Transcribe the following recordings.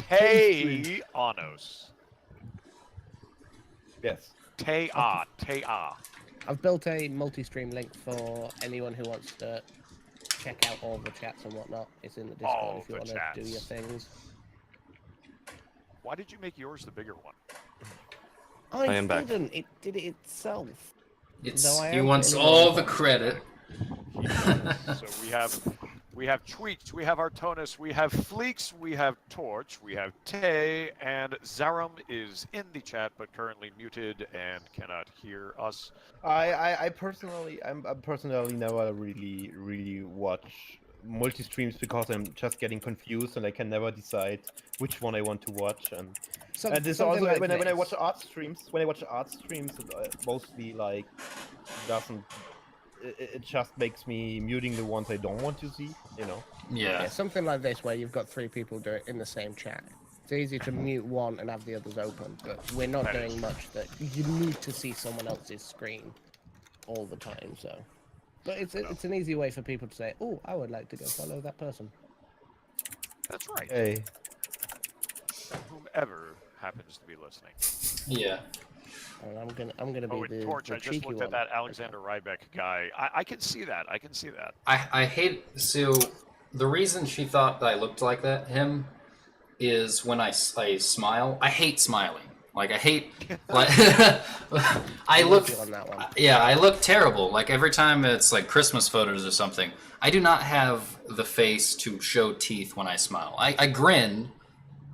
Te-anos. Yes. Te-a. I've built a multi-stream link for anyone who wants to check out all the chats and whatnot. It's in the Discord All if you the want to do your chats. things. Why did you make yours the bigger one? I am back. didn't. It did it itself. He wants all the credit. So we have Tweaked, we have Artonis, we have Fleeks, we have Torch, we have Tay, and Zarum is in the chat but currently muted and cannot hear us. I personally never really watch multi-streams because I'm just getting confused and I can never decide which one I want to watch. And this also like when I watch art streams, it mostly like doesn't. It just makes me muting the ones I don't want to see, you know. Yeah. Something like this where you've got 3 people do it in the same chat. It's easy to mute one and have the others open, but we're not doing much that you need to see someone else's screen all the time. So, but it's an easy way for people to say, "Oh, I would like to go follow that person." That's right. Hey. Whomever happens to be listening. Yeah. And I'm gonna be the Torch, the I just cheeky looked one. at that Alexander Rybeck guy. I can see that. I can see that. I hate so the reason she thought that I looked like him is when I smile. I hate smiling. Like I hate like I look on that one. yeah, I look terrible. Like every time it's like Christmas photos or something. I do not have the face to show teeth when I smile. I grin,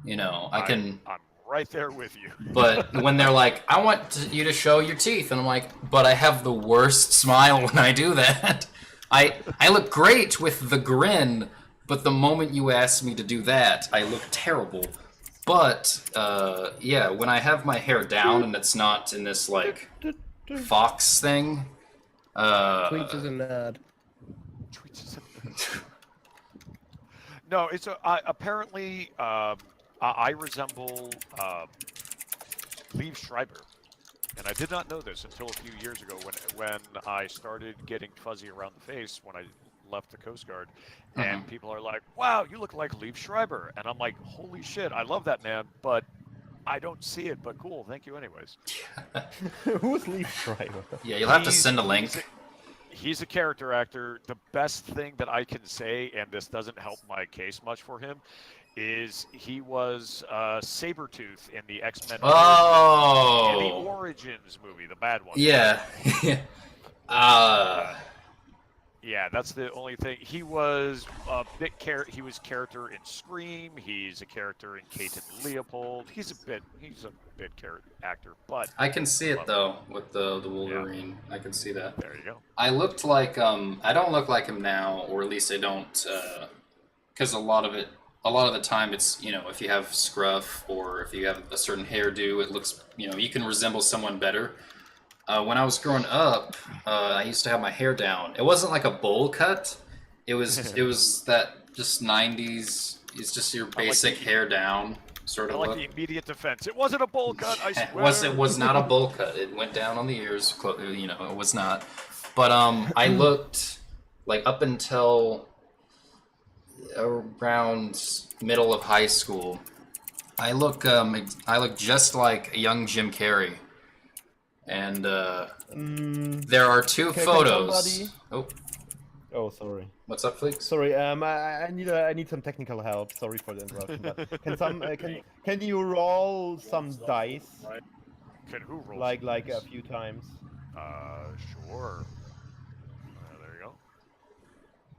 you know. I'm right there with you. But when they're like, I want you to show your teeth, and I'm like, but I have the worst smile when I do that. I look great with the grin, but the moment you ask me to do that, I look terrible. But yeah, when I have my hair down and it's not in this like fox thing. Tweets is a nerd. No, it's apparently I resemble Liev Schreiber, and I did not know this until a few years ago when I started getting fuzzy around the face when I left the Coast Guard, and people are like, "Wow, you look like Liev Schreiber," and I'm like, "Holy shit, I love that man, but I don't see it, but cool, thank you anyways." Who's Liev Schreiber? Yeah, you'll have to send a link. He's a character actor. The best thing that I can say, and this doesn't help my case much for him, is he was Sabretooth in the X-Men in the Origins movie, the bad one. Yeah. Yeah, that's the only thing. He was a bit he was character in Scream. He's a character in Kate and Leopold. He's a bit actor, but I can see it though with the Wolverine. Yeah. I can see that. There you go. I looked like I don't look like him now, or at least I don't, because a lot of the time it's, you know, if you have scruff or if you have a certain hairdo, it looks, you know, you can resemble someone better. When I was growing up, I used to have my hair down. It wasn't like a bowl cut. It was that just 90s. It's just your basic hair down sort of look. look. The immediate defense. It wasn't a bowl cut. I swear. It was not a bowl cut. It went down on the ears. You know, it was not. But I looked like up until around middle of high school. I look just like a young Jim Carrey. And there are 2 photos. Oh, sorry. What's up, Fleeks? Sorry, I need some technical help. Sorry for the interruption. But can you roll some dice? Can who roll? Like a few times. Sure. There you go.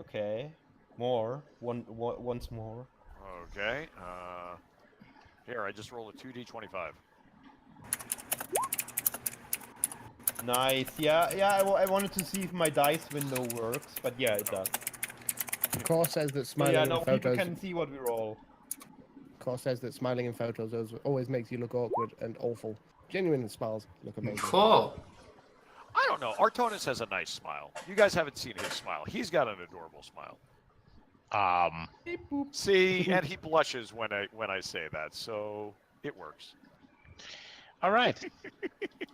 Okay. More. Once more. Okay. Here, I just rolled a 2d25. Nice. Yeah. I wanted to see if my dice window works, but yeah, it does. Core says that smiling in photos. People can see what we roll. Core says that smiling in photos always makes you look awkward and awful. Genuine smiles look amazing. Cool. I don't know. Artonis has a nice smile. You guys haven't seen his smile. He's got an adorable smile. See, and he blushes when I say that, so it works. All right.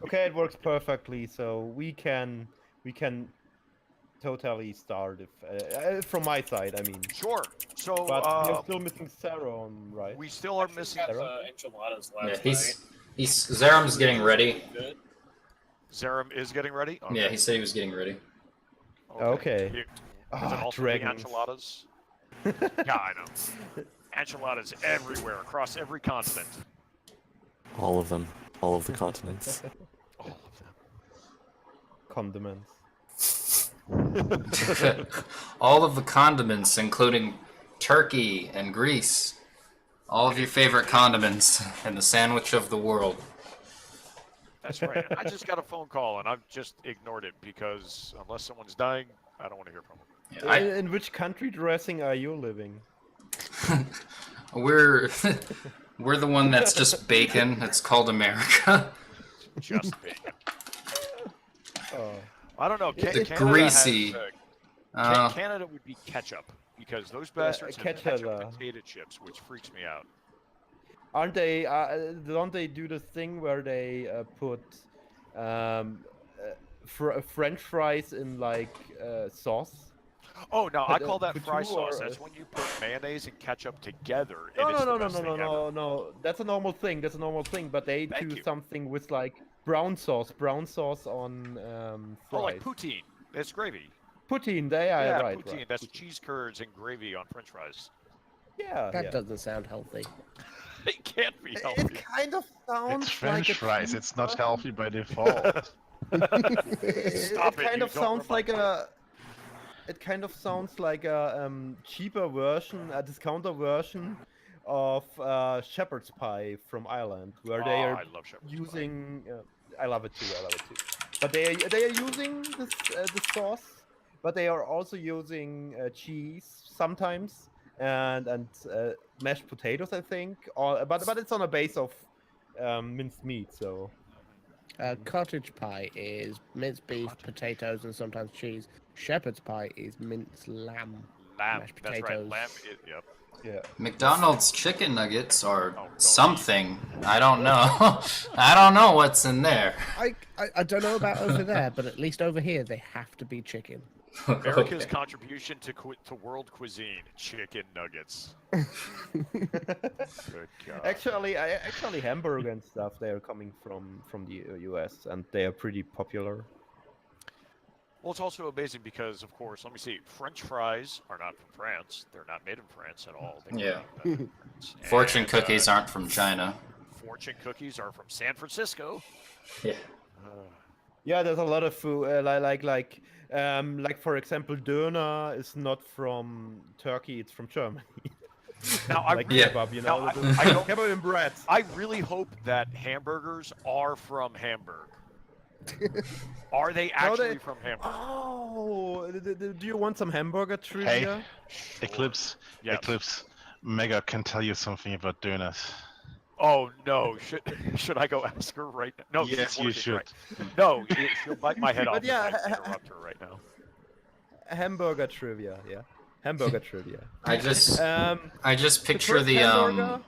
Okay, it works perfectly. So we can totally start if from my side. I mean, Sure. So but you're still missing Saron, right? we still are missing. Enchiladas Yeah, last he's Zarum's getting ready. night. Zerum is getting ready. Okay. Yeah, he said he was getting ready. Okay. Is it Ah, also dragons. the enchiladas? Yeah, I know. Enchiladas everywhere, across every continent. All of them. All of the continents. All of them. Condiments. All of the condiments, including turkey and grease. All of your favorite condiments in the sandwich of the world. That's right. I just got a phone call and I've just ignored it because unless someone's dying, I don't want to hear from them. Yeah, In which country dressing are you living? we're the one that's just bacon. It's called America. Just bacon. Oh. I don't know. The Canada greasy. Has, Canada would be ketchup because those bastards have ketchup, ketchup potato chips, which freaks me out. Aren't they? Don't they do the thing where they put French fries in like sauce? Oh no, I call that Couture fry sauce. or- That's when you put mayonnaise and ketchup together. No, and it's no, the no, no, best no, no, thing ever. no. That's a normal thing. That's a normal thing. But they Thank do you. something with like brown sauce on fries. Oh, like poutine. It's gravy. Poutine. They are Yeah, right. poutine. Right. That's cheese curds and gravy on French fries. Yeah. That yeah. doesn't sound healthy. It can't be healthy. It kind of sounds It's French like a fries. cheese It's not burger. healthy by default. Stop it it, kind you of don't sounds like remind a. It kind of sounds like a cheaper version, a discounter version of shepherd's pie from Ireland, where they Oh, are I love shepherd's pie. using. I love it too. I love it too. But they are using this sauce, but they are also using cheese sometimes and mashed potatoes, I think. Or but it's on a base of minced meat, so. Cottage pie is minced beef, potatoes, and sometimes cheese. Shepherd's pie is minced lamb. Lamb. Mashed That's right. potatoes. Lamb. Yep. Yeah. McDonald's chicken nuggets are Oh, don't something. I don't know. I don't know what's in there. I don't know about over there, but at least over here they have to be chicken. America's Okay. contribution to world cuisine: chicken nuggets. Good God. Actually, hamburger and stuff they are coming from the U.S. and they are pretty popular. Well, it's also amazing because, of course, let me see. French fries are not from France. They're not made in France at all. They Yeah. were made in France. Fortune And, cookies aren't from China. Fortune cookies are from San Francisco. Yeah. Yeah, there's a lot of food like for example, Döner is not from Turkey; it's from Germany. Now, I like really, Yeah. kebab, you now, know, I don't- kebab and bread. I really hope that hamburgers are from Hamburg. Are they actually from Hamburg? Oh, do you want some hamburger trivia? Sure. Eclipse, Yes. Eclipse, Mega can tell you something about donuts. Oh no! Should I go ask her right now? No, she's Yes, you working should. Right. No, she'll bite my head off But yeah, if I interrupt her right now. Hamburger trivia, yeah. Hamburger trivia. I just Um, picture first the hamburger,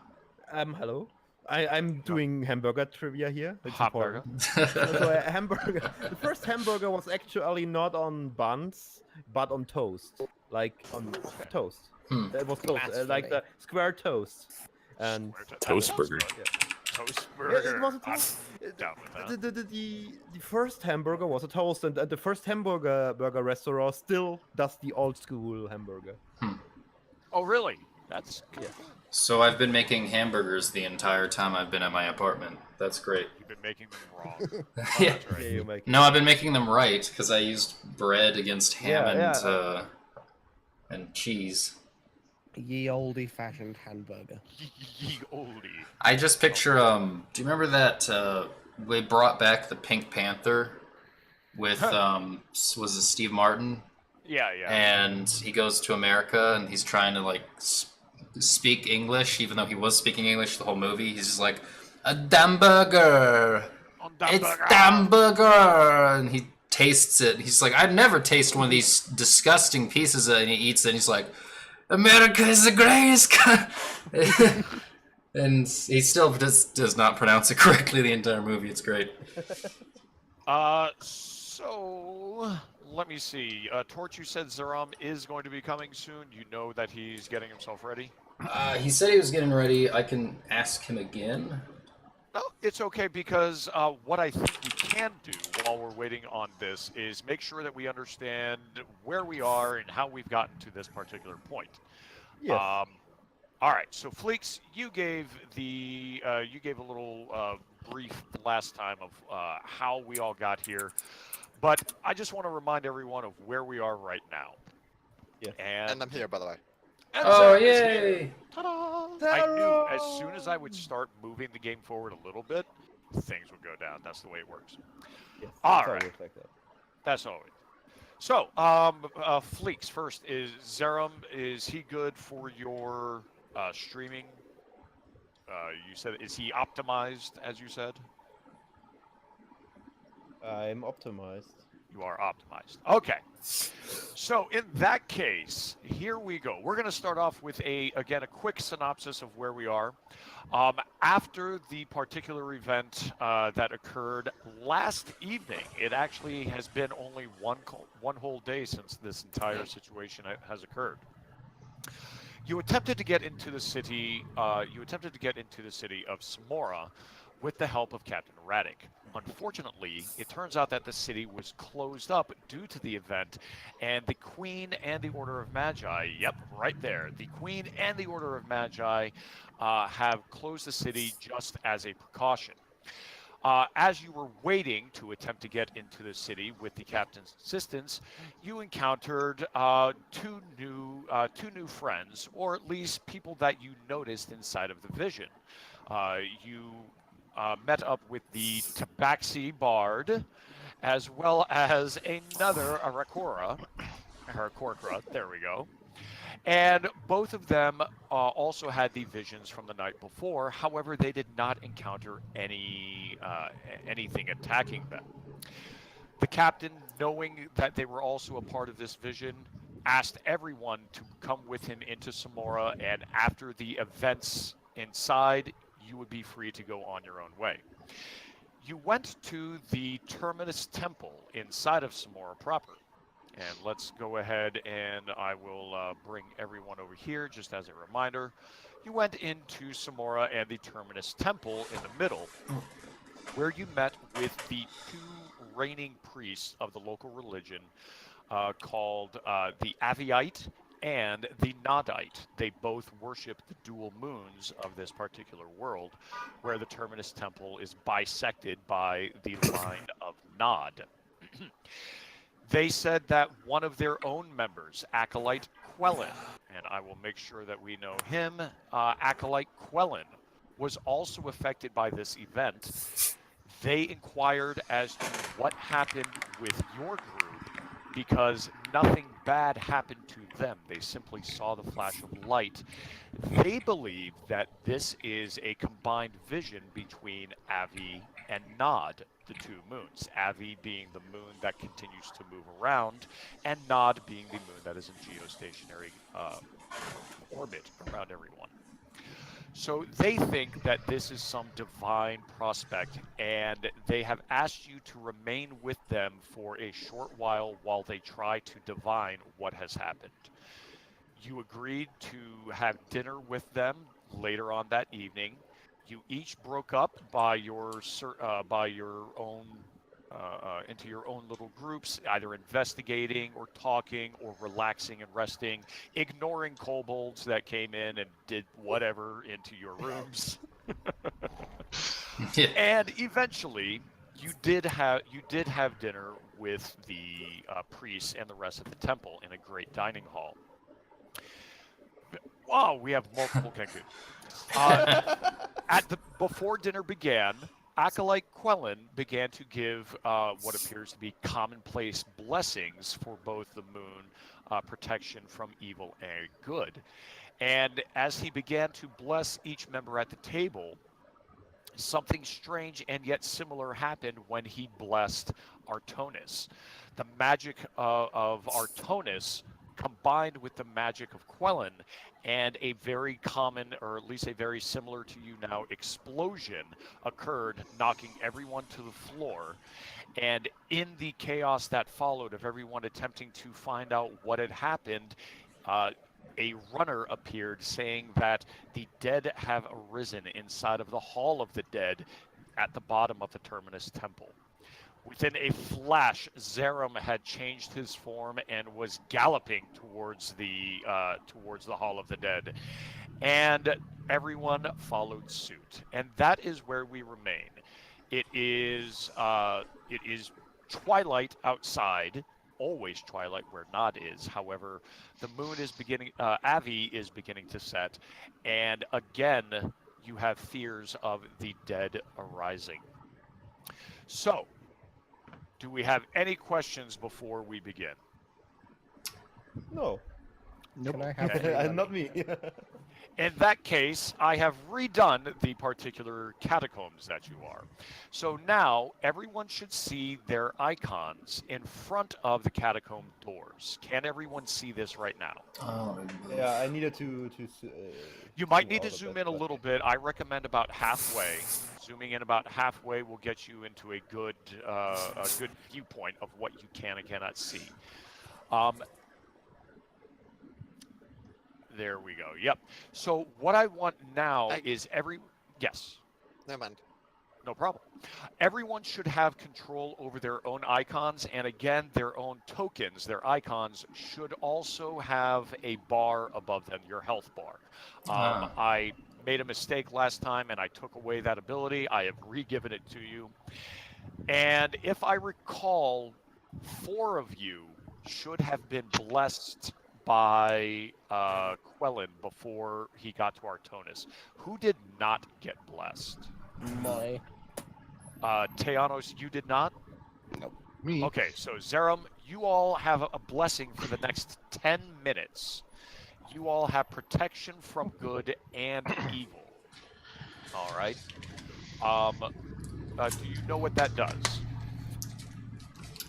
hello. I'm doing hamburger trivia here. It's Hamburger. important. So a hamburger. The first hamburger was actually not on buns, but on toast, like on toast. It was toast, That's like funny. the square toast. And Toast burger. Toast yeah, burger. it was a I'm toast. down with that. The first hamburger was a toast, and the first burger restaurant still does the old school hamburger. Oh really? That's Yeah. So I've been making hamburgers the entire time I've been at my apartment. That's great. You've been making them wrong. Yeah. That's right. Yeah, you make. No, I've been making them right because I used bread against ham Yeah, and cheese. Ye olde fashioned hamburger. Ye oldie. I just picture do you remember that we brought back the Pink Panther with was it Steve Martin? Yeah, yeah. And he goes to America and he's trying to like speak English even though he was speaking English the whole movie. He's just like a damn burger. On that It's burger. damn burger, and he tastes it. He's like, I'd never taste one of these disgusting pieces, and he eats it. And he's like, America is the greatest. And he still does not pronounce it correctly the entire movie. It's great. So let me see. Torch, you said Zeram is going to be coming soon. You know that he's getting himself ready? He said he was getting ready. I can ask him again. No, it's okay because what I think we can do while we're waiting on this is make sure that we understand where we are and how we've gotten to this particular point. Yes. All right, so Fleeks, you gave a little brief last time of how we all got here, but I just want to remind everyone of where we are right now. Yes. And I'm here, by the way. Oh, Zeram is here. yay! Ta-da! I knew as soon as I would start moving the game forward a little bit, things would go down. That's the way it works. Yes. All It's right. always like that. That's always. So, Fleeks, first, is Zeram, is he good for your streaming? You said, is he optimized, as you said? I'm optimized. You are optimized. Okay. So in that case, here we go. We're going to start off with again, a quick synopsis of where we are. After the particular event that occurred last evening, it actually has been only one whole day since this entire situation has occurred. You attempted to get into the city. You attempted to get into the city of Samora with the help of Captain Raddick. Unfortunately, it turns out that the city was closed up due to the event, and the Queen and the Order of Magi, yep, right there, the Queen and the Order of Magi have closed the city just as a precaution. As you were waiting to attempt to get into the city with the captain's assistance, you encountered two new friends, or at least people that you noticed inside of the vision. You met up with the Tabaxi Bard, as well as another Arakora, there we go. And both of them also had the visions from the night before. However, they did not encounter anything attacking them. The captain, knowing that they were also a part of this vision, asked everyone to come with him into Samora, and after the events inside, you would be free to go on your own way. You went to the Terminus Temple inside of Samora proper. And let's go ahead and I will bring everyone over here just as a reminder. You went into Samora and the Terminus Temple in the middle, where you met with the two reigning priests of the local religion called the Aviite and the Nodite. They both worship the dual moons of this particular world, where the Terminus Temple is bisected by the line of Nod. They said that one of their own members, Acolyte Quellen, and I will make sure that we know him, Acolyte Quellen, was also affected by this event. They inquired as to what happened with your group because nothing bad happened to them. They simply saw the flash of light. They believe that this is a combined vision between Avi and Nod, the two moons. Avi being the moon that continues to move around, and Nod being the moon that is in geostationary orbit around everyone. So they think that this is some divine prospect, and they have asked you to remain with them for a short while they try to divine what has happened. You agreed to have dinner with them later on that evening. You each broke up by your own into your own little groups, either investigating or talking or relaxing and resting, ignoring kobolds that came in and did whatever into your rooms. Yeah. And eventually, you did have dinner with the priests and the rest of the temple in a great dining hall. Wow, we have multiple Kenku. Before dinner began, Acolyte Quellen began to give what appears to be commonplace blessings for both the moon, protection from evil and good. And as he began to bless each member at the table, something strange and yet similar happened when he blessed Artonis. The magic of Artonis combined with the magic of Quellen and a very common, or at least a very similar to you now, explosion occurred, knocking everyone to the floor. And in the chaos that followed of everyone attempting to find out what had happened, a runner appeared saying that the dead have arisen inside of the Hall of the Dead at the bottom of the Terminus Temple. Within a flash, Zerum had changed his form and was galloping towards the Hall of the Dead, and everyone followed suit. And that is where we remain. It is twilight outside, always twilight where Nod is. However, the moon is beginning, Avi is beginning to set, and again, you have fears of the dead arising. So, do we have any questions before we begin? No. Can I have Okay. free Not money? me. In that case, I have redone the particular catacombs that you are. So now everyone should see their icons in front of the catacomb doors. Can everyone see this right now? Yeah, I needed to. You might zoom need to out a zoom bit, in a but- little bit. I recommend about halfway. Zooming in about halfway will get you into a good viewpoint of what you can and cannot see. There we go. Yep. So what I want now is yes. Never mind. No problem. Everyone should have control over their own icons, and again, their own tokens. Their icons should also have a bar above them, your health bar. I made a mistake last time, and I took away that ability. I have re-given it to you. And if I recall, 4 of you should have been blessed by Quellen before he got to Artonis. Who did not get blessed? My. Teanos, you did not? Nope. Me? Okay, so Zerum, you all have a blessing for the next 10 minutes. You all have protection from good and evil. All right. Do you know what that does?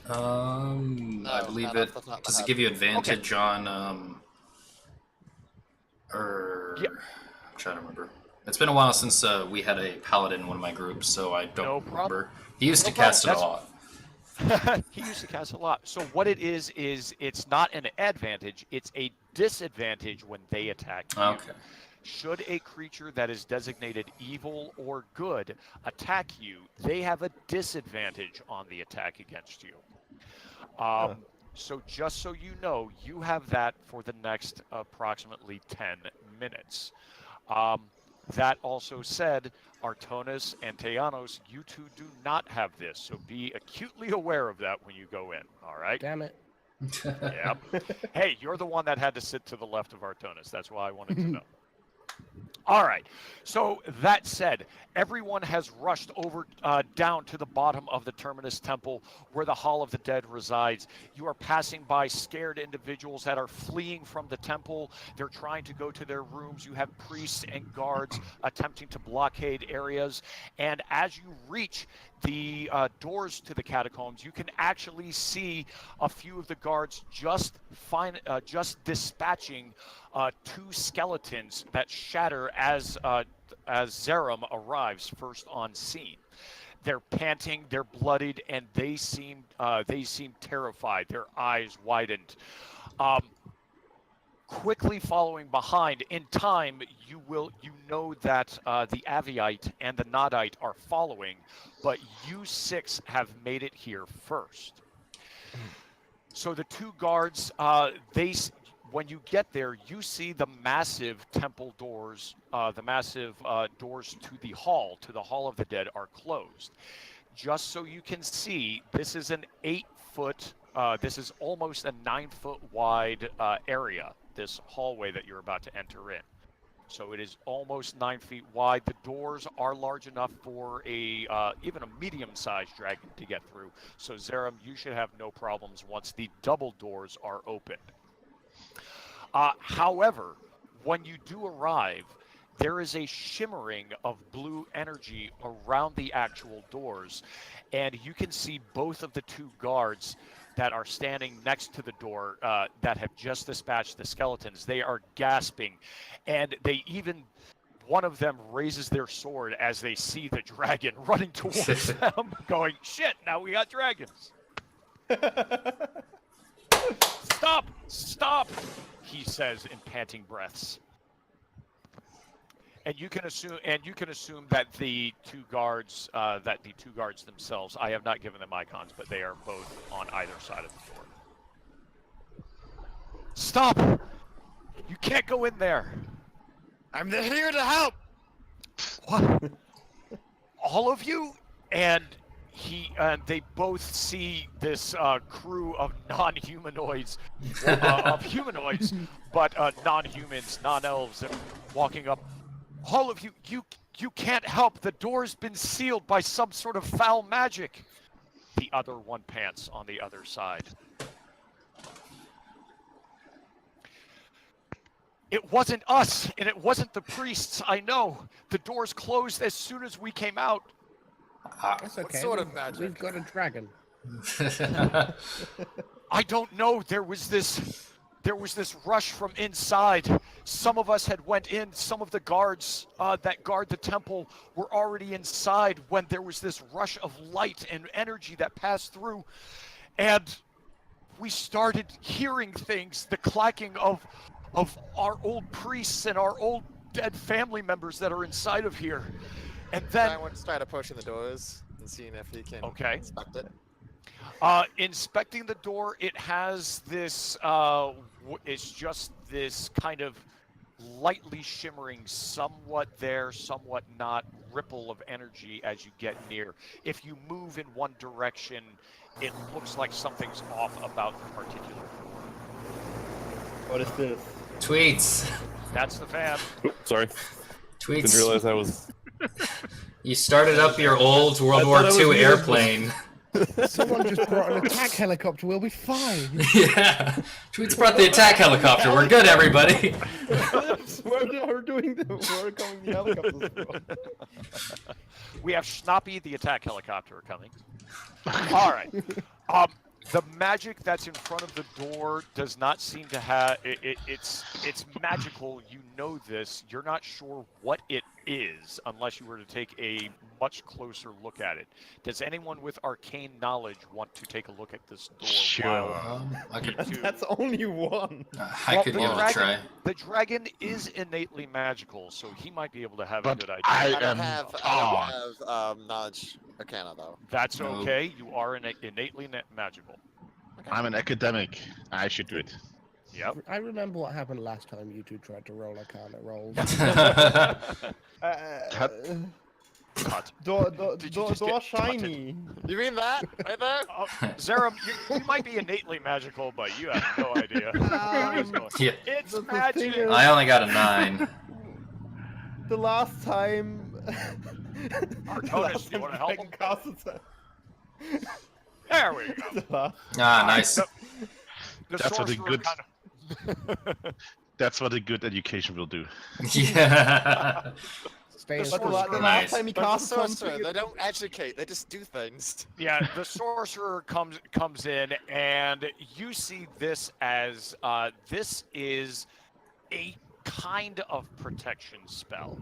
I believe not it. off the top of Does my it head. give you advantage on? Yep. I'm trying to remember. It's been a while since we had a paladin in one of my groups, so I don't No problem. remember. He used No to cast it a problem. lot. He used to cast a lot. So what it is it's not an advantage, it's a disadvantage when they attack you. Okay. Should a creature that is designated evil or good attack you, they have a disadvantage on the attack against you. So just so you know, you have that for the next approximately 10 minutes. That also said, Artonis and Teanos, you two do not have this, so be acutely aware of that when you go in, all right? Damn it. Yep. Hey, you're the one that had to sit to the left of Artonis. That's why I wanted to know. All right. So that said, everyone has rushed over down to the bottom of the Terminus Temple where the Hall of the Dead resides. You are passing by scared individuals that are fleeing from the temple. They're trying to go to their rooms. You have priests and guards attempting to blockade areas. And as you reach the doors to the catacombs, you can actually see a few of the guards just dispatching 2 skeletons that shatter as Zerum arrives first on scene. They're panting, they're bloodied, and they seem terrified. Their eyes widened. Quickly following behind, in time, you know that the Aviite and the Nodite are following, but you 6 have made it here first. So the 2 guards, when you get there, you see the massive temple doors, doors to the Hall of the Dead are closed. Just so you can see, this is an 8-foot, this is almost a 9-foot wide area, this hallway that you're about to enter in. So it is almost 9 feet wide. The doors are large enough for even a medium-sized dragon to get through. So Zerum, you should have no problems once the double doors are opened. However, when you do arrive, there is a shimmering of blue energy around the actual doors, and you can see both of the 2 guards that are standing next to the door that have just dispatched the skeletons. They are gasping, and one of them raises their sword as they see the dragon running towards them, going, "Shit! Now we got dragons." Stop! Stop! He says in panting breaths. And you can assume that the two guards themselves, I have not given them icons, but they are both on either side of the door. Stop! You can't go in there. I'm here to help. What? All of you? And they both see this crew of non-humanoids, but non-humans, non-elves, walking up. All of you can't help. The door's been sealed by some sort of foul magic. The other one pants on the other side. It wasn't us, and it wasn't the priests, I know. The doors closed as soon as we came out. That's okay. What sort of magic? We've got a dragon. I don't know. There was this rush from inside. Some of us had went in. Some of the guards that guard the temple were already inside when there was this rush of light and energy that passed through. And we started hearing things, the clacking of our old priests and our old dead family members that are inside of here. And then I want to start approaching the doors and seeing if he can inspect it. Inspecting the door, it has this, it's just this kind of lightly shimmering, somewhat there, somewhat not, ripple of energy as you get near. If you move in one direction, it looks like something's off about the particular door. What is this? Tweets. That's the fan. Oops, sorry. Tweets. Didn't realize I was. You started up your old World War II airplane. Someone just brought an attack helicopter. We'll be fine. Yeah. Tweets brought the attack helicopter. We're good, everybody. Where are doing the work on the helicopters from? We have Schnappy, the attack helicopter, coming. All right. The magic that's in front of the door does not seem to have it's magical. You know this. You're not sure what it is unless you were to take a much closer look at it. Does anyone with arcane knowledge want to take a look at this door? Sure. I could. That's only one. I could give it a try. The dragon is innately magical, so he might be able to have a But good idea. I don't am. have knowledge arcana though. That's No. okay. You are innately magical. I'm an academic. I should do it. Yep. I remember what happened last time you two tried to roll Arcana rolls. Cut. Door Did you just get shiny. You mean that right there? Zerum, you might be innately magical, but you have no idea. Yeah. It's the magic. thing is- I only got a 9. The last time. Artonis, do you want to help him? him? There we go. Nice. The That's what a sorcerer good- kind of- That's what a good education will do. Yeah. Stay in But The school. Nice. last time he But the cast sorcerer, something. they don't educate, they just do things. Yeah, the sorcerer comes in, and you see this as this is a kind of protection spell.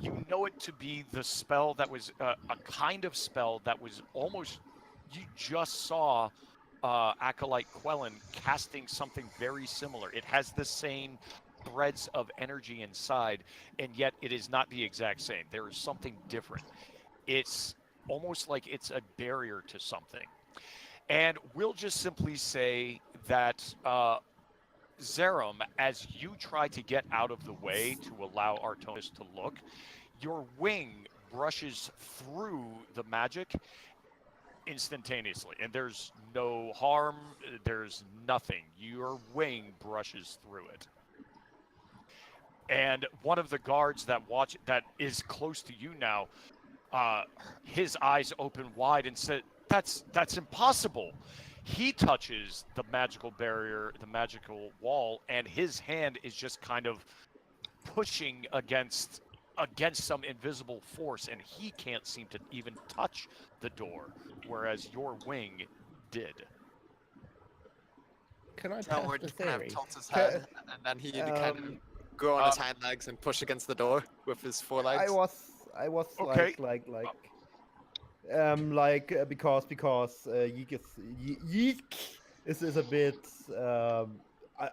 You know it to be the spell that was a kind of spell that was almost. You just saw Acolyte Quellen casting something very similar. It has the same threads of energy inside, and yet it is not the exact same. There is something different. It's almost like it's a barrier to something. And we'll just simply say that Zerum, as you try to get out of the way to allow Artonis to look, your wing brushes through the magic instantaneously, and there's no harm, there's nothing. Your wing brushes through it. And one of the guards that is close to you now, his eyes open wide and said, that's impossible. He touches the magical barrier, the magical wall, and his hand is just kind of pushing against some invisible force, and he can't seem to even touch the door, whereas your wing did. Can I Tom test would the kind of theory? tilt his head, and then he'd kind of go on his hind legs and push against the door with his forelegs. I was Okay. because Yeek is a bit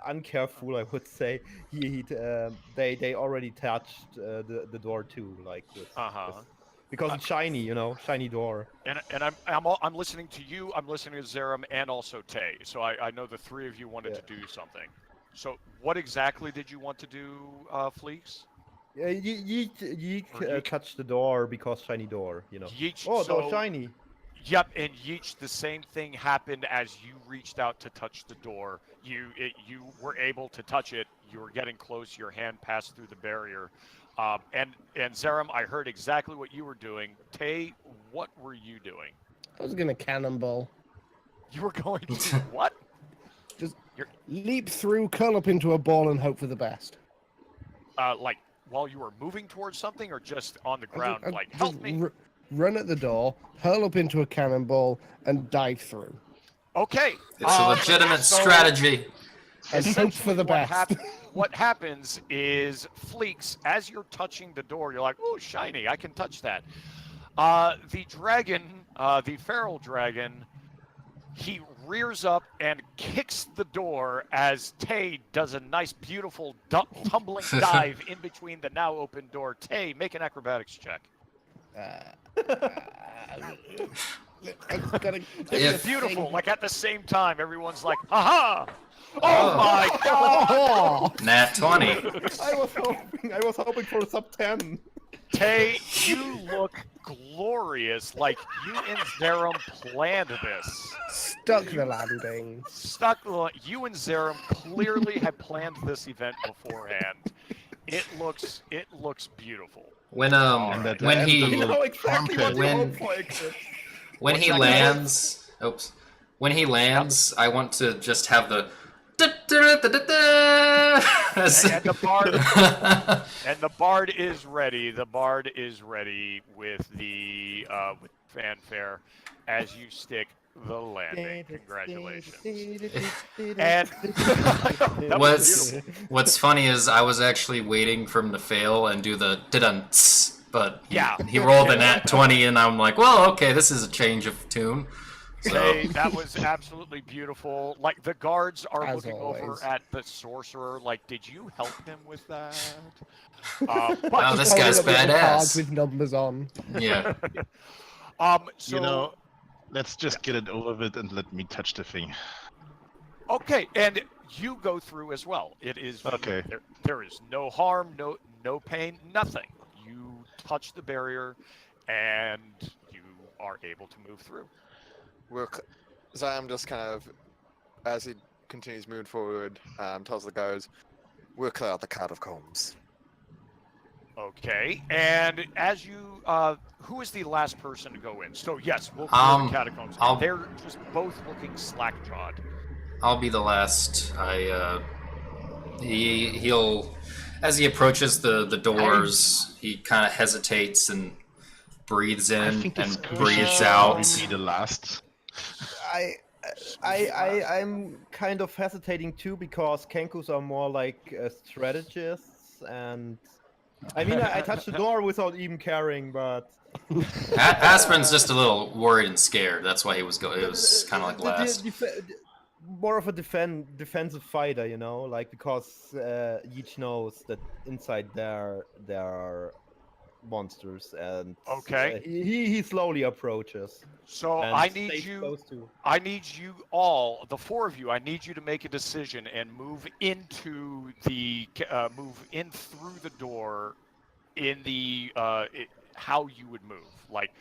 uncareful, I would say. They already touched the door too, like because it's shiny, shiny door. And I'm listening to you. I'm listening to Zerum and also Tay. So I know the three of you wanted to do something. So what exactly did you want to do, Fleeks? Yeah, Yeek touched the door because shiny door, Yeech, Oh, so, door shiny. Yep, and Yeech, the same thing happened as you reached out to touch the door. You were able to touch it. You were getting close. Your hand passed through the barrier. And Zerum, I heard exactly what you were doing. Tay, what were you doing? I was gonna cannonball. You were going to what? Just leap through, curl up into a ball, and hope for the best. Like while you were moving towards something, or just on the ground? Like help me. Run at the door, hurl up into a cannonball, and dive through. Okay. It's a legitimate strategy. And hope for the best. What happens is, Fleeks, as you're touching the door, you're like, "Oh, shiny! I can touch that." The dragon, the feral dragon, he rears up and kicks the door as Tay does a nice, beautiful tumbling dive in between the now open door. Tay, make an acrobatics check. It's beautiful. Like at the same time, everyone's like, "Aha! Oh my God!" Nat 20. I was hoping for a sub 10. Tay, you look glorious. Like you and Zerum planned this. Stuck the landing. You and Zerum clearly had planned this event beforehand. It looks beautiful. When he lands, when he lands, I want to just have the and the bard is ready. The bard is ready with the with fanfare as you stick the landing. Congratulations. And what's funny is I was actually waiting for him to fail and do the didunts, but he rolled a nat 20, and I'm like, well, okay, this is a change of tune. So. Hey, that was absolutely beautiful. Like the guards are As looking always. over at the sorcerer. Like, did you help him with that? Wow, this guy's badass. Cards with numbers on. Yeah. So let's just get it over with and let me touch the thing. Okay, and you go through as well. It is okay. There is no harm, no pain, nothing. You touch the barrier, and you are able to move through. Zam just kind of, as he continues moving forward, tells the guards, "We'll clear out the catacombs." Okay, and as you, who is the last person to go in? So yes, we'll clear the catacombs. They're just both looking slack-jawed. I'll be the last. He'll, as he approaches the doors, he kind of hesitates and breathes in and breathes out. Be the last. I'm kind of hesitating too, because Kenkus are more like strategists, and I mean I touched the door without even caring, but Aspen's just a little worried and scared. That's why he was It was kind of like last. More of a defensive fighter, like, because each knows that inside there are monsters, and he slowly approaches. So I need you all, the four of you, I need you to make a decision and move into the move in through the door in the how you would move. Like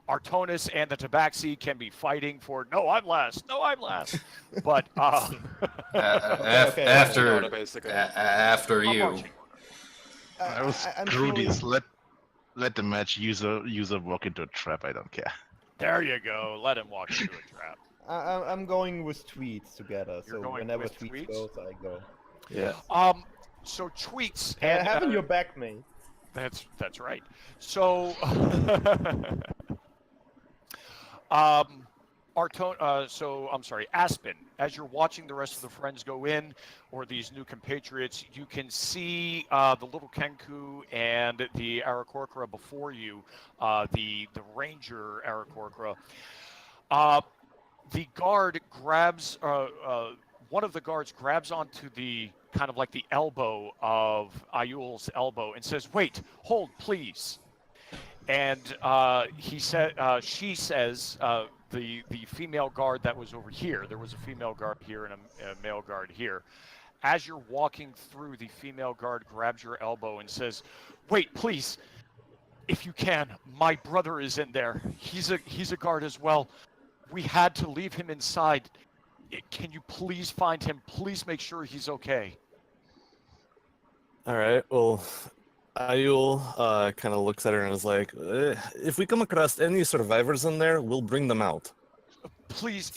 Artonis and the Tabaxi can be fighting for no, I'm last. But after you. I was screw this. Let the match user walk into a trap. I don't care. There you go. Let him walk into a trap. I'm going with tweets together. You're so going whenever with tweets tweets? goes, I go. Yeah. So tweets. And having your back, mate. That's right. So I'm sorry, Aspen, as you're watching the rest of the friends go in, or these new compatriots, you can see the little Kenku and the Aarakocra before you, the Ranger Aarakocra. The guard grabs, one of the guards grabs onto the kind of like the elbow of Ayul's elbow and says, "Wait, hold, please." And she says, the female guard that was over here. There was a female guard here and a male guard here. As you're walking through, the female guard grabs your elbow and says, "Wait, please, if you can. My brother is in there. He's a guard as well. We had to leave him inside. Can you please find him? Please make sure he's okay." All right. Well, Ayul kind of looks at her and is like, "If we come across any survivors in there, we'll bring them out." Please,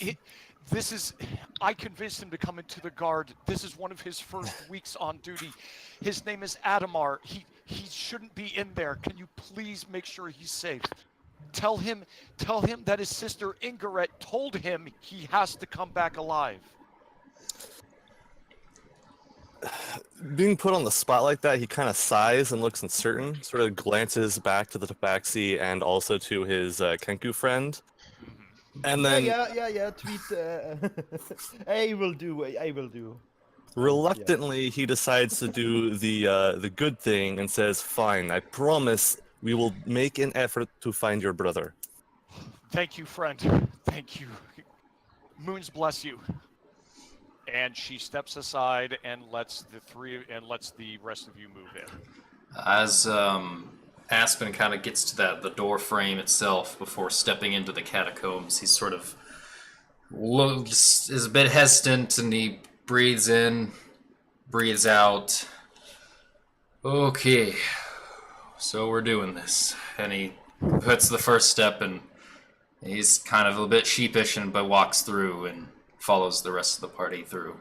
I convinced him to come into the guard. This is one of his first weeks on duty. His name is Adamar. He shouldn't be in there. Can you please make sure he's safe? Tell him that his sister Ingaret told him he has to come back alive. Being put on the spot like that, he kind of sighs and looks uncertain, sort of glances back to the tabaxi and also to his Kenku friend. And then tweet, I will do. Reluctantly, he decides to do the good thing and says, "Fine, I promise we will make an effort to find your brother." Thank you, friend. Thank you. Moons bless you. And she steps aside and lets the rest of you move in. As Aspen kind of gets to the door frame itself before stepping into the catacombs, he sort of is a bit hesitant, and he breathes in, breathes out. Okay, so we're doing this. And he puts the first step, and he's kind of a bit sheepish, but walks through and follows the rest of the party through.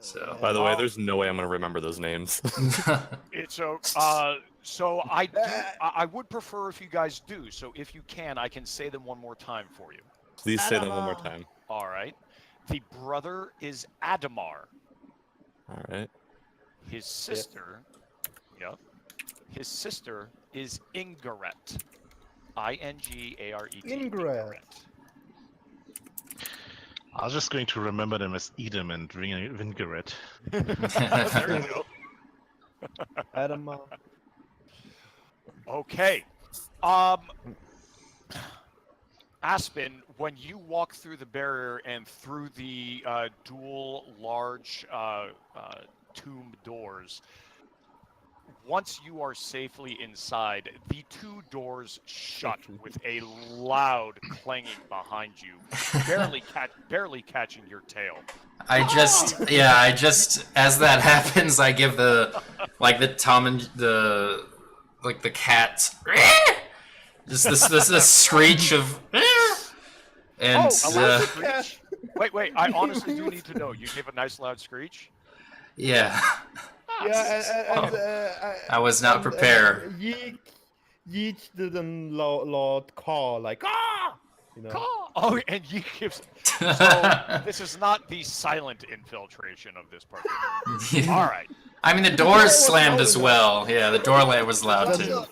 So, by the way, there's no way I'm gonna remember those names. So I would prefer if you guys do. So if you can, I can say them one more time for you. Please say them one more time. All right. The brother is Adamar. All right. His sister, his sister is Ingaret. Ingare. Ingaret. I was just going to remember them as Edom and Vingaret. There you go. Adama. Okay. Aspen, when you walk through the barrier and through the dual large tomb doors, once you are safely inside, the two doors shut with a loud clanging behind you, barely catching your tail. I just as that happens, I give the Tom and the cat, just this screech of, and wait, I honestly do need to know. You gave a nice loud screech. Yeah. Yeah, I was not prepared. Yeet didn't loud call like Call. Oh, and Yeet gives. So this is not the silent infiltration of this part. All right. I mean, the doors slammed as well. Yeah, the door was loud too.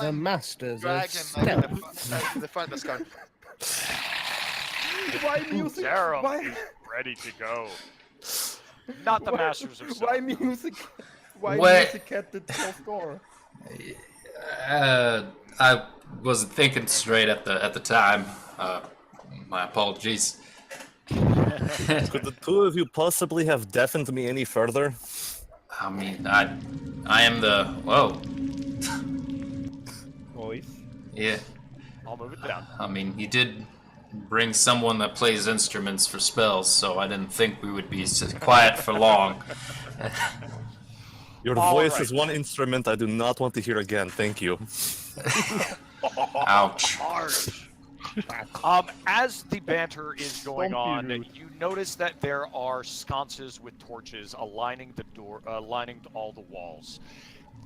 The masters dragon like the front that's going. Why music? Why? Ready to go. Not the masters of sound. Why music? Why music at the score? I wasn't thinking straight at the time. My apologies. Could the two of you possibly have deafened me any further? I mean, I am the Voice. Yeah. I'll move it down. I mean, he did bring someone that plays instruments for spells, so I didn't think we would be quiet for long. Your voice is one instrument I do not want to hear again. Thank you. Ouch. As the banter is going on, you notice that there are sconces with torches lining all the walls.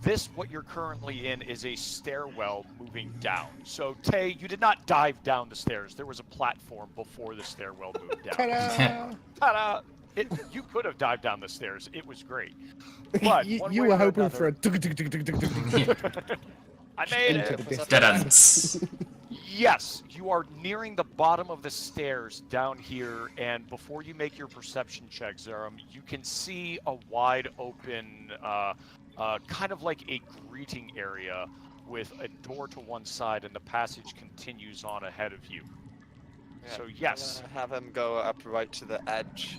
This, what you're currently in, is a stairwell moving down. So, Tay, you did not dive down the stairs. There was a platform before the stairwell moved down. Ta-da! Ta-da! You could have dived down the stairs. It was great. But you were hoping for a tug, tug, tug, tug, tug, tug, tug. I made Into it. the distance. Da-dance. Yes, you are nearing the bottom of the stairs down here, and before you make your perception check, Zerum, you can see a wide open, kind of like a greeting area with a door to one side, and the passage continues on ahead of you. Yeah, So yes, I'm gonna have him go up right to the edge.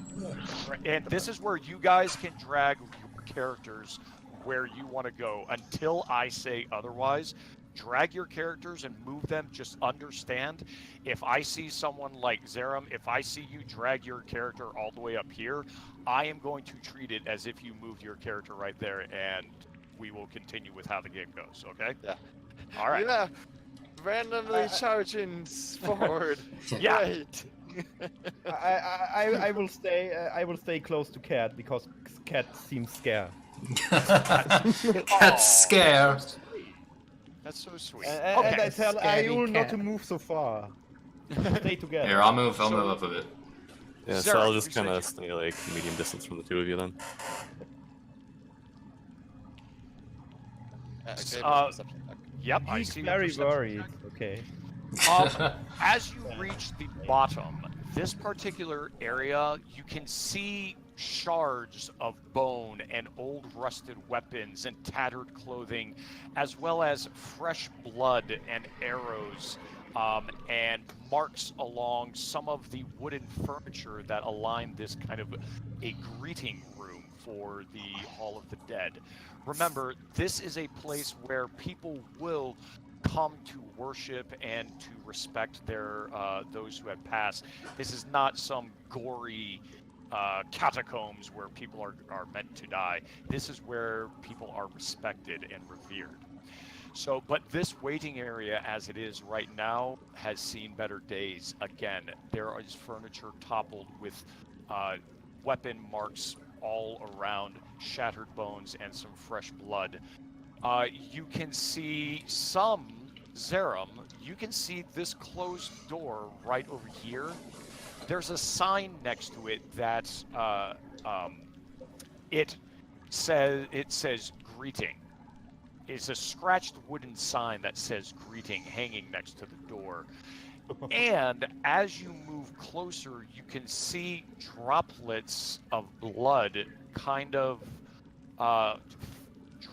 and this is where you guys can drag your characters where you want to go until I say otherwise. Drag your characters and move them. Just understand, if I see someone like Zerum, if I see you drag your character all the way up here, I am going to treat it as if you moved your character right there, and we will continue with how the game goes, okay? Yeah. All right. Yeah. Randomly charging forward. Yeah. Right. I will stay. I will stay close to Cat because Cat seems scared. Cat scare. That's so sweet. And I Okay. tell Scary Ayul not cat. to move so far. Stay together. Here, I'll move up a bit. Yeah, so I'll Zarek, just kind of research. stay like medium distance from the two of you then. Okay, Uh, perception check. Yep, I He's see. the very perception worried. check. Okay. As you reach the bottom, this particular area, you can see shards of bone and old rusted weapons and tattered clothing, as well as fresh blood and arrows, and marks along some of the wooden furniture that align this kind of a greeting room for the Hall of the Dead. Remember, this is a place where people will come to worship and to respect their those who have passed. This is not some gory catacombs where people are meant to die. This is where people are respected and revered. So, but this waiting area as it is right now has seen better days. Again, there is furniture toppled with weapon marks all around, shattered bones, and some fresh blood. You can see some Zerum. You can see this closed door right over here. There's a sign next to it that it says greeting. It's a scratched wooden sign that says greeting hanging next to the door. And as you move closer, you can see droplets of blood kind of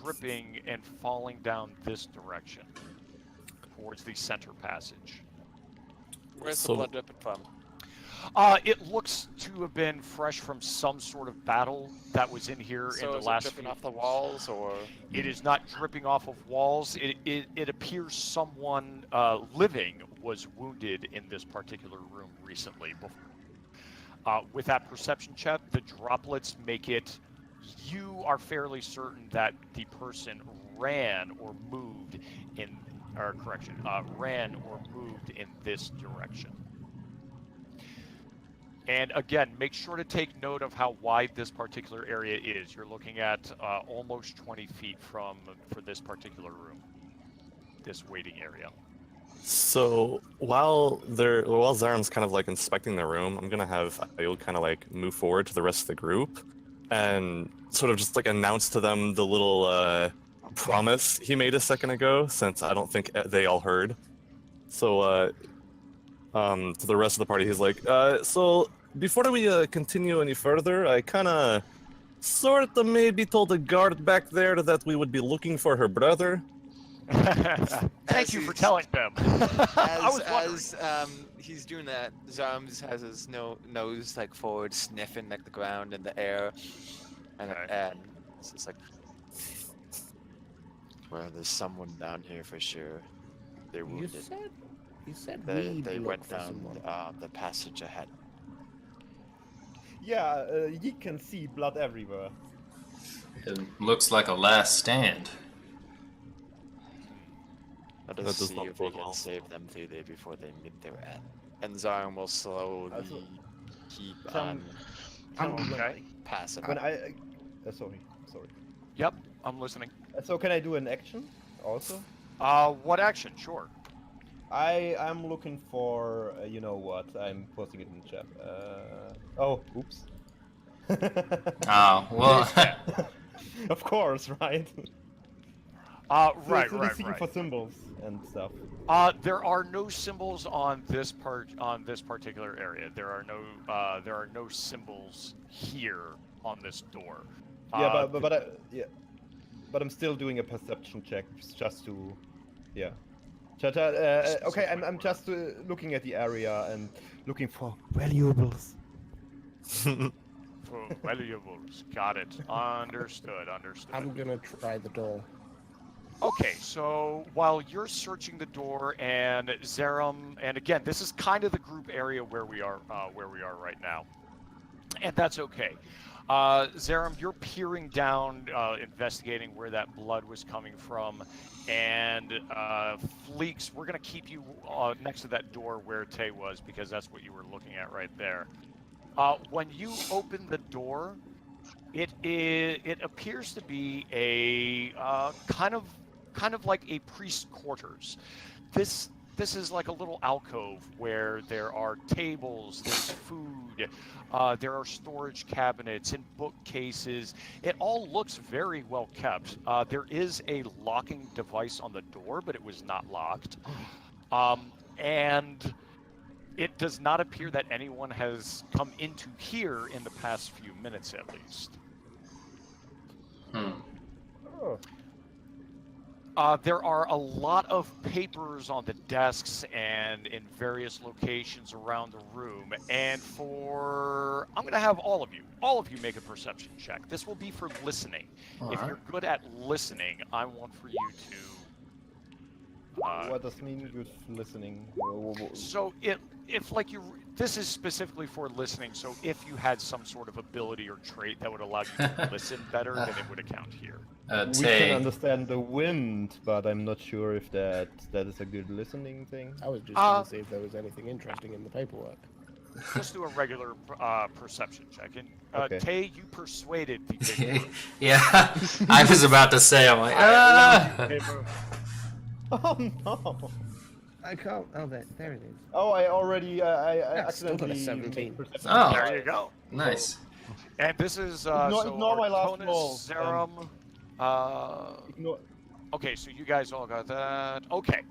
dripping and falling down this direction towards the center passage. Where's So- the blood dripping from? It looks to have been fresh from some sort of battle that was in here So in the is last it dripping few. off the walls, or It is not dripping off of walls. It appears someone living was wounded in this particular room recently. With that perception check, the droplets make it. You are fairly certain that the person ran or moved in, or correction, ran or moved in this direction. And again, make sure to take note of how wide this particular area is. You're looking at almost 20 feet for this particular room, this waiting area. So while Zarum's kind of like inspecting the room, I'm gonna have Ayul kind of like move forward to the rest of the group and sort of just like announce to them the little promise he made a second ago, since I don't think they all heard. So to the rest of the party, he's like, so before we continue any further, I kind of sort of maybe told the guard back there that we would be looking for her brother. Thank you for telling them. I was wondering. as he's doing that, Zams has his nose like forward, sniffing like the ground and the air, and Okay. and it's just like, well, there's someone down here for sure. They're You wounded. said They we'd look went for down someone. the passage ahead. Yeah, you can see blood everywhere. It looks like a last stand. Let That us does see not if we bode can well. save them through there before they meet their end. And Zarm will slowly Also, keep some- on Okay. passing. When sorry. Yep. I'm listening. So can I do an action also? What action? Sure. I'm looking for, you know what? I'm posting it in the chat. Oh, oops. Oh, well. Yeah. Of course, right? Right, so right, seeking right. for symbols and stuff. There are no symbols on this particular area. There are no symbols here on this door. Yeah, yeah, but I'm still doing a perception check just to, yeah. Okay, I'm just looking at the area and looking for valuables. For valuables. Got it. Understood. I'm gonna try the door. Okay, so while you're searching the door, and Zerum, and again, this is kind of the group area where we are right now, and that's okay. Zerum, you're peering down, investigating where that blood was coming from, and Fleeks, we're gonna keep you next to that door where Tay was because that's what you were looking at right there. When you open the door, it appears to be a kind of like a priest quarters. This is like a little alcove where there are tables, there's food, there are storage cabinets and bookcases. It all looks very well kept. There is a locking device on the door, but it was not locked. And it does not appear that anyone has come into here in the past few minutes, at least. Oh. There are a lot of papers on the desks and in various locations around the room. And I'm going to have all of you make a perception check. This will be for listening. If you're good at listening, I want for you to... what does mean with listening? So this is specifically for listening. So if you had some sort of ability or trait that would allow you to listen better, then it would account here. We can understand the wind, but I'm not sure if that is a good listening thing. I was just going to see if there was anything interesting in the paperwork. Let's do a regular perception check. And Okay. Tay, you persuaded the paperwork. Yeah, I was about to say, I'm like, Oh no! I can't. Oh, there it is. Oh, I already I Still got a accidentally 17. Oh. There you go. Nice. And this is Ignore my last Artonis, roll, Zerum. Okay, so you guys all got that. Okay,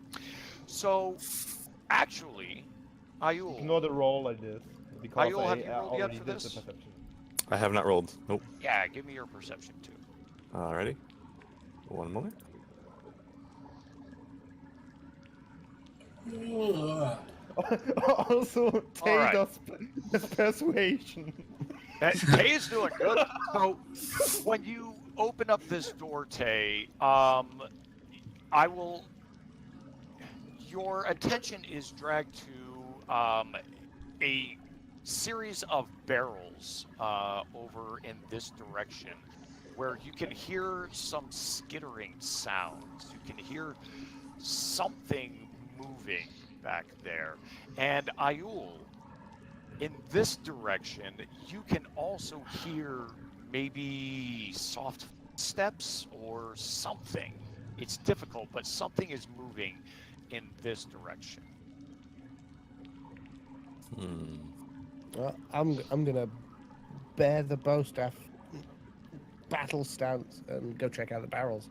so actually, Ayul. Ignore the roll I did because Ayul, have you I rolled yet already for did this? the perception. I have not rolled. Nope. Yeah, give me your perception too. Alrighty. One moment. Also, Tay right. does persuasion. Tay is doing good. So when you open up this door, Tay, your attention is dragged to a series of barrels over in this direction, where you can hear some skittering sounds. You can hear something moving back there. And Ayul, in this direction, you can also hear maybe soft steps or something. It's difficult, but something is moving in this direction. Well, I'm gonna bear the bowstaff battle stance and go check out the barrels.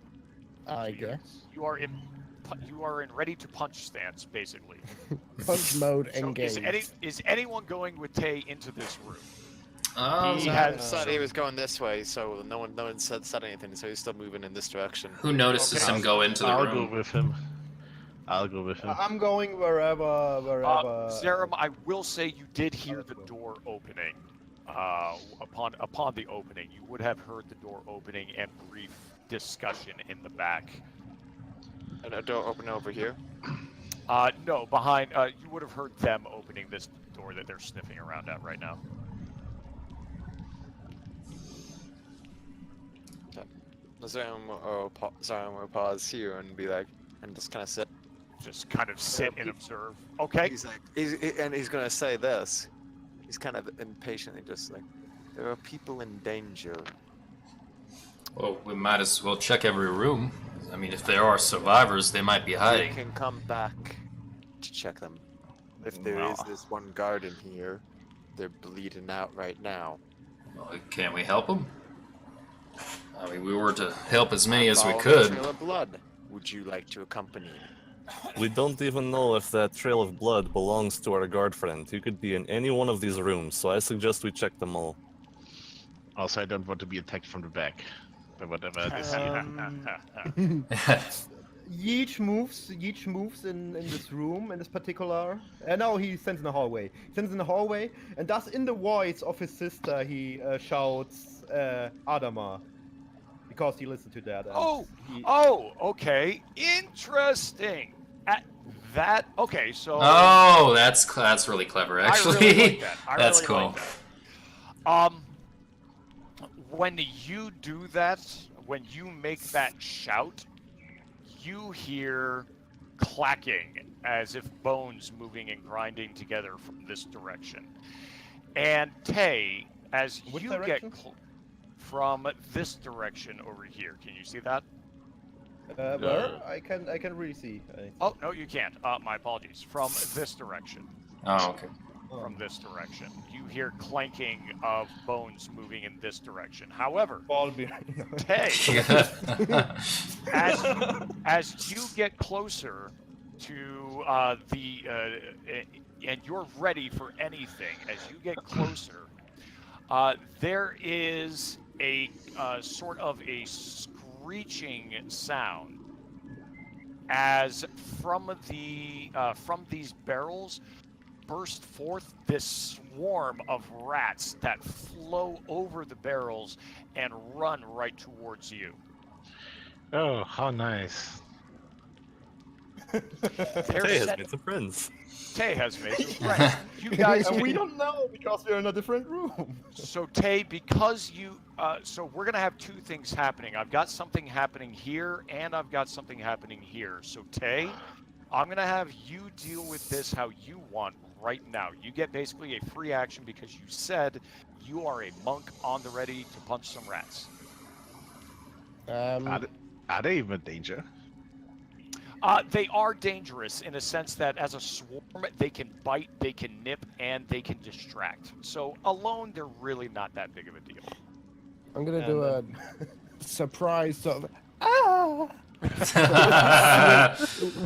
I guess. You are in ready to punch stance, basically. Punch mode So engaged. is anyone going with Tay into this room? He had said he was going this way, so no one said anything, so he's still moving in this direction. Who notices him go into the I'll room? go with him. I'm going wherever. Zerum, I will say you did hear the door opening. Upon the opening, you would have heard the door opening and brief discussion in the back. And a door open over here. No, behind. You would have heard them opening this door that they're sniffing around at right now. Zion will pause here and be like, and just kind of sit. Just kind of sit and observe. Okay. He's like, he's gonna say this. He's kind of impatiently just like, there are people in danger. Well, we might as well check every room. I mean, if there are survivors, they might be We hiding. can come back to check them. If there is Well. this one guard in here, they're bleeding out right now. Well, can we help them? I mean, we were to help as many as we Following a could. trail of blood. Would you like to accompany me? We don't even know if that trail of blood belongs to our guard friend. He could be in any one of these rooms, so I suggest we check them all. Also, I don't want to be attacked from the back by whatever this is. Yeech moves in this room, in this particular. No, he stands in the hallway. He stands in the hallway, and thus in the voice of his sister, he shouts, Adama. Because he listened to that. And Okay, interesting. Okay, so. Oh, that's really clever, actually. I really like that. That's really cool. Like that. When you do that, when you make that shout, you hear clacking as if bones moving and grinding together from this direction. And Tay, as Which you direction? get from this direction over here, can you see that? Where? I can really see. Oh, no, you can't. My apologies. From this direction. Oh, okay. From this direction. You hear clanking of bones moving in this direction. However, Ball behind. Tay, as you get closer to and you're ready for anything, as you get closer, there is a sort of a screeching sound as from these barrels burst forth this swarm of rats that flow over the barrels and run right towards you. Oh, how nice. Tay has made some friends. Tay has made some friends. You guys, And we don't know because we're in a different room. So Tay, because you, so we're gonna have two things happening. I've got something happening here, and I've got something happening here. So Tay, I'm gonna have you deal with this how you want right now. You get basically a free action because you said you are a monk on the ready to punch some rats. Are they even in danger? They are dangerous in a sense that as a swarm, they can bite, they can nip, and they can distract. So alone, they're really not that big of a deal. I'm gonna do a surprise sort of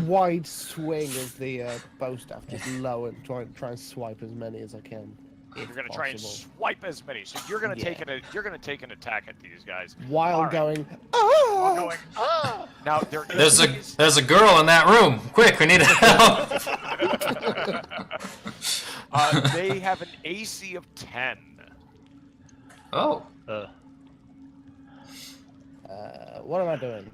wide swing of the bow staff, just low and try and swipe as many as I can. You're gonna try and swipe as many. So you're gonna take an attack at these guys while right. going. While going. Now There's a girl in that room. Quick, we need help. They have an AC of 10. Oh. What am I doing?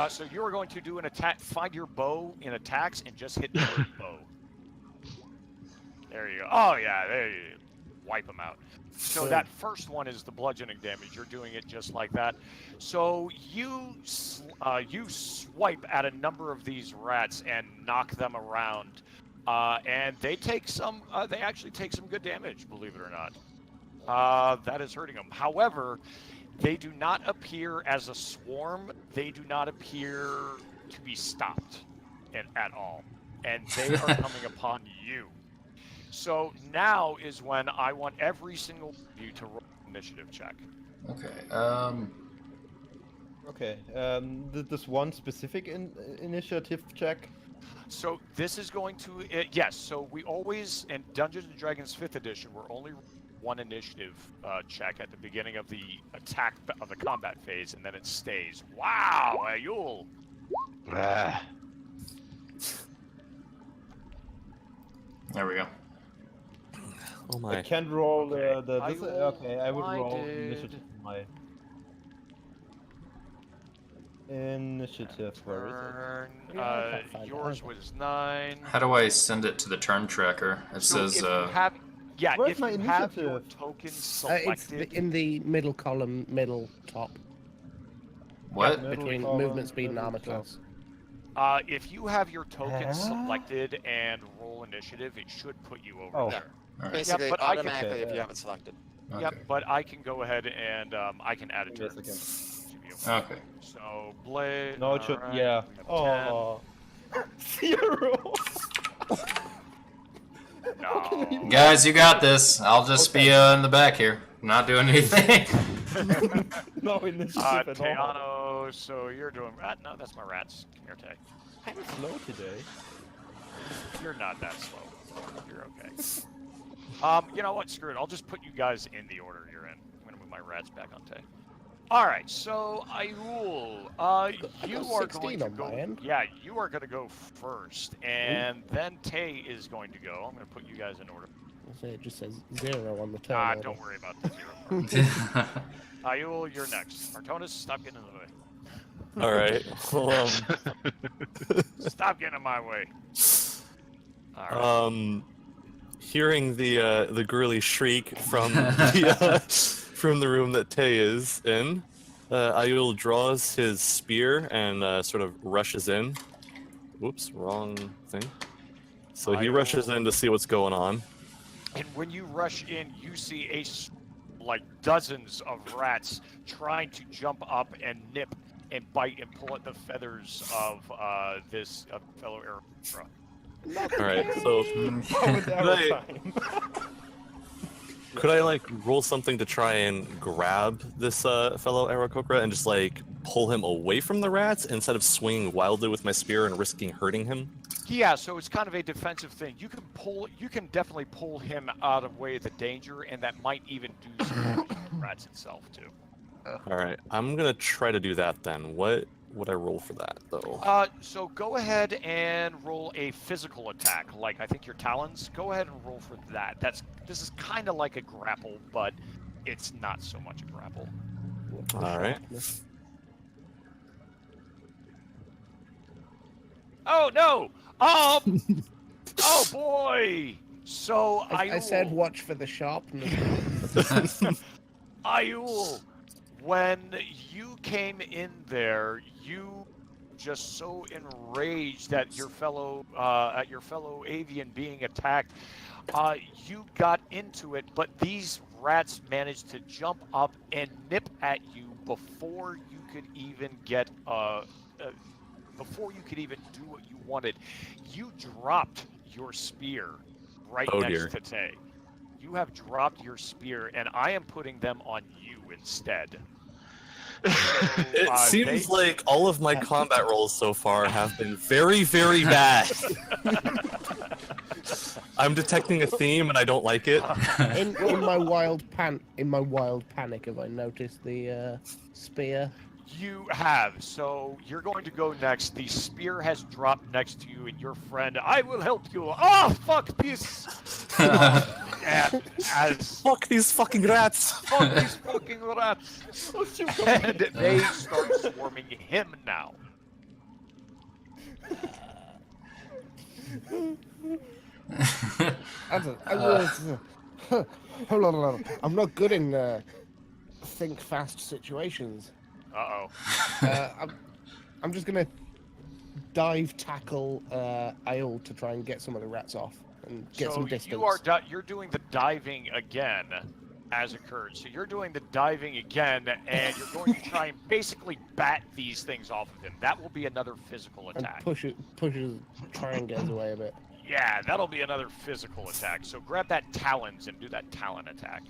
So you are going to do an attack. Find your bow in attacks and just hit the bow. There you go. Oh yeah, there you wipe them out. So that first one is the bludgeoning damage. You're doing it just like that. So you swipe at a number of these rats and knock them around, and they take some. They actually take some good damage, believe it or not. That is hurting them. However, they do not appear as a swarm. They do not appear to be stopped at all, and they are coming upon you. So now is when I want every single one of you to roll an initiative check. Okay. Okay. This one specific initiative check. So this is going to yes. So we always in Dungeons and Dragons 5th edition, we're only one initiative check at the beginning of the attack of the combat phase, and then it stays. Wow, Ayul. There we go. Oh my. I can't roll Okay. okay, I would Why roll did- initiative in my initiative. Where is Turn. Yeah, I can't find it. Yours was 9. How do I send it to the turn tracker? It So says. if you have, yeah, Where's if my you have your initiative? token It's selected, in the middle column, middle top, What? Middle between column, movement speed and middle armor top. class. if you have your token selected and roll initiative, it should put you over Oh. there. Alright. Basically, but I can- automatically Okay, if you yeah. have it selected. Okay. Yep, but I can go ahead and I can add a turn Yes, again. to you. Okay. So Blade. No, it should. alright, Yeah. we have 10. Oh. 0. No. Guys, you got this. I'll just be in the back here, not doing anything. No initiative at all. Teano, so you're doing rat? No, that's my rats. Come here, Tay. I'm slow today. You're not that slow. You're okay. You know what? Screw it. I'll just put you guys in the order you're in. I'm gonna move my rats back on Tay. All right. So Ayul, you are going to go. Yeah, you are going to go first, and then Tay is going to go. I'm going to put you guys in order. It just says 0 on the turn. Don't worry about the 0 part. Ayul, you're next. Artonis, stop getting in the way. All right. Well, Stop getting in my way. All right. Hearing the girly shriek from from the room that Tay is in, Ayul draws his spear and sort of rushes in. Whoops, wrong thing. So he rushes in to see what's going on. And when you rush in, you see like dozens of rats trying to jump up and nip and bite and pull at the feathers of this fellow Aeroptra. All right, so could I like roll something to try and grab this fellow Aarakocra and just like pull him away from the rats instead of swinging wildly with my spear and risking hurting him? Yeah, so it's kind of a defensive thing. You can definitely pull him out of way of the danger, and that might even do some damage to the rats itself too. All right, I'm gonna try to do that then. What would I roll for that though? So go ahead and roll a physical attack, like I think your talons. Go ahead and roll for that. This is kind of like a grapple, but it's not so much a grapple. All right. Oh no! Oh boy! So I said watch for the sharpness. Ayul, when you came in there, you just so enraged at your fellow avian being attacked. You got into it, but these rats managed to jump up and nip at you before you could even get before you could even do what you wanted. You dropped your spear right next to Tay. You have dropped your spear, and I am putting them on you instead. It seems like all of my combat rolls so far have been very, very bad. I'm detecting a theme, and I don't like it. In my wild panic, have I noticed the spear? You have. So you're going to go next. The spear has dropped next to you, and your friend, I will help you. Oh, fuck this! Fuck these fucking rats! Fuck these fucking rats! And they start swarming him now. I'm not good in think fast situations. I'm just gonna dive tackle Ayul to try and get some of the rats off and get some distance. You're doing the diving again as occurred. So you're doing the diving again, and you're going to try and basically bat these things off of him. That will be another physical attack. And try and get his away a bit. Yeah, that'll be another physical attack. So grab that talons and do that talon attack.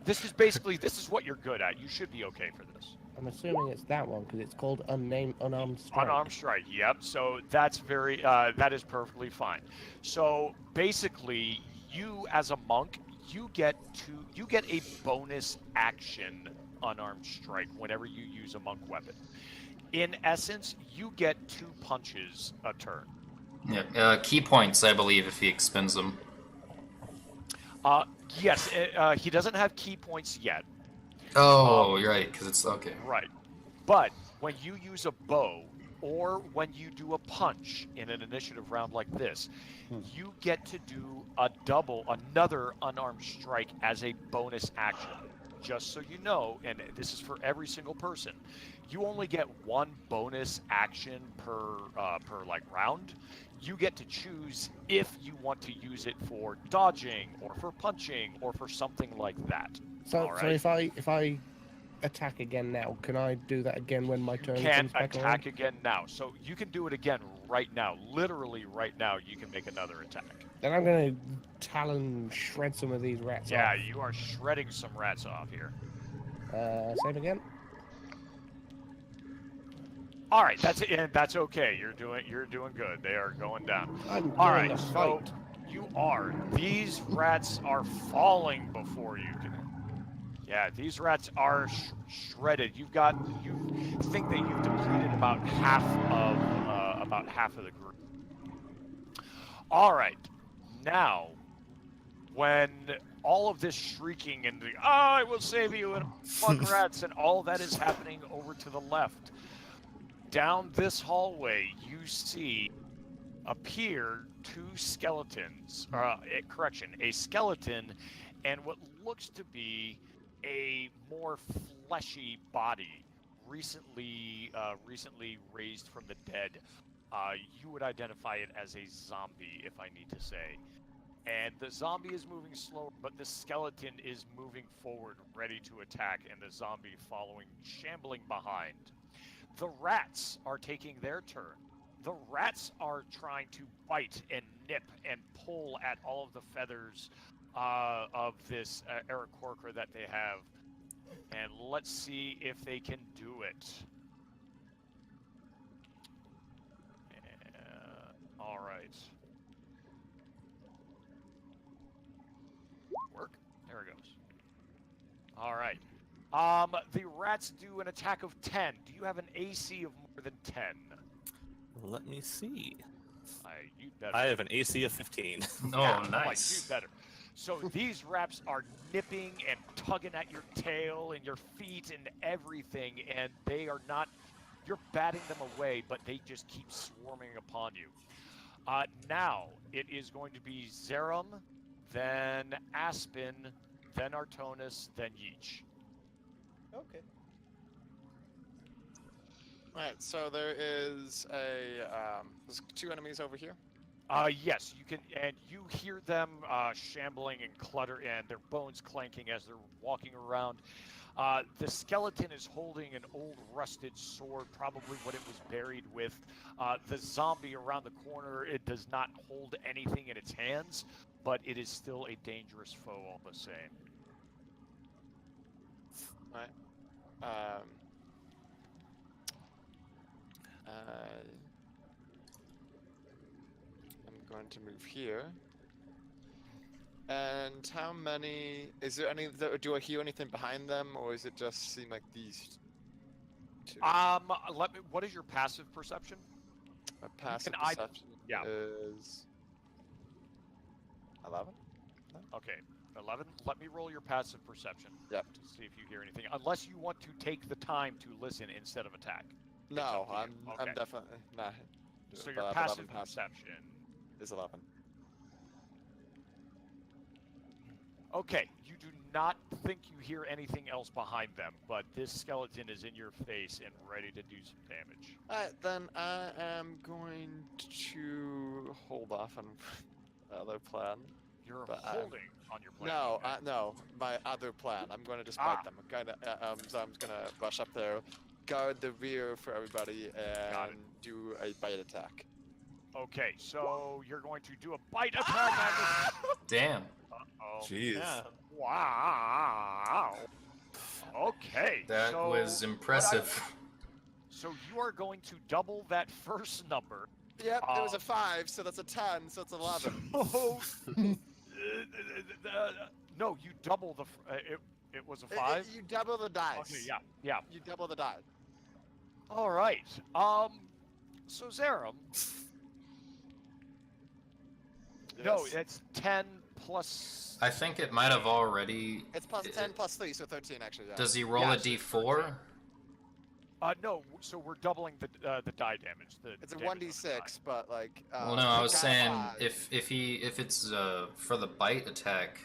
This is what you're good at. You should be okay for this. I'm assuming it's that one because it's called unarmed strike. Unarmed strike. Yep. So that's that is perfectly fine. So basically, you as a monk, you get a bonus action unarmed strike whenever you use a monk weapon. In essence, you get 2 punches a turn. Yeah. Key points, I believe, if he expends them. Yes, he doesn't have key points yet. Oh, you're right, because it's okay. Right. But when you use a bow, or when you do a punch in an initiative round like this, you get to do another unarmed strike as a bonus action. just so you know, and this is for every single person, you only get one bonus action per like round. You get to choose if you want to use it for dodging or for punching or for something like that. So, All right? so if I attack again now, can I do that again when my turn Can't comes back around? attack again now. So you can do it again right now. Literally right now, you can make another attack. Then I'm gonna talon shred some of these rats Yeah, off. you are shredding some rats off here. Save again. All right, that's it, and that's okay. You're doing good. They are going down. I'm All doing right, a so fight. you are. These rats are falling before you. Yeah, these rats are shredded. You think that you've depleted about half of the group. All right, now when all of this shrieking and the I will save you and fuck rats and all that is happening over to the left, down this hallway you see appear two skeletons. Correction, a skeleton and what looks to be a more fleshy body, recently raised from the dead. You would identify it as a zombie, if I need to say. And the zombie is moving slower, but the skeleton is moving forward, ready to attack, and the zombie following, shambling behind. The rats are taking their turn. The rats are trying to bite and nip and pull at all of the feathers of this Aarakocra that they have. And let's see if they can do it. All right. Work. There it goes. All right. The rats do an attack of 10. Do you have an AC of more than 10? Let me see. You better. I have an AC of 15. Oh, Yeah, nice. you better. So these rats are nipping and tugging at your tail and your feet and everything, and they are not. You're batting them away, but they just keep swarming upon you. Now it is going to be Zerum, then Aspen, then Artonis, then Yeech. Okay. Alright, so there's two enemies over here. Yes, you can, and you hear them shambling and clutter, and their bones clanking as they're walking around. The skeleton is holding an old rusted sword, probably what it was buried with. The zombie around the corner, it does not hold anything in its hands, but it is still a dangerous foe all the same. Right. I'm going to move here. And how many? Is there any? Do I hear anything behind them, or is it just seem like these two? Let me. What is your passive perception? My passive can either- perception yeah. is 11. Okay, 11. Let me roll your passive perception. Yep. To see if you hear anything, unless you want to take the time to listen instead of attack. No, up to you. I'm Okay. definitely not. So your but passive 11 perception. is 11. Okay, you do not think you hear anything else behind them, but this skeleton is in your face and ready to do some damage. Alright, then I am going to hold off on the other plan. You're But, holding on your plan. No, okay. no, my other plan. I'm going to just bite them. I'm so I'm just gonna rush up there, guard the rear for everybody, and do a bite attack. Okay, so you're going to do a bite attack. Damn. Uh-oh. Jeez. Yeah. Wow. Okay. That so was impressive. So you are going to double that first number. Yep, it was a 5, so that's a 10, so it's 11. So, no, you double the. It was a 5. You double the dice. Okay, yeah. You double the die. All right. So Zerum. No, Yes. it's 10 plus. I think it might have already. It's plus 10 plus 3, so 13 actually. Yeah. Does he roll Yeah, a so d4? No. So we're doubling the die damage. It's a damage on the 1d6, die. but like. Well, no, I was got saying 5. if it's for the bite attack,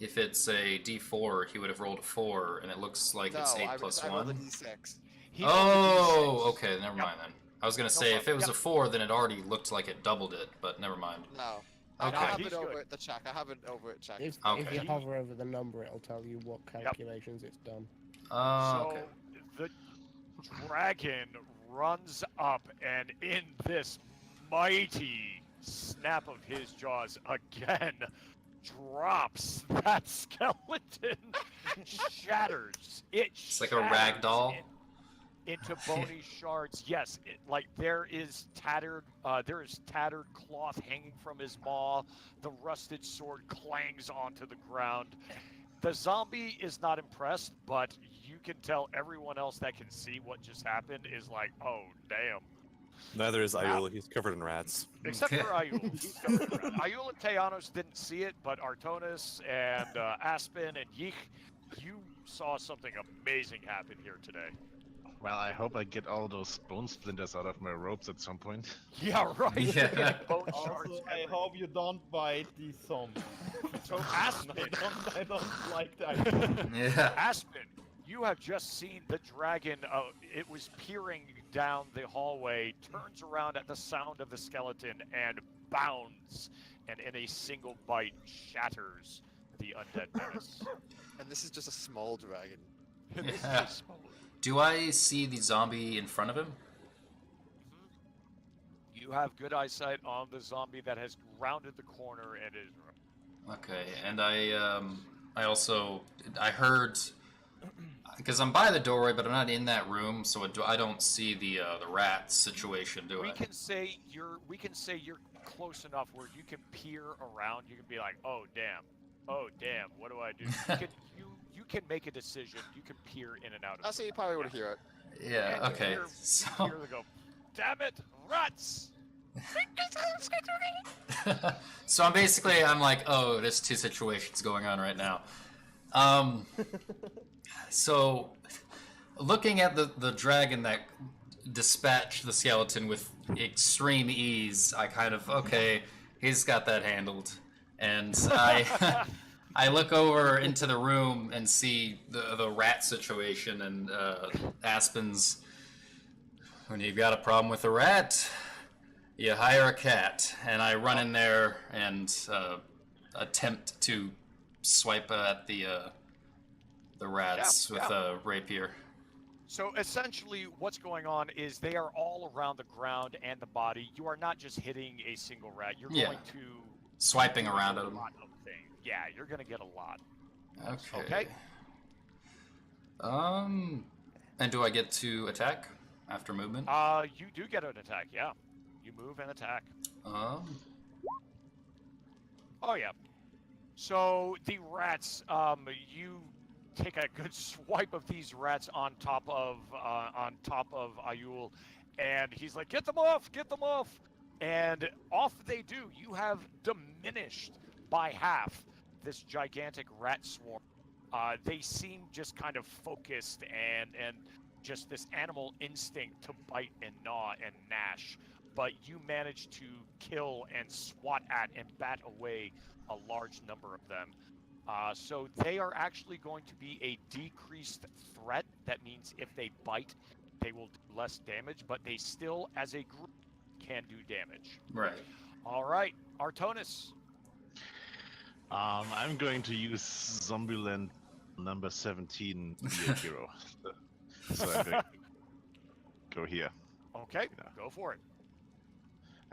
if it's a D4, he would have rolled a 4, and it looks like it's 8 plus I rolled a 1. D6. He rolled a Oh, D6. okay, never Yep. mind then. I was gonna No say, if it problem. was Yep. a 4, then it already looked like it doubled it, but never mind. No. Okay. I have He's it over good. at the check. I have it over at check. If Okay. you hover over the number, it'll tell you what calculations it's done. So Okay. the dragon runs up, and in this mighty snap of his jaws again, drops that skeleton, shatters. It's like a rag doll. Into bony shards. Yes, there is tattered cloth hanging from his maw. The rusted sword clangs onto the ground. The zombie is not impressed, but you can tell everyone else that can see what just happened is like, oh damn. Neither is Ayul. He's covered in rats. Except for Ayul. He's covered in rats. Ayul and Teanos didn't see it, but Artonis and Aspen and Yeek, you saw something amazing happen here today. Well, I hope I get all those bone splinters out of my ropes at some point. Yeah, right. Yeah. Bone shards Also, I everywhere. hope you don't bite these zombies. So Aspen, I don't like that. Yeah. Aspen, you have just seen the dragon. It was peering down the hallway, turns around at the sound of the skeleton, and bounds, and in a single bite shatters the undead menace. And this is just a small dragon. This is Yeah. a small- Do I see the zombie in front of him? You have good eyesight on the zombie that has rounded the corner and is. Okay, and I heard, because I'm by the doorway, but I'm not in that room, so I don't see the rat situation, do We I? can say you're close enough where you can peer around. You can be like, oh damn, what do I do? You can make a decision. You can peer in and out of. I see you probably would hear it. Yeah. And Okay. Hear So, they go, damn it, rats! so I'm like, oh, there's two situations going on right now. So, looking at the dragon that dispatched the skeleton with extreme ease, I kind of, okay, he's got that handled. And I look over into the room and see the rat situation, and Aspen's, when you've got a problem with a rat, you hire a cat. And I run in there and attempt to swipe at the rats with a rapier. So essentially, what's going on is they are all around the ground and the body. You are not just hitting a single rat. You're Yeah. going to Swiping do around a at them. lot of things. Yeah, you're going to get a lot. Okay. Okay. And do I get to attack after movement? You do get an attack. Yeah, you move and attack. Oh yeah. So the rats, you take a good swipe of these rats on top of Ayul, and he's like, "Get them off! Get them off!" And off they do. You have diminished by half this gigantic rat swarm. They seem just kind of focused and just this animal instinct to bite and gnaw and gnash. But you manage to kill and swat at and bat away a large number of them. So they are actually going to be a decreased threat. That means if they bite, they will do less damage, but they still, as a group, can do damage. Right. All right, Artonis. I'm going to use Zombieland number 17 be a hero. So I think go here Okay, Yeah. go for it.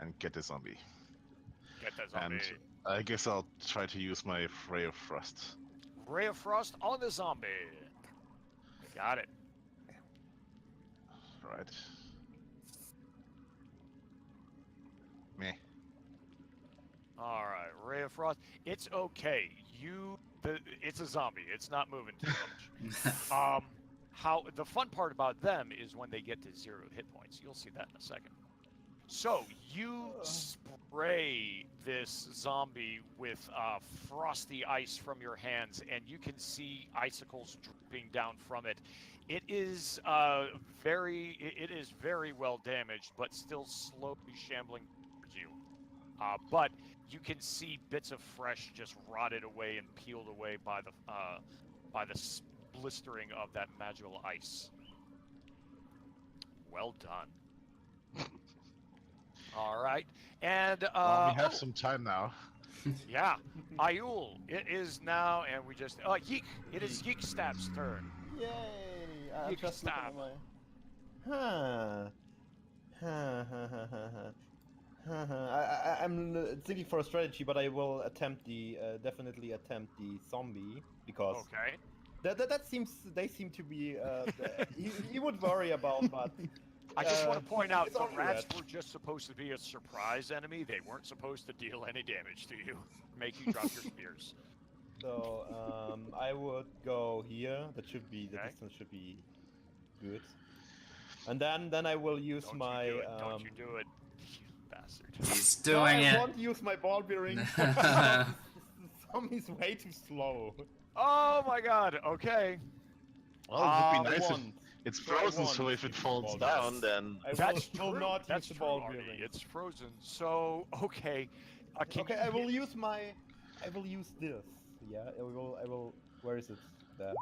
and get the zombie. Get that zombie. And I guess I'll try to use my Ray of Frost. Ray of Frost on the zombie. Got it. Right. Meh. All right, Ray of Frost. It's okay. It's a zombie. It's not moving too much. How the fun part about them is when they get to 0 hit points. You'll see that in a second. So you spray this zombie with frosty ice from your hands, and you can see icicles dripping down from it. It is very well damaged, but still slowly shambling towards you. But you can see bits of flesh just rotted away and peeled away by the blistering of that magical ice. Well done. All right, and Well, we have some time now. yeah, Ayul, it is now, and we just Yeek. It is Yeek Stab's turn. Yay! I'm You just can looking at stab. my. Huh. I'm thinking for a strategy, but I will attempt definitely attempt the zombie because Okay. that seems they seem to be he would worry about, but I just want to point out it's the only rats red. were just supposed to be a surprise enemy. They weren't supposed to deal any damage to you, make you drop your spears. So I would go here. That should be the Okay. distance should be good, and then I will use Don't my. you do it? Don't you do it, you bastard. He's No, doing I it. won't use my ball bearing. The zombie's way too slow. Oh my God. Okay. Well, it would be I nice if won't. it's So I frozen, won't so if it use falls ball down, bearings. then I That's will true. not That's use the true, ball Artie. bearing. It's frozen. So okay. Can Okay, you I will hit- use my. I will use this. Yeah, I will. I will. Where is it? There.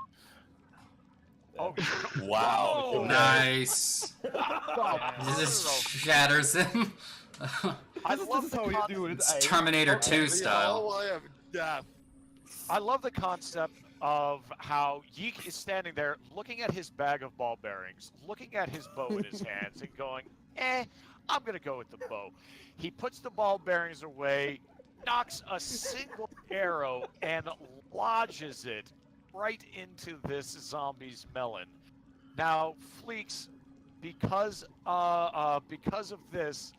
Oh, Wow. Whoa! Nice. Yeah. Just shatters him. I This love is the how you concept. do it. It's Terminator 2 The style. hallway of death. I love the concept of how Yeek is standing there looking at his bag of ball bearings, looking at his bow in his hands, and going, I'm going to go with the bow. He puts the ball bearings away, knocks a single arrow, and lodges it right into this zombie's melon. Now, Fleeks, because of this,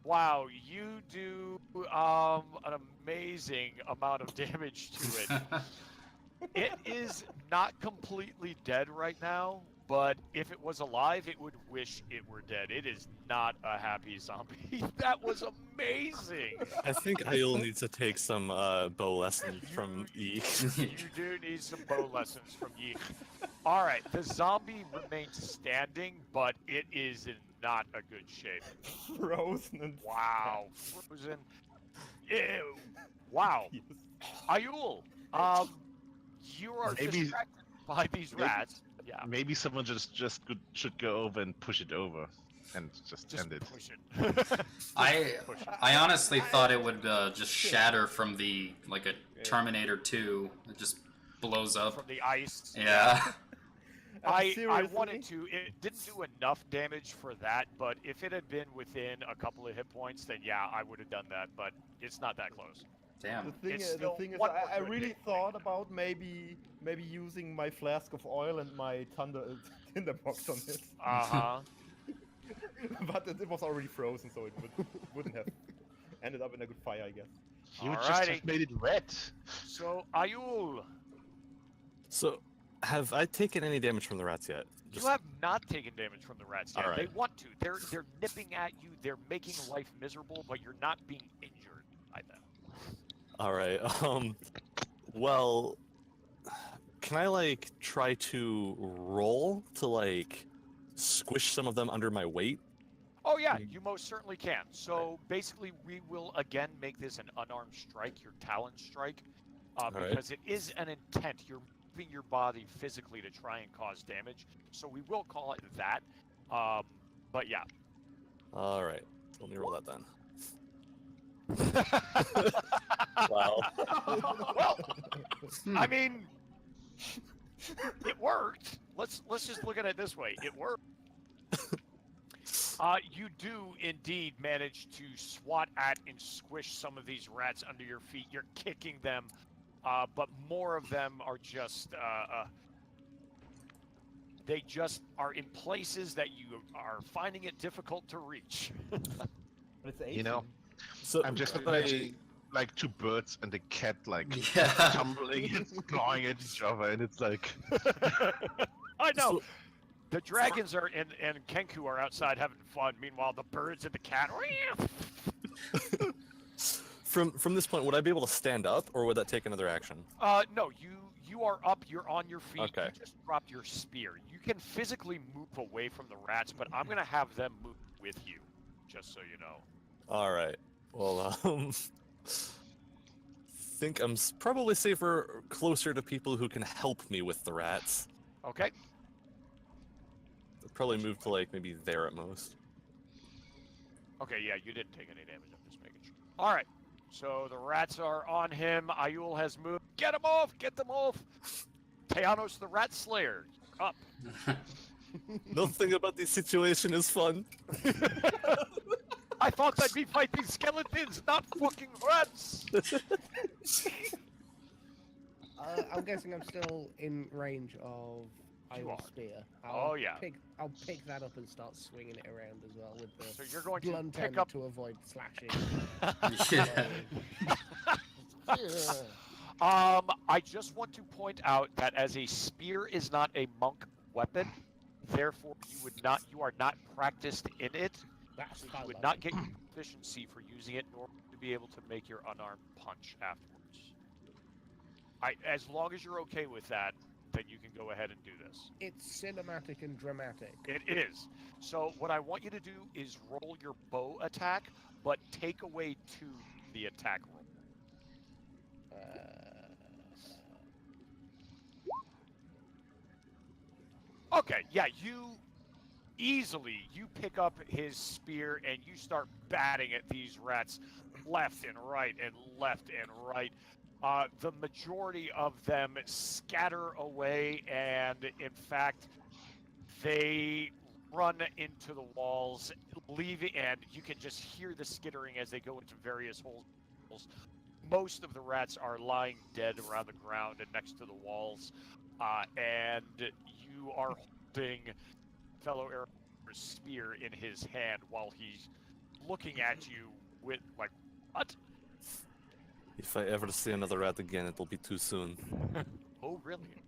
wow, you do an amazing amount of damage to it. It is not completely dead right now, but if it was alive, it would wish it were dead. It is not a happy zombie. That was amazing. I think Ayul needs to take some bow lessons from E. You do need some bow lessons from Yeek. All right, the zombie remains standing, but it is in not a good shape. Frozen and. Wow, frozen. Ew. Wow. Yes. Ayul, you are Maybe- distracted by these rats. Yeah, maybe someone should go over and push it over, and just just end it. push it. I Push it. I honestly thought it would just shatter from the like a Terminator 2. It just blows up. From the ice. Yeah. I Seriously? wanted to. It didn't do enough damage for that, but if it had been within a couple of hit points, then yeah, I would have done that. But it's not that close. The Damn. thing, It's is, the still thing is, one more I good really hit. thought about maybe using my flask of oil and my tinderbox on this, Uh huh. but it was already frozen, so it wouldn't have ended up in a good fire, I guess. You would just Alrighty. have made it red. So Ayul, So, have I taken any damage from the rats yet? you have not taken damage from the rats yet. All right. They want to. They're nipping at you. They're making life miserable, but you're not being injured by them. All right. Well, can I like try to roll to like squish some of them under my weight? Oh yeah, you most certainly can. So basically, we will again make this an unarmed strike, your talon strike, right. because it is an intent. You're moving your body physically to try and cause damage. So we will call it that. But yeah. All right. Let me roll that then. Wow. Well, I mean, it worked. Let's just look at it this way. It worked. You do indeed manage to swat at and squish some of these rats under your feet. You're kicking them, but more of them are just they just are in places that you are finding it difficult to reach. But it's 18. You know, So I'm just but imagining like two birds and a cat like Yeah. tumbling and clawing at each other, and it's like I know. So- The dragons are and Kenku are outside having fun. Meanwhile, the birds and the cat. From this point, would I be able to stand up, or would that take another action? No, you are up. You're on your feet. Okay. You just dropped your spear. You can physically move away from the rats, but I'm gonna have them move with you, just so you know. All right. Well, Think I'm probably safer closer to people who can help me with the rats. Okay. I'd probably move to like maybe there at most. Okay, yeah, you didn't take any damage. I'm just making sure. All right. So the rats are on him. Ayul has moved. Get him off! Get them off! Teanos the Rat Slayer, up. Nothing about this situation is fun. I thought I'd be fighting skeletons, not fucking rats! I'm guessing I'm still in range of You are. Iron's spear. Oh, yeah. I'll pick that up and start swinging it around as well with the So you're going to blunt pick end up... to avoid slashing. Yeah. I just want to point out that as a spear is not a monk weapon, therefore you are not practiced in it. That's So fine. you would not get proficiency for using it, nor to be able to make your unarmed punch afterwards. As long as you're okay with that, then you can go ahead and do this. It's cinematic and dramatic. It is. So what I want you to do is roll your bow attack, but take away 2 the attack roll. Okay, yeah, you pick up his spear and you start batting at these rats left and right and left and right. The majority of them scatter away, and in fact, they run into the walls, leaving, and you can just hear the skittering as they go into various holes. Most of the rats are lying dead around the ground and next to the walls, and you are holding fellow Arrow's spear in his hand while he's looking at you with, like, what? If I ever see another rat again, it'll be too soon. Oh, really?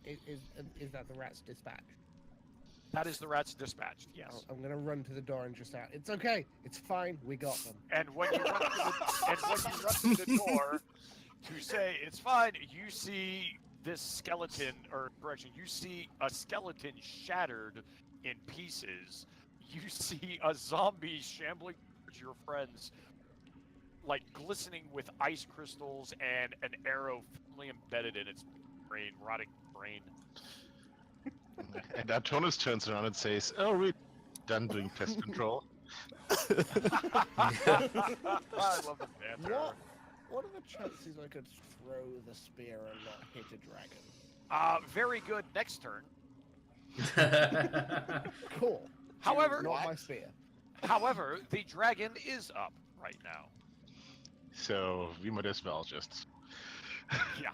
Is that the rat's dispatch? That is the rats dispatched, yes. I'm gonna run to the door and just out. It's okay. It's fine. We got them. And when you run to the door to say it's fine, you see this skeleton, or correction, you see a skeleton shattered in pieces. You see a zombie shambling towards your friends, like glistening with ice crystals and an arrow firmly embedded in its brain, rotting brain. And Artonis turns around and says, "Oh, we're done doing pest control." I love the banter. What are the chances I could throw the spear and not hit a dragon? Very good next turn. Cool. However, Not my spear. However, the dragon is up right now. So we might as well just. Yeah.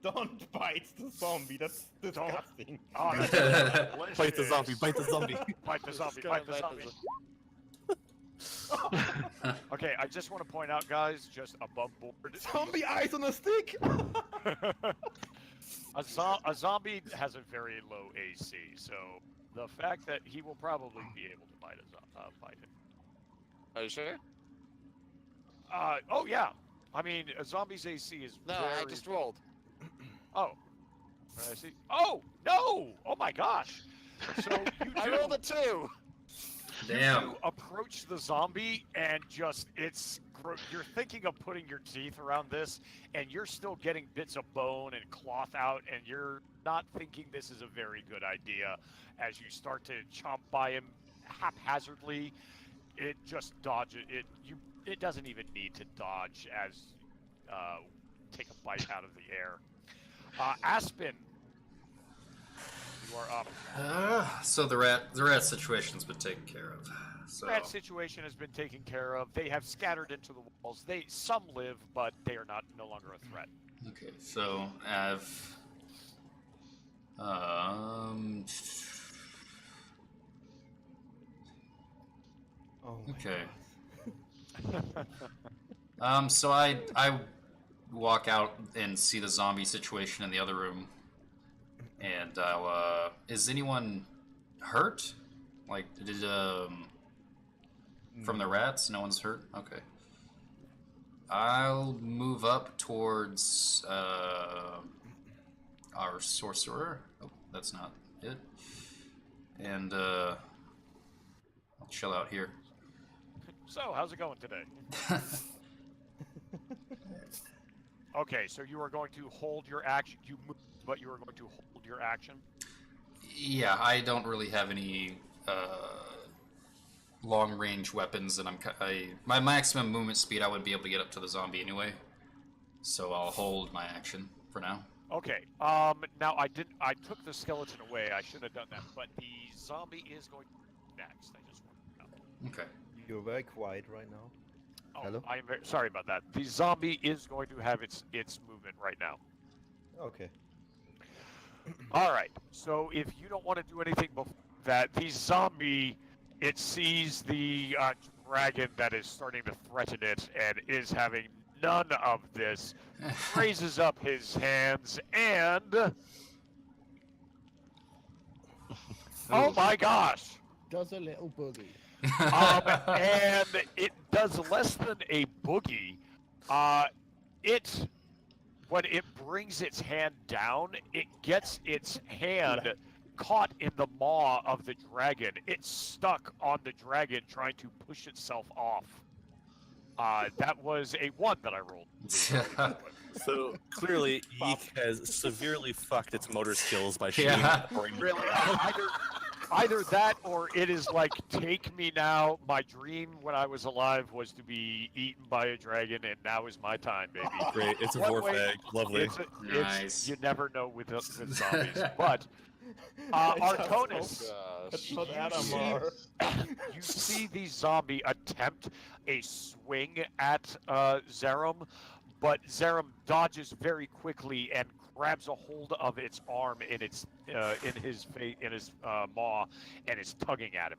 Don't bite the zombie. That's disgusting. Oh, that's Bite the zombie, bite the zombie. Bite the zombie, bite the zombie. Okay, I just want to point out, guys, just above board. Zombie eyes on a stick. A zombie has a very low AC, so the fact that he will probably be able to bite him. Are you sure? Oh yeah. I mean, a zombie's AC is No, very... I just rolled. Oh. I see. Oh no! Oh my gosh! So you I do, rolled a 2. Damn. you approach the zombie and just you're thinking of putting your teeth around this, and you're still getting bits of bone and cloth out, and you're not thinking this is a very good idea. As you start to chomp by him haphazardly, it just dodges it. It doesn't even need to dodge as take a bite out of the air. Aspen, you are up. So the rat situation's been taken care of. So That situation has been taken care of. They have scattered into the walls. Some live, but they are no longer a threat. okay, so I've Oh my okay. God. So I walk out and see the zombie situation in the other room, and I'll is anyone hurt? Like did from the rats? No one's hurt. Okay. I'll move up towards our sorcerer. Oh, that's not it. And I'll chill out here. So, how's it going today? Okay, so you are going to hold your action. You move, but you are going to hold your action. Yeah, I don't really have any long-range weapons, and my maximum movement speed, I would be able to get up to the zombie anyway. So I'll hold my action for now. Okay. Now I didn't. I took the skeleton away. I should have done that. But the zombie is going next. I just want to know. Okay. You're very quiet right now. Oh, Hello? I am very sorry about that. The zombie is going to have its movement right now. Okay. All right. So if you don't want to do anything before that, the zombie, it sees the dragon that is starting to threaten it and is having none of this. Raises up his hands and oh my gosh! Does a little boogie. And it does less than a boogie. It when it brings its hand down, it gets its hand caught in the maw of the dragon. It's stuck on the dragon trying to push itself off. That was a 1 that I rolled. So clearly, Yeek has severely fucked its motor skills by shooting. Yeah. Really, either that or it is like, take me now. My dream when I was alive was to be eaten by a dragon, and now is my time, baby. Great, it's a What Vorfag. way- Lovely. Nice. You never know with zombies. But Artonis, That's not You Adamar. you see the zombie attempt a swing at Zerum, but Zerum dodges very quickly and grabs a hold of its arm in his maw, and is tugging at him.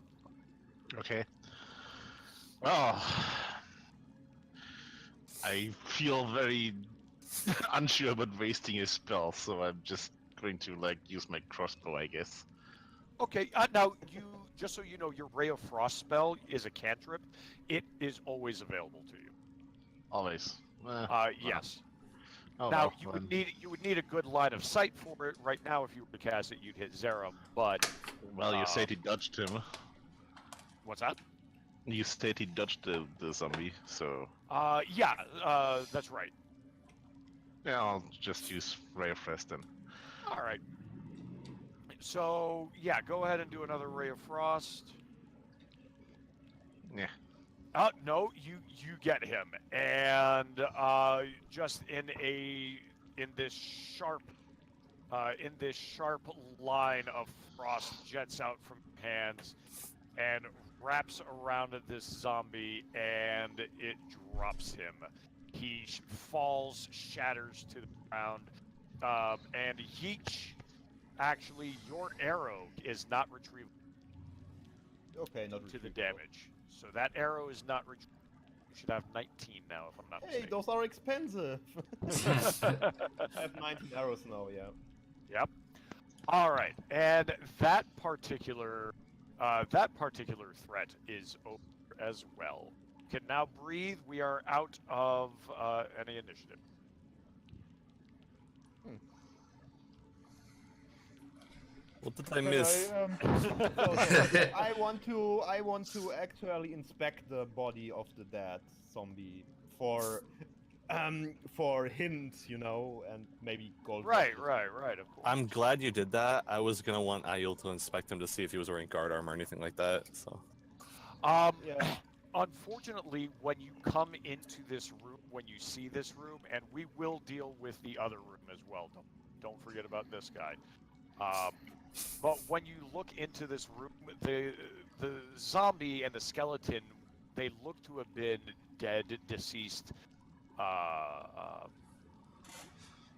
Okay. Oh, I feel very unsure about wasting a spell, so I'm just going to use my crossbow, I guess. Okay, now just so you know, your Ray of Frost spell is a cantrip. It is always available to you. Always. Yes. Oh, Now well, you would need a good line of sight for it. Right now, if you were to cast it, you'd hit Zerum. But Well, you said he dodged him. what's that? You said he dodged the zombie, so Yeah, that's right. yeah, I'll just use Ray of Frost then. All right. So yeah, go ahead and do another Ray of Frost. Yeah. No, you get him, and just in this sharp line of frost jets out from your hands and wraps around this zombie, and it drops him. He falls, shatters to the ground, and Yeech, actually, your arrow is not retrievable Okay, not to the retrievable. damage. So that arrow is not retrievable. You should have 19 now, if I'm not Hey, mistaken. those are expensive. I have 19 arrows now, yeah. Yep. All right, and that particular threat is over as well. You can now breathe. We are out of any initiative. What did I miss? So, I want to actually inspect the body of the dead zombie for hints, and maybe gold. Right, of course. I'm glad you did that. I was gonna want Ayul to inspect him to see if he was wearing guard armor or anything like that. So. Yeah. Unfortunately, when you come into this room, when you see this room, and we will deal with the other room as well. Don't forget about this guy. But when you look into this room, the zombie and the skeleton, they look to have been dead, deceased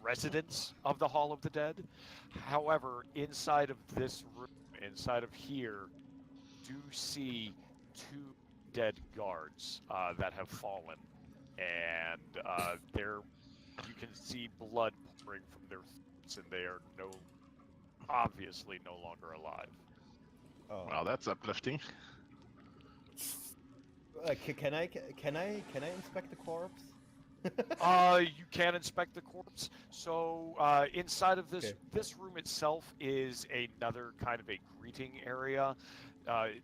residents of the Hall of the Dead. However, inside of this room, inside of here, do see 2 dead guards that have fallen, and you can see blood pouring from their throats, and they are obviously no longer alive. Oh. Well, that's uplifting. Can I inspect the corpse? You can inspect the corpse. So inside of this Okay. this room itself is another kind of a greeting area.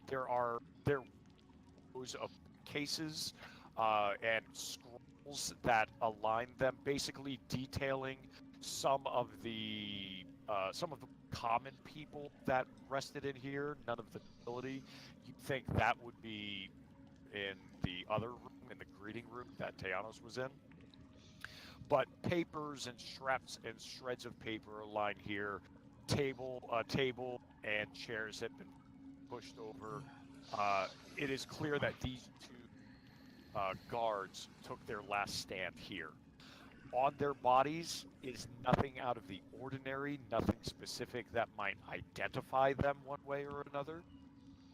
There are rows of cases and scrolls that align them, basically detailing some of the common people that rested in here, none of the nobility. You'd think that would be in the other room, in the greeting room that Teanos was in. But papers and scraps and shreds of paper line here. Table and chairs have been pushed over. It is clear that these two guards took their last stand here. On their bodies is nothing out of the ordinary, nothing specific that might identify them one way or another.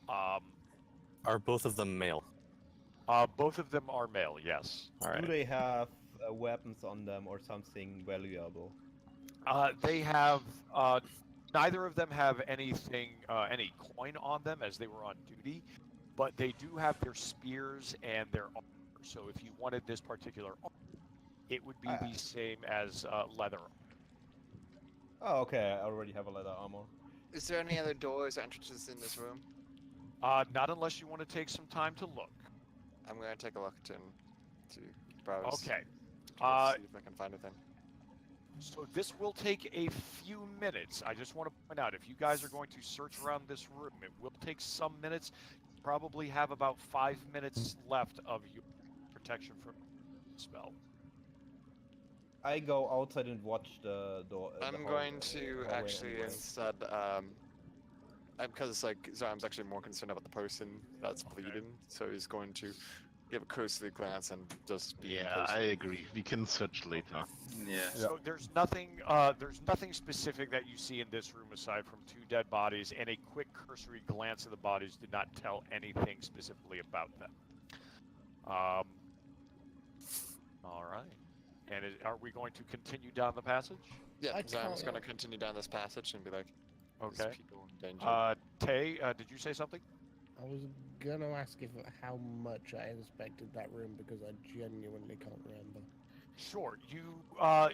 Are both of them male? Both of them are male, yes. All Do right. they have weapons on them or something valuable? They have neither of them have anything, any coin on them as they were on duty, but they do have their spears and their armor. So if you wanted this particular armor, it would be the same as leather. Oh, okay. I already have a leather armor. Is there any other doors or entrances in this room? Not unless you want to take some time to look. I'm gonna take a look to browse. Okay. See if I can find anything. So this will take a few minutes. I just want to point out, if you guys are going to search around this room, it will take some minutes. You probably have about 5 minutes left of your protection from spell. I go outside and watch the door. I'm going to actually instead, because like Zarm's actually more concerned about the person that's bleeding, so he's going to give a cursory glance and just be. Yeah, I agree. We can search later. Yeah. So there's nothing specific that you see in this room aside from 2 dead bodies, and a quick cursory glance at the bodies did not tell anything specifically about them. All right. And are we going to continue down the passage? Yeah, I Zarm's can't- going to continue down this passage and be like, Okay. "There's people in danger." Tay, did you say something? I was gonna ask how much I inspected that room because I genuinely can't remember. Sure. You Oh.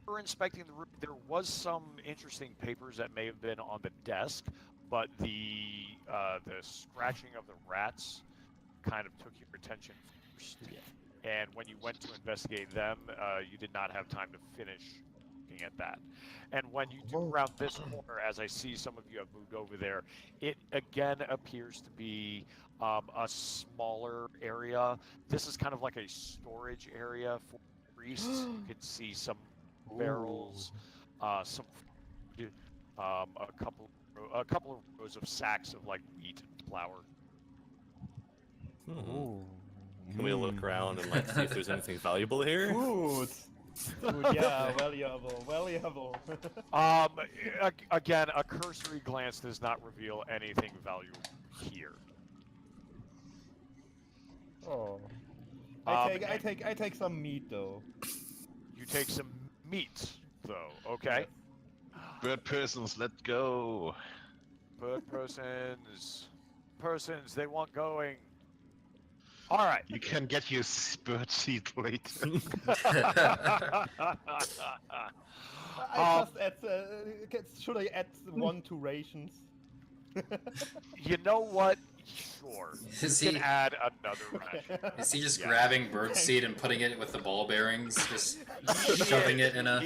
were inspecting the room. There was some interesting papers that may have been on the desk, but the scratching of the rats kind of took your attention first. Yeah. And when you went to investigate them, you did not have time to finish looking at that. And when you do round this corner, as I see some of you have moved over there, it again appears to be a smaller area. This is kind of like a storage area for priests. You can see some barrels, some food, a couple of rows of sacks of like wheat and flour. Can we look around and like see if there's anything valuable here? Food. Food, yeah, valuable. Again, a cursory glance does not reveal anything valuable here. Oh. Um, I take some meat though. You take some meat, though. Okay. Bird persons, let's go. Bird persons, they want going. All right. You can get your bird seed later. I just add. Should I add 1 to rations? You know what? Sure. Is You he, can add another ration. is he just Yeah. grabbing bird seed and putting it with the ball bearings? Just shoving it in a.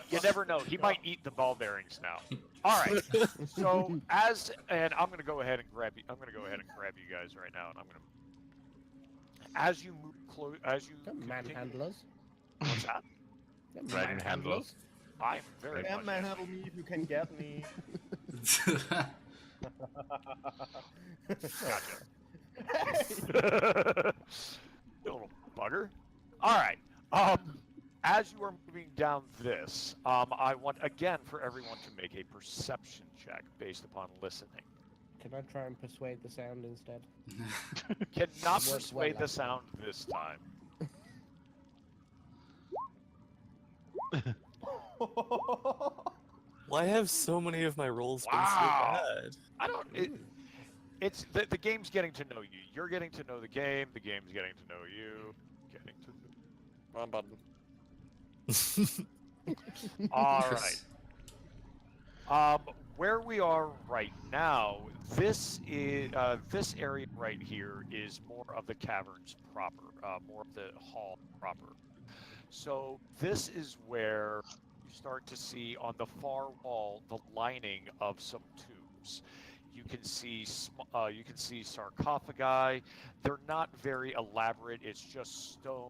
You never know. He might eat the ball bearings now. All right. So and I'm gonna go ahead and grab you. I'm gonna go ahead and grab you guys right now, and I'm gonna. As you move close, as you Them continue- manhandlers. What's that? Them Right, manhandlers. I'm very Yeah, much. manhandle me if you can get me. Gotcha. You little bugger. All right. As you are moving down this, I want again for everyone to make a perception check based upon listening. Can I try and persuade the sound instead? Cannot Worked persuade well the last time. sound this time. Why have so many of my rolls been Wow. so bad? I don't. It's the game's getting to know you. You're getting to know the game. The game's getting to know you. Getting to. Wrong button. All right. where we are right now, this area right here is more of the caverns proper, more of the hall proper. So this is where you start to see on the far wall the lining of some tombs. You can see sarcophagi. They're not very elaborate. It's just stone.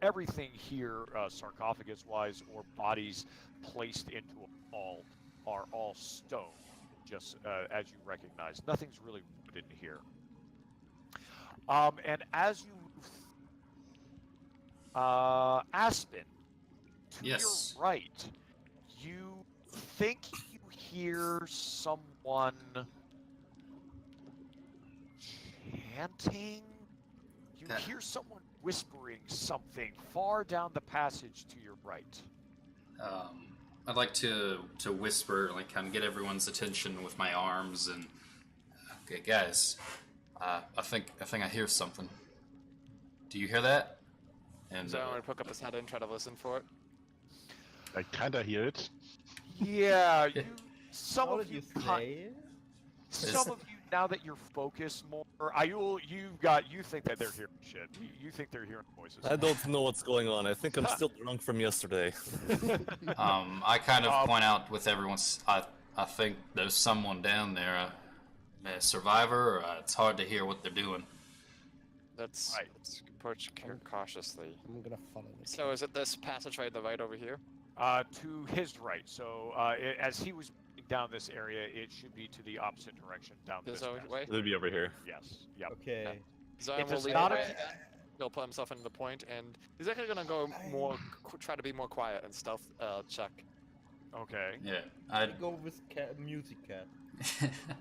Everything here, sarcophagus-wise, or bodies placed into a hall, are all stone. Just as you recognize, nothing's really wood in here. And as you move, Aspen, to Yes. your right, you think you hear someone chanting. You That- hear someone whispering something far down the passage to your right. I'd like to whisper, like kind of get everyone's attention with my arms and. Okay, guys, I think I hear something. Do you hear that? And So I'm gonna poke up his head and try to listen for it. I kinda hear it. Yeah, some How of did you, you say? some of you, now that you're focused more, you think that they're hearing shit. You think they're hearing voices. I don't know what's going on. I think I'm still drunk from yesterday. I kind of point out with everyone's. I think there's someone down there, a survivor. Or, it's hard to hear what they're doing. Let's approach cautiously. I'm gonna follow this. So is it this passageway to the right over here? To his right. So as he was moving down this area, it should be to the opposite direction down This this way? It'll be over here. Yes. Yep. Okay. Zion will does lead not the way. appear- He'll put himself into the point, and he's actually gonna go more, try to be more quiet and stealth check. Okay. Yeah, I go with music cat.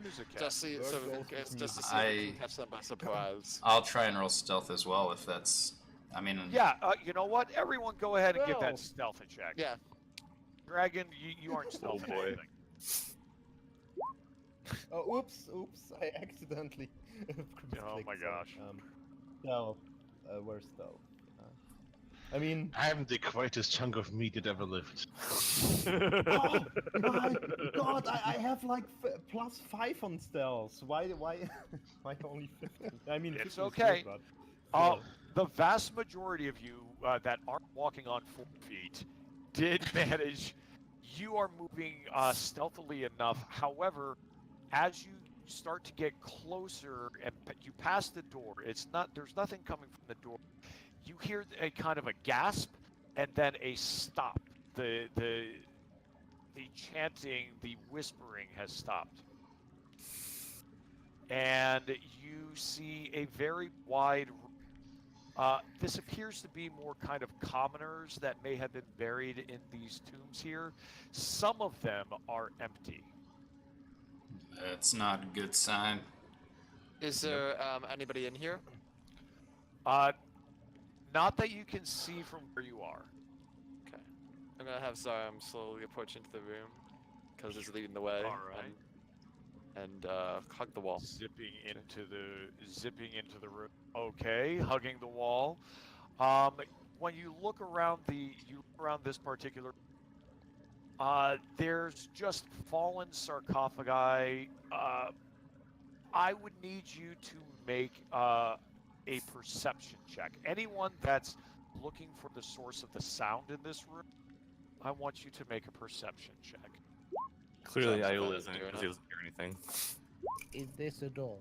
Music cat. Just see, Bird so goes with it's just to music. see if we can catch them by surprise. I'll try and roll stealth as well if that's. I mean. Yeah. You know what? Everyone, go ahead and give No. that stealth a check. Yeah. Dragon, you aren't stealthing boy. anything. Oh, oops, I accidentally. Oh my clicked gosh. Stealth. Where's stealth? I mean, I am the quietest chunk of meat that ever lived. oh my god, I have like +5 on stealth. Why only 50? I mean, It's 50 is okay. good, but still. The vast majority of you that aren't walking on 4 feet did manage. You are moving stealthily enough. However, as you start to get closer and you pass the door, there's nothing coming from the door. You hear a kind of a gasp and then a stop. The chanting, the whispering has stopped. And you see a very wide room. This appears to be more kind of commoners that may have been buried in these tombs here. Some of them are empty. That's not a good sign. Is there anybody in here? Not that you can see from where you are. Okay. I'm gonna have Zion slowly approach into the room because he's leading the way. All right. And hug the wall. Zipping into the room. Okay, hugging the wall. When you look around this particular, there's just fallen sarcophagi. I would need you to make a perception check. Anyone that's looking for the source of the sound in this room, I want you to make a perception check. Clearly, Sounds Iola like isn't doing because it. he doesn't hear anything. Is this a door?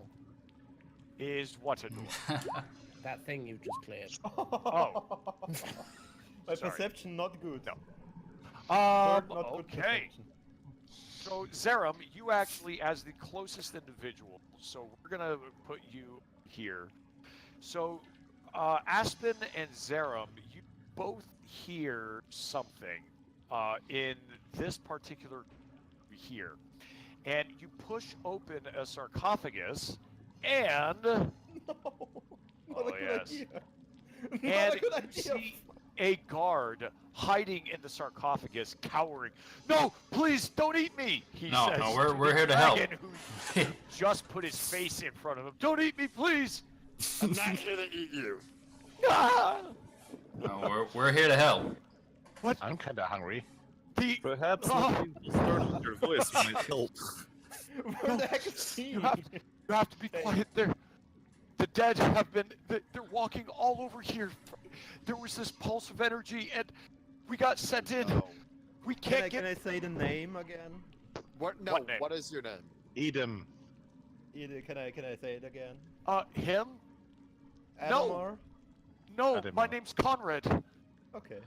Is what a door? That thing you just cleared. Oh. My Sorry. perception not good. No. Not good Okay. perception. So, Zerum, you actually, as the closest individual, so we're going to put you here. So, Aspen and Zerum, you both hear something in this particular here. And you push open a sarcophagus, and... No. Not Oh, a good yes. idea. Not And a good you idea. see a guard hiding in the sarcophagus, cowering. No, please don't eat me, he No, says. no, to we're the here to help. dragon who just put his face in front of him. Don't eat me, please. I'm not here to eat you. Ah! No, we're here to help. I'm kinda hungry. Perhaps Oh. the start of your voice might help. Where the heck is he? You have to be quiet. The dead have been. They're walking all over here. There was this pulse of energy, and we got sent in. Oh. We Can can't I, get. can I say the name again? What? No. What name? What is your name? Edom. Can I say it again? Him? Adamar? No, Adamar. my name's Conrad. Okay.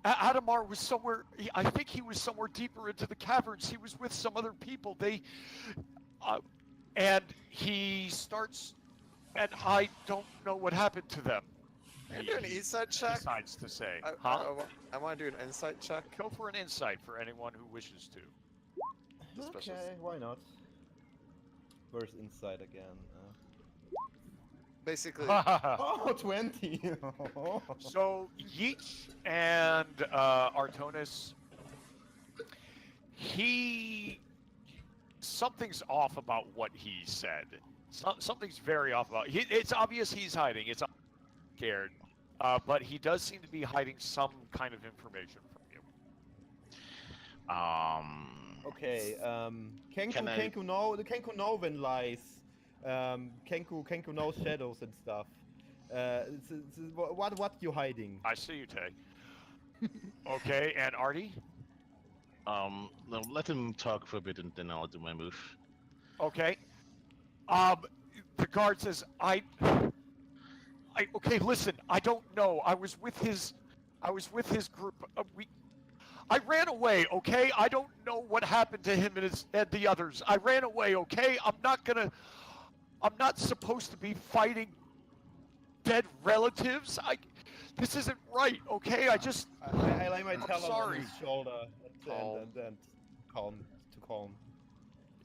Adamar was somewhere. I think he was somewhere deeper into the caverns. He was with some other people. And he starts, and I don't know what happened to them. Can I do an insight check? Decides to say, I want to do an insight check. Go for an insight for anyone who wishes to. Special. Okay, why not? Where's inside again? Basically, Oh, 20! So Yeech and Artonis, something's off about what he said. Something's very off about. It's obvious he's hiding. It's scared, but he does seem to be hiding some kind of information from you. Okay, Can I- Kenku know when lies. Kenku knows shadows and stuff. What you hiding? I see you, Tay. Okay, and Artie? No, let him talk for a bit and then I'll do my move. Okay. The guard says, okay, listen, I don't know. I was with his group. I ran away, okay? I don't know what happened to him and the others. I ran away, okay? I'm not supposed to be fighting dead relatives. This isn't right, okay? I lay my talon on sorry. his shoulder and calm.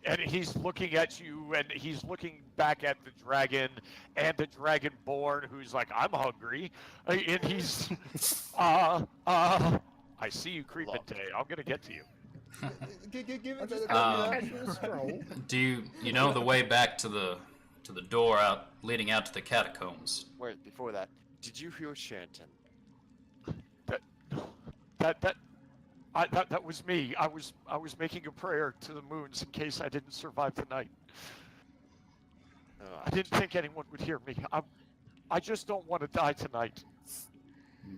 And he's looking at you, and he's looking back at the dragon, and the dragonborn, who's like, I'm hungry, and he's, I see you creeping today. I'm gonna get to you. Give it Just a casual stroll. Do you know the way back to the door leading out to the catacombs? wait. Before that, did you hear chanting? That was me. I was making a prayer to the moons in case I didn't survive the night. I didn't think anyone would hear me. I just don't want to die tonight.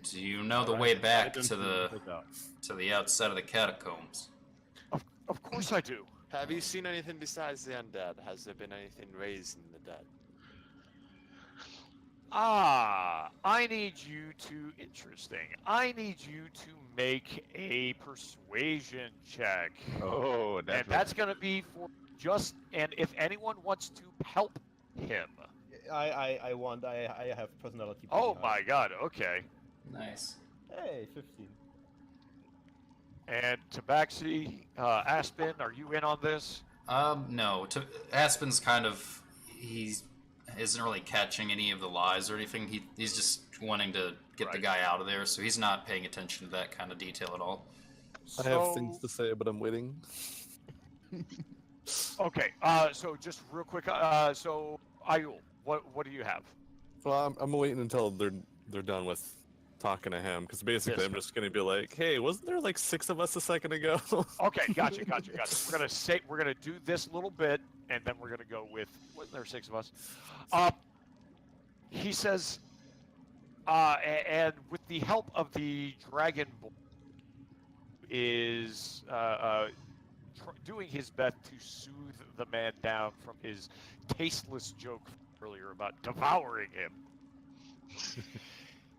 Do you know the way back to the outside of the catacombs? Of course I do. Have you seen anything besides the undead? Has there been anything raised in the dead? I need you to, interesting. I need you to make a persuasion check. Oh, And that's going to be for and if anyone wants to help him. I have personality. Oh pretty my high. god, okay. Nice. Hey, 15. And Tabaxi, Aspen, are you in on this? No. Aspen's kind of he isn't really catching any of the lies or anything. He's just wanting to get the Right. guy out of there, so he's not paying attention to that kind of detail at all. I have things to say, but I'm waiting. Okay, so just real quick, so Ayul, what do you have? Well, I'm waiting until they're done with talking to him, because basically Yes. I'm just gonna be like, hey, wasn't there like 6 of us a second ago? Okay, gotcha. We're gonna do this little bit, and then we're gonna go with. Wasn't there 6 of us? He says, and with the help of the dragon, is doing his best to soothe the man down from his tasteless joke earlier about devouring him.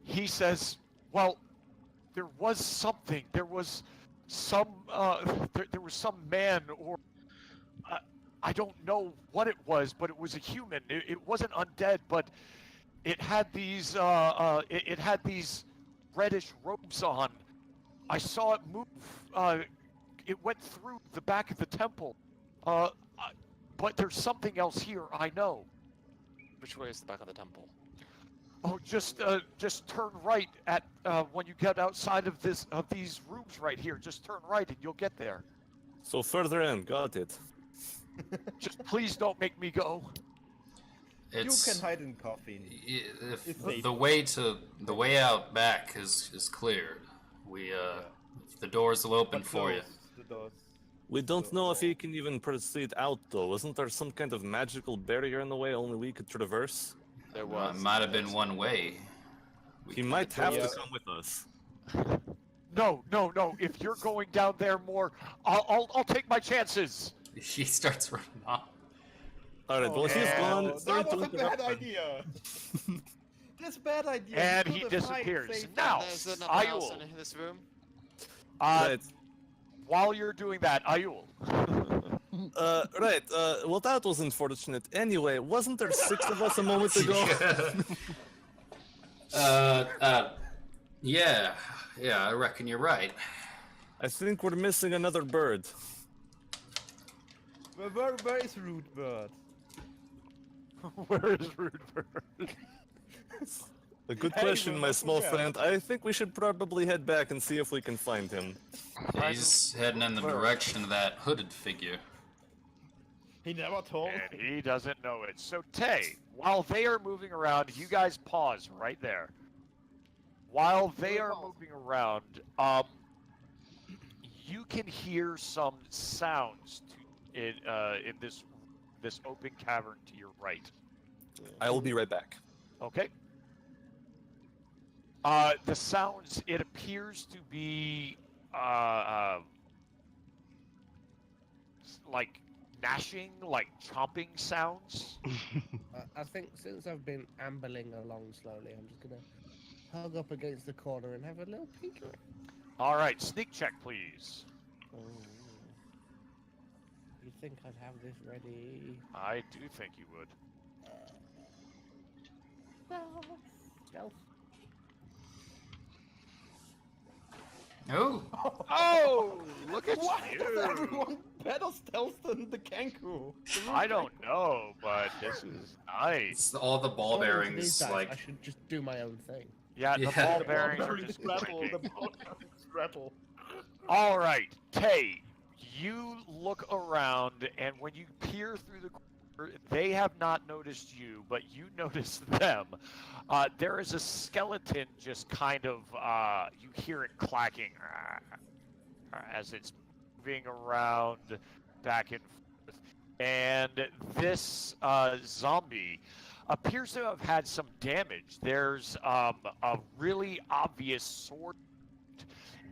He says, well, there was something. There was some man, or I don't know what it was, but it was a human. It wasn't undead, but it had these it had these reddish robes on. I saw it move. It went through the back of the temple. But there's something else here. I know. Which way is the back of the temple? Oh, just turn right at when you get outside of these rooms right here. Just turn right and you'll get there. So further in, got it. Just please don't make me go. It's, You can hide in coffee. If It's safe. the way out back is cleared. We The doors will open But for you. the doors. We don't know if he can even proceed out, though. Isn't there some kind of magical barrier in the way only we could traverse? There It was. might have been one way. He might have to Yeah. come with us. No, no, no. If you're going down there more, I'll take my chances. He starts running off. Alright, well, if he's And gone, sorry That to was a interrupt bad him. idea. That's a bad idea. And You he could've hide disappears. safe. Now, There's nothing else Ayul. in this room. Right. While you're doing that, Ayul. Right, well, that was unfortunate. Anyway, wasn't there 6 of us a moment ago? Yeah, I reckon you're right. I think we're missing another bird. Where is Rude Bird? Where is Rude Bird? A good Hey, question, well, my don't small forget. friend. I think we should probably head back and see if we can find him. He's heading in the direction of that hooded figure. He never told. And he doesn't know it. So, Tay, while they are moving around, you guys pause right there. While they are moving around, you can hear some sounds in this open cavern to your right. I will be right back. Okay. The sounds, it appears to be like gnashing, like chomping sounds. I think since I've been ambling along slowly, I'm just gonna hug up against the corner and have a little peek. All right, sneak check, please. Oh. You think I'd have this ready? I do think you would. Stealth. Oh, Oh, look at Why you! does everyone better stealth than the Kanku? I don't know, but this is nice. it's all the ball According to bearings, these guys, like I should just do my own thing. Yeah, the Yeah. ball bearings are just Scrapple, clicking. the ball scrapple. All right, Tay, you look around, and when you peer through the corner, they have not noticed you, but you notice them. There is a skeleton just kind of, you hear it clacking as it's moving around back and forth. And this zombie appears to have had some damage. There's a really obvious sword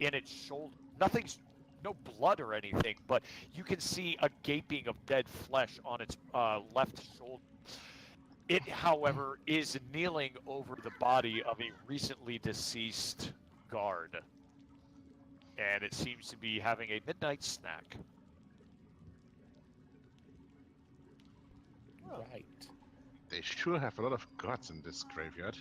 in its shoulder. Nothing's, no blood or anything, but you can see a gaping of dead flesh on its left shoulder. It, however, is kneeling over the body of a recently deceased guard. And it seems to be having a midnight snack. Right. They sure have a lot of gods in this graveyard.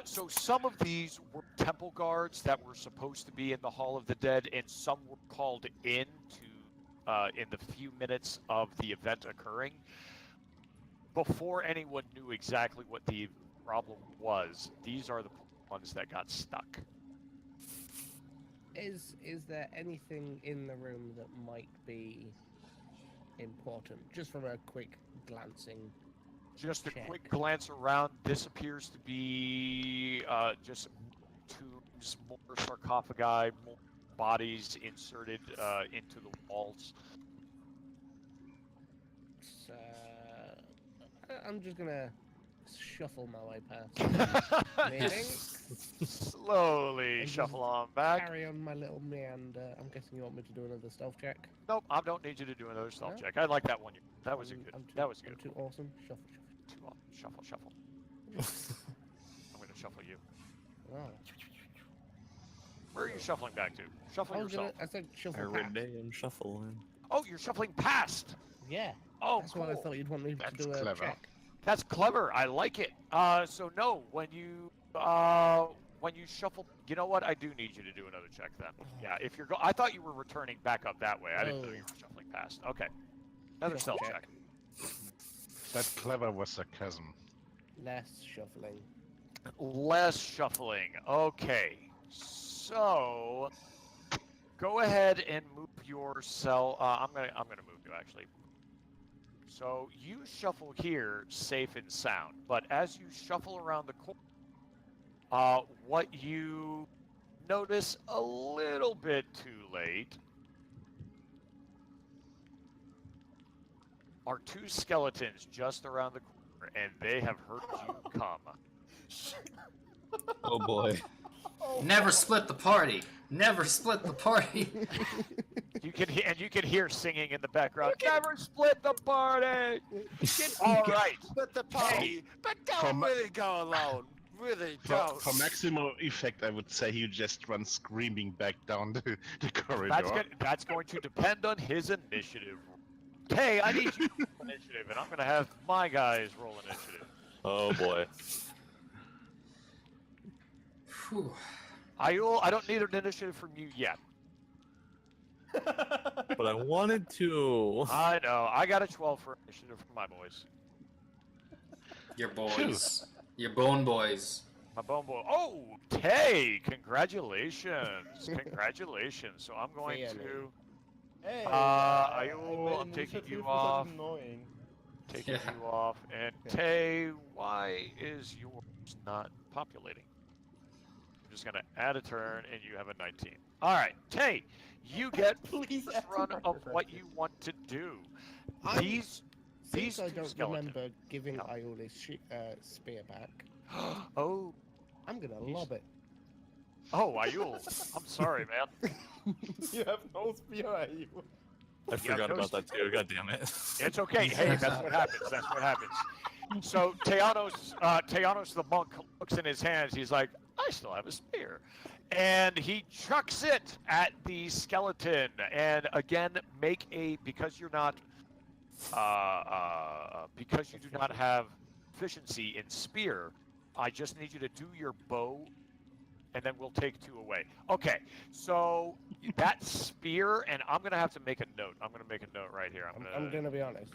So some of these were temple guards that were supposed to be in the Hall of the Dead, and some were called in to in the few minutes of the event occurring. Before anyone knew exactly what the problem was, these are the ones that got stuck. Is there anything in the room that might be important, just from a quick glancing? Just a Check. quick glance around. This appears to be just tombs, more sarcophagi, more bodies inserted into the walls. So, I'm just gonna shuffle my way past. Meaning, Slowly And shuffle just on back. carry on my little meander. I'm guessing you want me to do another stealth check. Nope, I don't need you to do another stealth No? check. I like that one. That was a I'm- good. I'm too- That was I'm good. too awesome. Shuffle, Shuffle, shuffle. I'm gonna shuffle you. Oh. Where are you shuffling back to? Shuffle I was yourself. I said shuffle Every past. day I'm shuffling. Oh, you're shuffling past. Yeah. Oh, That's cool. what I thought you'd want me That's to do a clever. check. That's clever. I like it. So no, when you shuffle, you know what? I do need you to do another check then. Yeah, if you're I thought you were returning back up that way. I didn't know you were shuffling past. Okay. Another Shuffle stealth check. That clever was sarcasm. Less shuffling. Less shuffling. Okay. So go ahead and move yourself. I'm gonna move you actually. So you shuffle here, safe and sound. But as you shuffle around the corner, what you notice a little bit too late are two skeletons just around the corner, and they have heard you come. Oh boy. Never split the party. Never split the party. You can hear singing in the background. Never split the party. All right. But the party, but don't From- really go alone. Really For, don't. for maximum effect, I would say he just runs screaming back down the corridor. That's going to depend on his initiative. Hey, I need you to roll initiative, and I'm going to have my guys roll initiative. Oh boy. Whew. Ayul, I don't need an initiative from you yet. But I wanted to. I know. I got a 12 for initiative from my boys. Your boys. Your bone boys. My bone boy. Oh, Tay! Congratulations. Congratulations. So I'm going Really? to Hey, Ayul, I'm taking you off. Annoying. Taking Yeah. you off. And Tay, why is yours not populating? I'm just going to add a turn, and you have a 19. All right, Tay, you get Please first run of what you want to do. These Since I two don't skeletons. remember giving Yeah. Ayul his spear back, Oh, I'm gonna He's- lob it. oh, Ayul. I'm sorry, man. You have no spear, are you? I forgot no about that too. God damn it. It's okay. Hey, that's what happens. That's what happens. So Teanos the monk looks in his hands. He's like, I still have a spear. And he chucks it at the skeleton. And again, because you're not, because you do not have proficiency in spear, I just need you to do your bow, and then we'll take 2 away. Okay, so that spear, and I'm gonna have to make a note. I'm gonna make a note right here. I'm gonna be honest.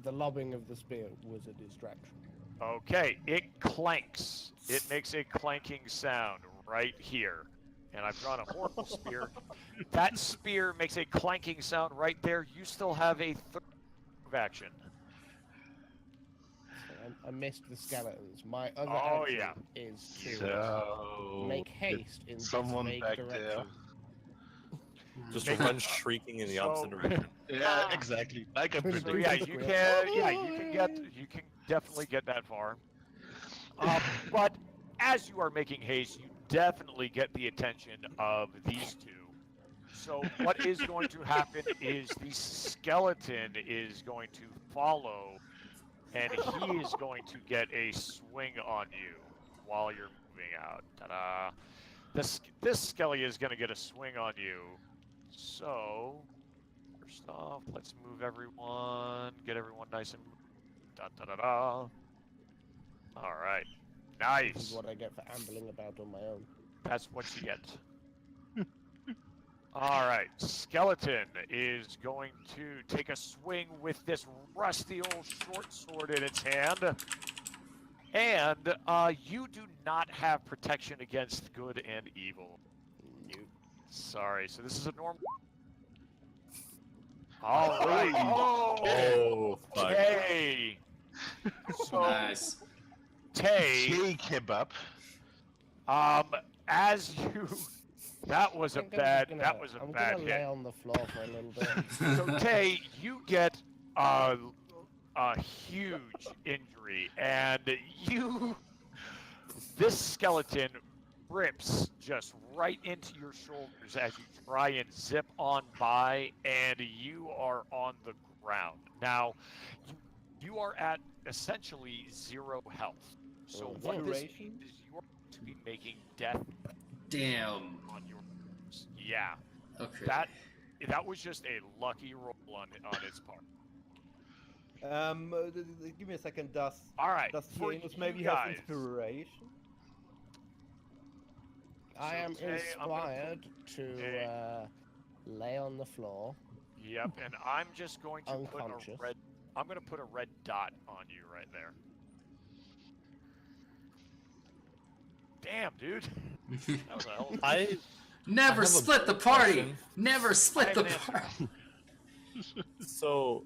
The lobbing of the spear was a distraction. Okay, it clanks. It makes a clanking sound right here. And I've drawn a horrible spear. That spear makes a clanking sound right there. You still have a third of action. So I missed the skeletons. My other Oh, action yeah. is to So make haste in this someone vague back direction. Just Make- run shrieking in the opposite So- direction. there. Yeah, exactly. Like I So, So predicted. yeah, you can definitely get that far. But as you are making haste, you definitely get the attention of these two. So what is going to happen is the skeleton is going to follow, and he is going to get a swing on you while you're moving out. Ta-da! This skelly is going to get a swing on you. So first off, let's move everyone, get everyone nice and da-da-da-da. All right, This is nice. what I get for ambling about on my own. That's what you get. All right, skeleton is going to take a swing with this rusty old short sword in its hand. And you do not have protection against good and evil. You, sorry. So this is a normal. All right. Oh, fuck. Tay. So Nice. Tay, Hey, kebab. as you, that was a I think I'm bad. just That gonna- was a I'm bad gonna lay hit. on the floor for a little bit. So Tay, you get a huge injury, and this skeleton rips just right into your shoulders as you try and zip on by, and you are on the ground. Now, you are at essentially 0 health. So Oh, what this duration? means is you are going to be making death Damn. on your. Yeah, Okay. that was just a lucky roll on its part. Give me a second. Does All right, Tianos you maybe have guys. inspiration? I am Tay, I'm gonna inspired to Tay. lay on the floor. Yep, and I'm just going to put a Unconscious. red. I'm going to put a red dot on you right there. Damn, dude. That was a hell of a I Never have a split the party. question. Never split I the have an party. so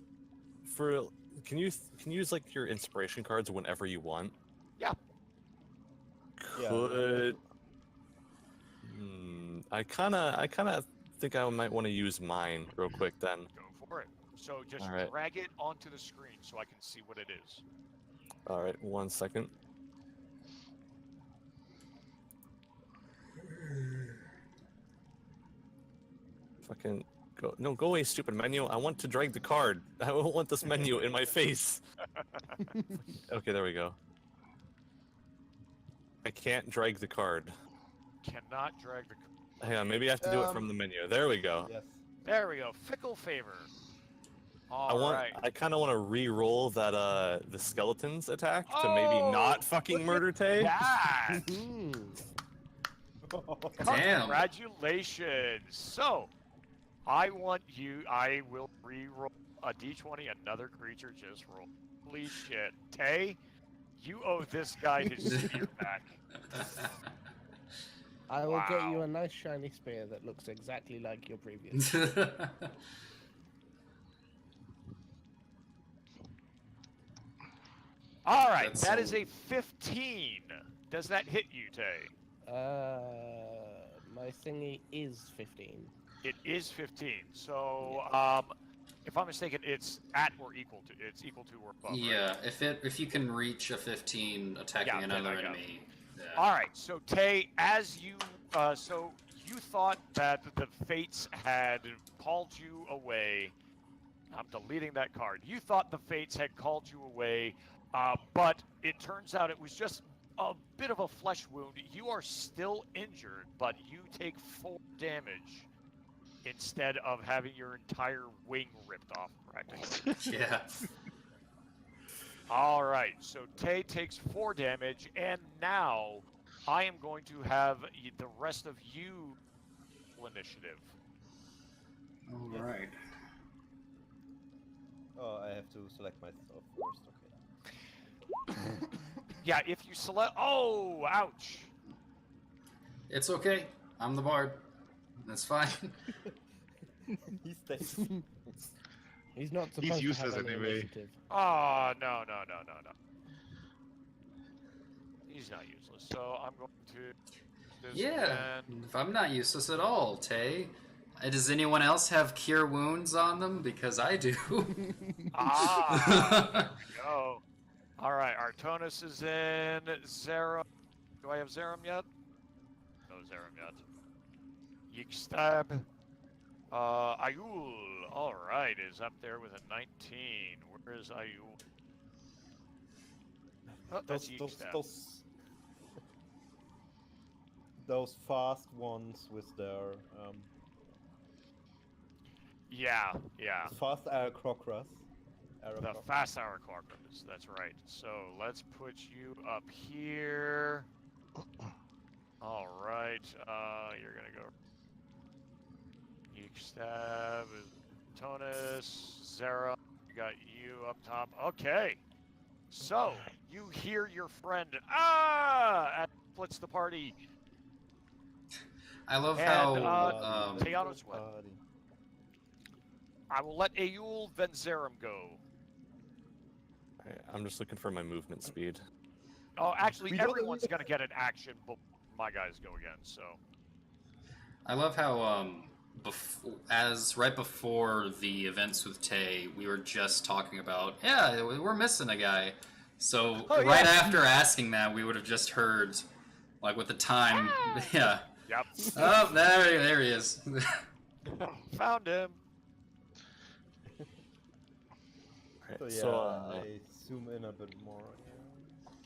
can you use like your inspiration cards whenever you want? Yeah. Yeah. Could I kind of think I might want to use mine real quick then. Go for it. So just All right. drag it onto the screen so I can see what it is. All right, 1 second. Fucking go away, stupid menu. I want to drag the card. I don't want this menu in my face. Okay, there we go. I can't drag the card. Cannot drag the. Hang on, maybe I have to do it from the menu. There we go. Yes. There we go. Fickle favor. I All right. I kind of want to re-roll that the skeletons attack to maybe not fucking murder Tay. That. Damn. Congratulations. So, I will re-roll a d20, another creature just roll. Holy shit. Tay, you owe this guy his spear back. I will get you Wow. a nice shiny spear that looks exactly like your previous. All right, That's that is solid. a 15. Does that hit you, Tay? My thingy is 15. It is 15. So, if I'm mistaken, it's at or equal to. It's equal to or above. Right? Yeah, if you can reach a 15 attacking Yeah, then another I got it. enemy. Yeah. All right. So Tay, as you, so you thought that the fates had called you away. I'm deleting that card. You thought the fates had called you away, but it turns out it was just a bit of a flesh wound. You are still injured, but you take 4 damage instead of having your entire wing ripped off, practically. Yeah. All right, so Tay takes 4 damage, and now I am going to have the rest of you initiative. All right. Oh, I have to select myself first. Okay. Yeah, if you select. Oh, ouch. It's okay. I'm the bard. That's fine. He stays. He's not supposed to useless have any anyway. initiative. Oh, no. He's not useless, so I'm going to. This Yeah. again. If I'm not useless at all, Tay. Does anyone else have cure wounds on them? Because I do. Ah, there we go. All right, Artonis is in. Zerum. Do I have Zerum yet? No Zerum yet. Yigstab. Ayul, all right, is up there with a 19. Where is Ayul? Oh, that's Yigstab. Those fast ones with their Yeah. fast Aerocrocras. The fast hour clockers, that's right. So let's put you up here. All right, you're gonna go. Yigstab, Tonus, Zera, we got you up top. Okay, so you hear your friend, and splits the party. I love And, how. Teano's what? I will let Ayul then Zerum go. I'm just looking for my movement speed. Oh, actually, We don't- everyone's gonna get an action, but my guys go again. So. I love how right before the events with Tay, we were just talking about we're missing a guy. So right after asking that, we would have just heard like with the time, yeah. Yep. Oh, there he is. Found him. So yeah, So, I zoom in a bit more.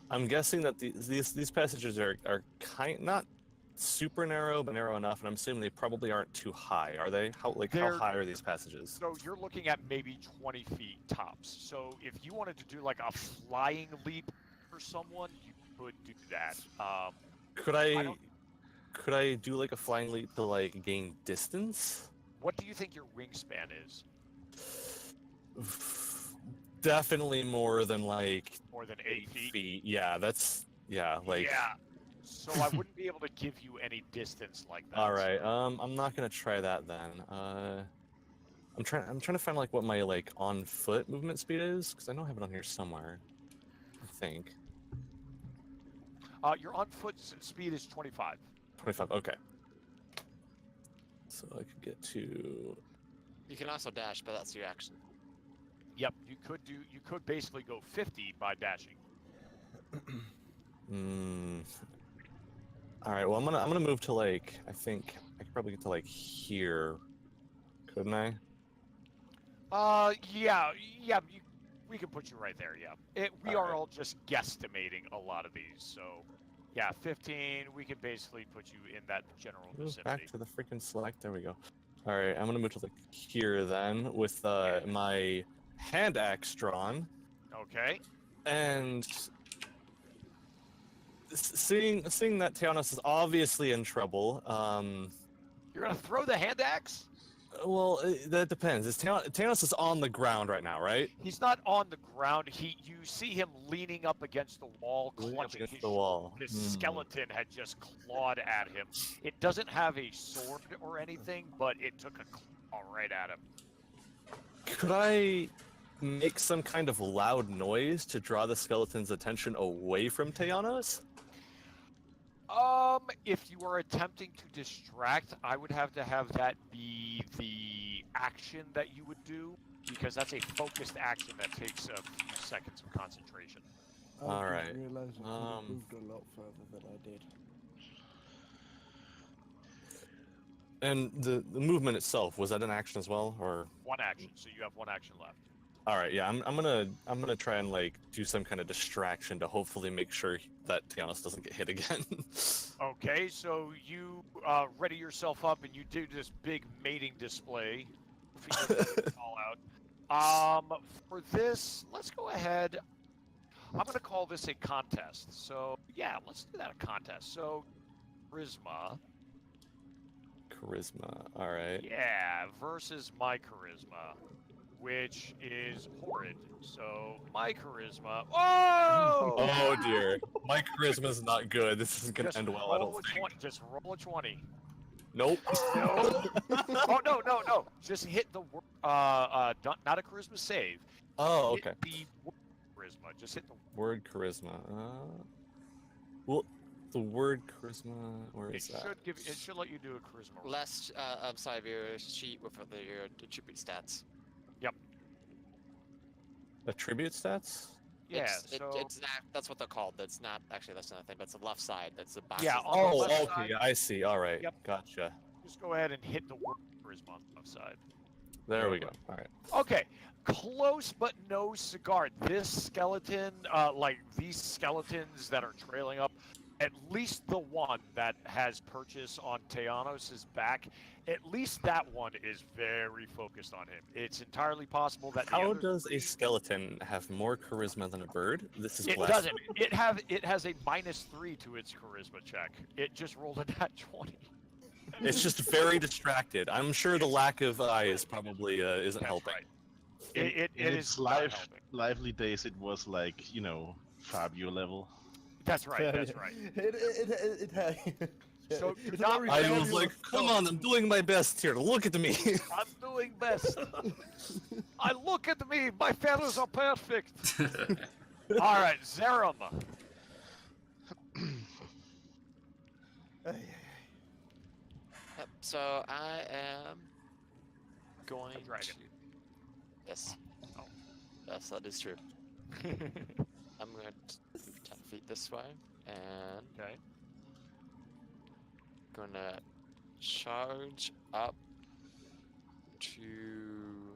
I'm guessing that these passages are not super narrow, but narrow enough, and I'm assuming they probably aren't too high, are they? How They're- high are these passages? So you're looking at maybe 20 feet tops. So if you wanted to do like a flying leap for someone, you could do that. Could I do like a flying leap to like gain distance? What do you think your wingspan is? Definitely more than like More than 8 feet? Yeah, like. Yeah. So I wouldn't be able to give you any distance like that. All right. I'm not gonna try that then. I'm trying to find like what my like on foot movement speed is because I know I have it on here somewhere. I think Your on foot speed is 25. 25. Okay. So I could get to. You can also dash, but that's your action. Yep, you could basically go 50 by dashing. All right. Well, I'm gonna move to like I think I could probably get to like here, couldn't I? Yeah, we can put you right there. Yeah, we All are right. all just guesstimating a lot of these, so yeah, 15. We can basically put you in that general Move vicinity. back to the freaking select. There we go. All right. I'm gonna move to like here then with my hand axe drawn Okay. and seeing that Teonos is obviously in trouble. You're gonna throw the hand axe? Well, that depends. Teonos is on the ground right now, right? He's not on the ground. You see him leaning up against the wall, Leaning up clutching against his the wall. His skeleton had just clawed at him. It doesn't have a sword or anything, but it took a claw right at him. Could I make some kind of loud noise to draw the skeleton's attention away from Teonos? If you are attempting to distract, I would have to have that be the action that you would do, because that's a focused action that takes a few seconds of concentration. All I right. didn't realize I could have moved a lot further than I did. And the movement itself, was that an action as well, or? One action, so you have one action left. All right, yeah, I'm gonna try and like do some kind of distraction to hopefully make sure that Teonos doesn't get hit again. Okay, so you ready yourself up and you do this big mating display. All out. For this, let's go ahead. I'm gonna call this a contest. So yeah, let's do that a contest. So charisma. Charisma. All right. Yeah, versus my charisma, which is horrid. So my charisma. Oh! Oh dear, my charisma's not good. This isn't gonna end well. I don't think. Just roll a 20. Nope. No. Oh no. Just hit the word. Not a charisma save. Oh, Hit okay. the word charisma. Just hit the. Word charisma. Well, the word charisma. Where is that? It should let you do a charisma roll. Last side of your sheet with your attribute stats. Yep. Attribute stats. Yeah. It's not. That's what they're called. That's not actually. That's not a thing. That's the left side. That's the box. Yeah, on the Oh, left okay. side. Yeah, I see. All right. Yep. Gotcha. Just go ahead and hit the word charisma on the left side. There we go. All right. Okay, close but no cigar. This skeleton, like these skeletons that are trailing up, at least the one that has purchase on Teonos' back, at least that one is very focused on him. It's entirely possible that the How other does three- a skeleton have more charisma than a bird? This is It blasphemy. doesn't. It has a -3 to its charisma check. It just rolled a nat 20. It's just very distracted. I'm sure the lack of eyes probably isn't That's helping. right. In It its is not helping. lively days, it was like, you know, Fabio level. That's right. That's right. It had. So it's do a not- very I was fabulous like, come song. on, I'm doing my best here. Look at me. I'm doing best. I look at me. My feathers are perfect. All right, Zerum. Yep, so I am going dragon. to. Yes. Oh. Yes, that is true. I'm going to move 10 feet this way, and Okay. gonna charge up to.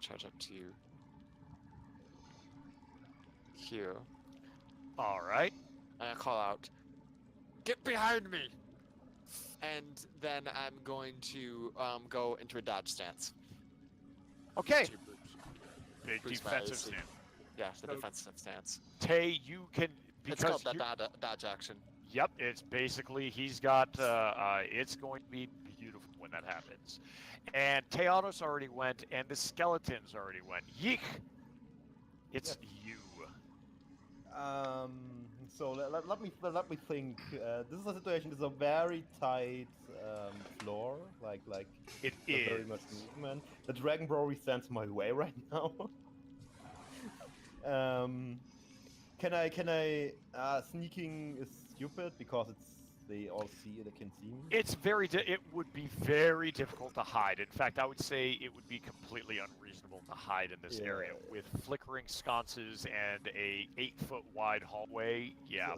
Charge up to here. All right. And I call out, "Get behind me!" And then I'm going to go into a dodge stance. Okay. Two groups. Big Bruce defensive Willis. stand. Yeah, the So- defensive stance. Tay, you can It's because called the dodge action. Yep, it's basically he's got. It's going to be beautiful when that happens. And Teonos already went, and the skeletons already went. Yeek. It's you. So let me think. This is a situation. This is a very tight floor. Like It very is. much movement. The dragon probably stands my way right now. Can I? Sneaking is stupid because it's they all see they can see me? It's it would be very difficult to hide. In fact, I would say it would be completely unreasonable to hide in this area Yeah. with flickering sconces and a 8-foot wide hallway. Yeah.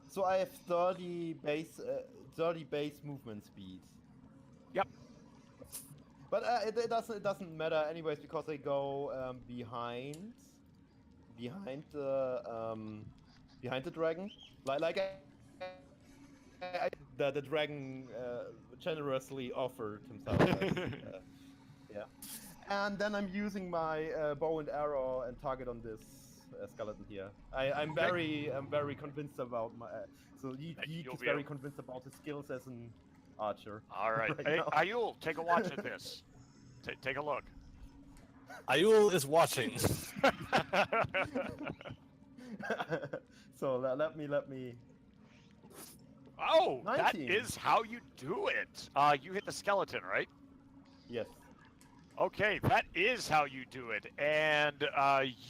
So I have 30 base movement speed. Yep. But it doesn't matter anyways because they go behind the dragon. The dragon generously offered himself as yeah. And then I'm using my bow and arrow and target on this skeleton here. I'm very convinced about my. So Yeek You'll is be very able. convinced about his skills as an archer. All right. right Hey, now. Ayul, take a watch at this. Take a look. Ayul is watching. So let me. Oh, that 19. is how you do it. You hit the skeleton, right? Yes. Okay, that is how you do it. And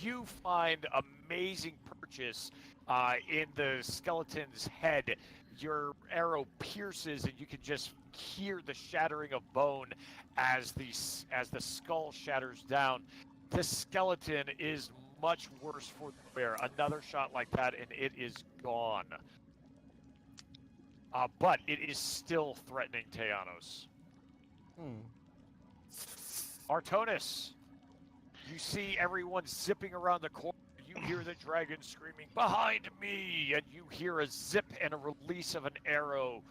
you find amazing purchase in the skeleton's head. Your arrow pierces, and you can just hear the shattering of bone as the skull shatters down. The skeleton is much worse for the wear. Another shot like that, and it is gone. But it is still threatening Teanos. Artonis, you see everyone zipping around the corner. You hear the dragon screaming, "Behind me!" And you hear a zip and a release of an arrow.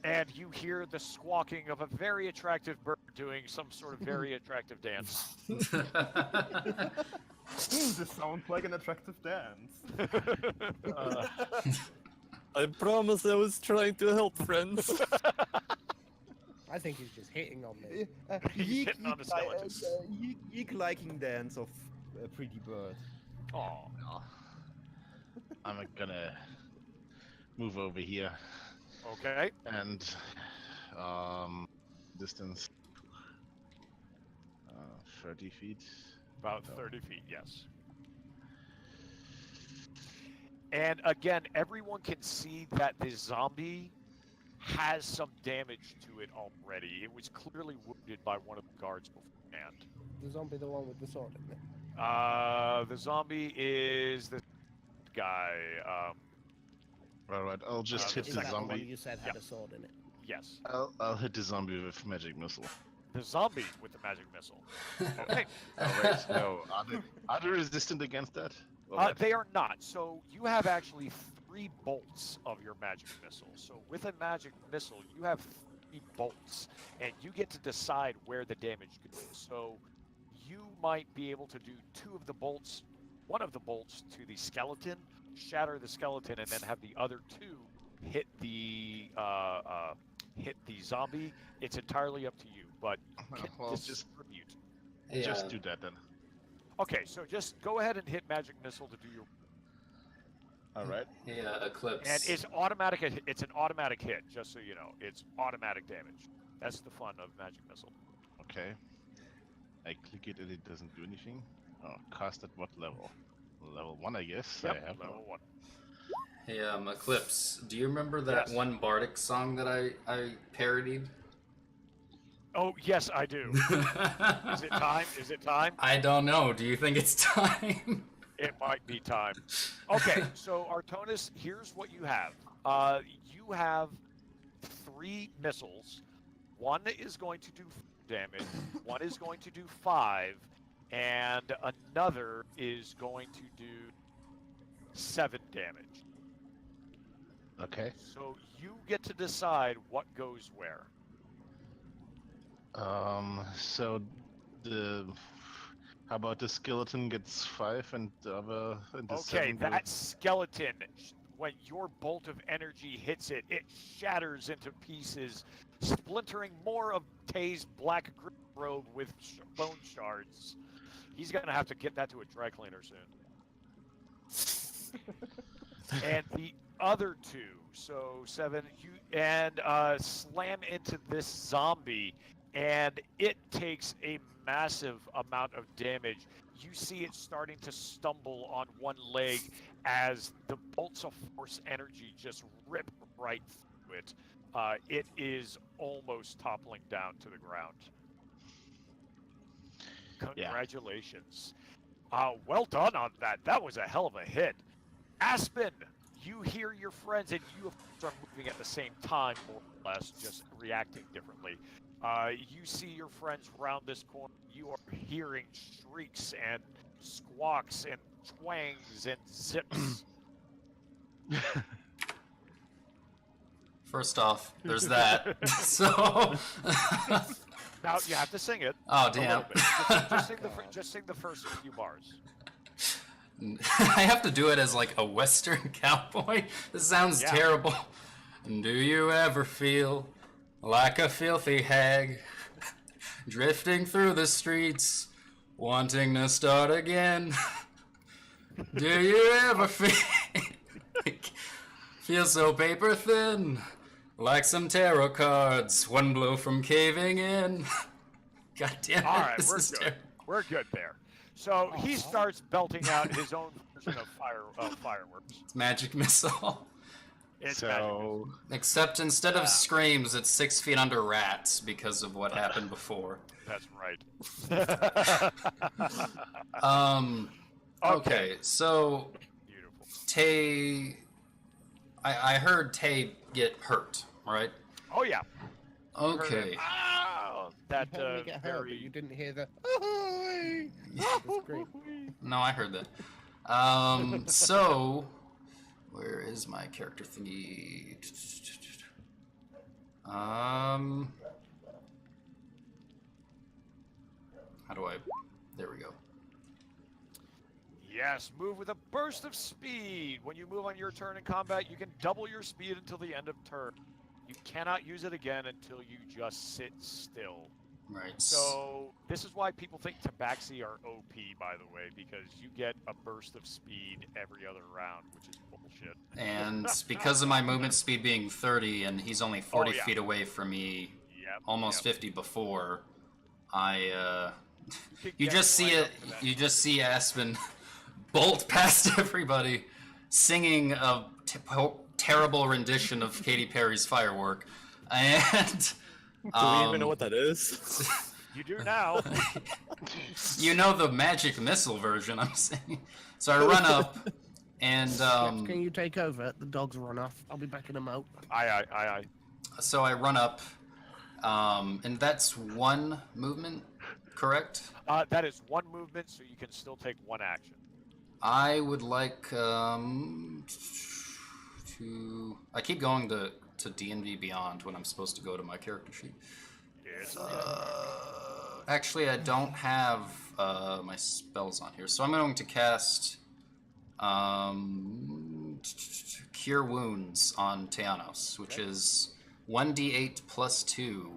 And you hear the squawking of a very attractive bird doing some sort of very attractive dance. This sounds like an attractive dance. I promise I was trying to help, friends. I think he's just hitting on me. He's hitting on the skeletons. Yeek liking dance of a pretty bird. Oh, Well, I'm gonna move over here okay. and distance 30 feet. About 30 feet, yes. And again, everyone can see that the zombie has some damage to it already. It was clearly wounded by one of the guards beforehand. The zombie, the one with the sword, isn't it? The zombie is the guy. Right. I'll just hit Is the that the one zombie. you said had a sword in it? Yes, I'll hit the zombie with magic missile. the zombie with the magic missile. Okay. Oh wait, no. Are they resistant against that? Or what? They are not. So you have actually 3 bolts of your magic missile. So with a magic missile, you have 3 bolts, and you get to decide where the damage goes. So you might be able to do 2 of the bolts, 1 of the bolts to the skeleton, shatter the skeleton, and then have the other 2 hit the zombie. It's entirely up to you, but you can Well, just distribute. do that then. Okay, so just go ahead and hit magic missile to do your. All right. Yeah, Eclipse. And it's automatic. It's an automatic hit, just so you know. It's automatic damage. That's the fun of magic missile. Okay. I click it and it doesn't do anything. Oh, cast at what level? Level 1, I guess. I have Level 1. Hey, Eclipse, do you remember that Yes. one bardic song that I parodied? Oh yes, I do. Is it time? Is it time? I don't know. Do you think it's time? It might be time. Okay, so Artonis, here's what you have. You have 3 missiles. 1 is going to do damage. 1 is going to do 5, and another is going to do 7 damage. Okay. So you get to decide what goes where. So how about the skeleton gets 5 and the other and the Okay, 7 that skeleton, when your bolt of energy hits it, it shatters into pieces, splintering more of Tay's black robe with bone shards. He's gonna have to get that to a dry cleaner soon. And the other 2, so 7, slam into this zombie, and it takes a massive amount of damage. You see it starting to stumble on one leg as the bolts of force energy just rip right through it, it is almost toppling down to the ground. Congratulations. Well done on that. That was a hell of a hit. Aspen, you hear your friends, and you are moving at the same time, more or less, just reacting differently. You see your friends round this corner. You are hearing shrieks and squawks and twangs and zips. First off, there's that. So. Now you have to sing it. Oh damn! Just sing the first few bars. I have to do it as like a Western cowboy. This sounds terrible. Do you ever feel like a filthy hag, drifting through the streets, wanting to start again? Do you ever feel so paper thin, like some tarot cards, one blow from caving in? God damn it! All right, this we're is good. terrible. We're good there. So he starts belting out his own version of fireworks. It's magic missile. It's magic. Except instead of screams, it's 6 feet under rats because of what happened before. That's right. Okay, so Beautiful. Tay, I heard Tay get hurt, right? Oh yeah. Okay. That You heard me get hurt, very. but you didn't hear the. "Ahoy!" The scream. No, I heard that. So where is my character thingy? How do I? There we go. Yes, move with a burst of speed. When you move on your turn in combat, you can double your speed until the end of turn. You cannot use it again until you just sit still. Right. So this is why people think Tabaxi are OP, by the way, because you get a burst of speed every other round, which is bullshit. And because of my movement speed being 30 and he's only 40 feet away from me, almost 50 before, you just see it. You just see Aspen bolt past everybody, singing a terrible rendition of Katy Perry's "Firework," and. Do we even know what that is? You do now. You know the magic missile version, I'm saying. So I run up, and Can you take over? The dogs run off. I'll be back in a mo. Aye. So I run up, and that's one movement, correct? That is one movement, so you can still take one action. I would like to. I keep going to D&D Beyond when I'm supposed to go to my character sheet. Yes. Actually, I don't have my spells on here, so I'm going to cast Cure Wounds on Teanos, which is 1d8 plus 2.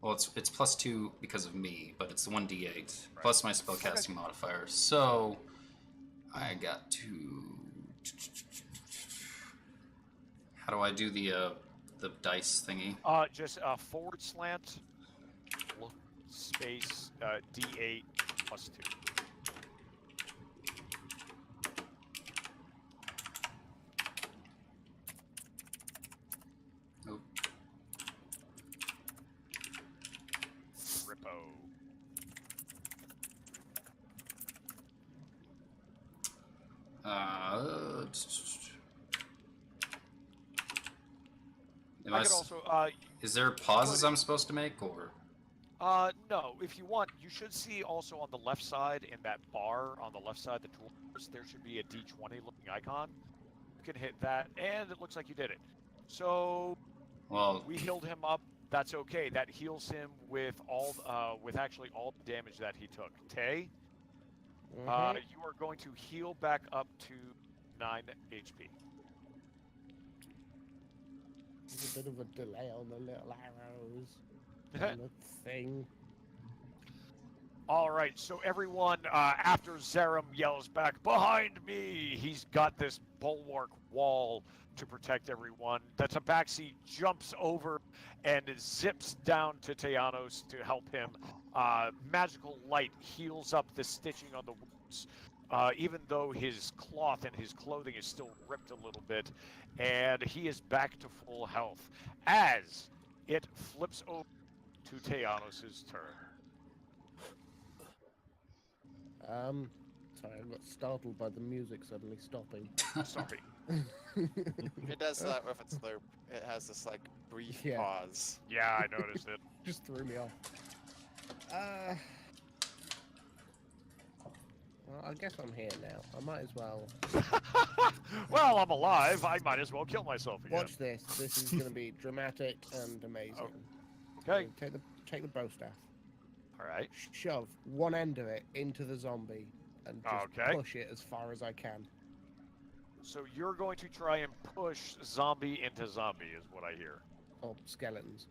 Well, it's plus 2 because of me, but it's 1d8 plus my spellcasting modifier. So I got to. How do I do the dice thingy? Just forward slant, space, D8 plus 2. Nope. Rippo. Is there pauses I'm supposed to make, or? No. If you want, you should see also on the left side in that bar on the left side, the drawers, there should be a D20 looking icon. You can hit that, and it looks like you did it. So, well, we healed him up. That's okay. That heals him with actually all the damage that he took. Tay, you are going to heal back up to 9 HP. There's a bit of a delay on the little arrows and the thing. All right, so everyone, after Zaram yells back, "Behind me!" he's got this bulwark wall to protect everyone. The Tabaxi jumps over and zips down to Teanos to help him. Magical light heals up the stitching on the wounds. even though his cloth and his clothing is still ripped a little bit, and he is back to full health as it flips over to Teanos' turn. Sorry, I got startled by the music suddenly stopping. Sorry. It does that with its loop. It has this like brief Yeah. pause. Yeah, I noticed it. Just threw me off. Well, I guess I'm here now. I might as well. Well, I'm alive. I might as well kill myself again. Watch this. This is going to be dramatic and amazing. Okay. Take the bow staff. All right. Shove one end of it into the zombie and just Okay. push it as far as I can. So you're going to try and push zombie into zombie, is what I hear. Or skeletons.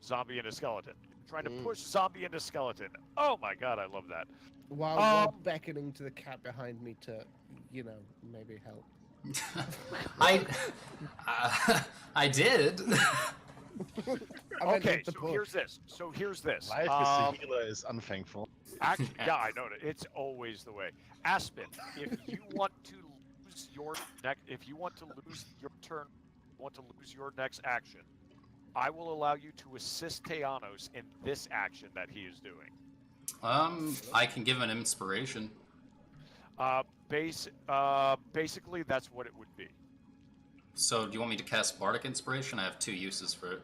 Zombie into skeleton. Trying to push zombie into skeleton. Oh my god, I love that. While beckoning to the cat behind me to, maybe help. I did. Okay, so here's this. Life as a healer is unthankful. Actually, yeah, I know that. It's always the way. Aspen, if you want to lose your turn, want to lose your next action, I will allow you to assist Teanos in this action that he is doing. I can give an inspiration. Basically, that's what it would be. So, do you want me to cast Bardic Inspiration? I have 2 uses for it.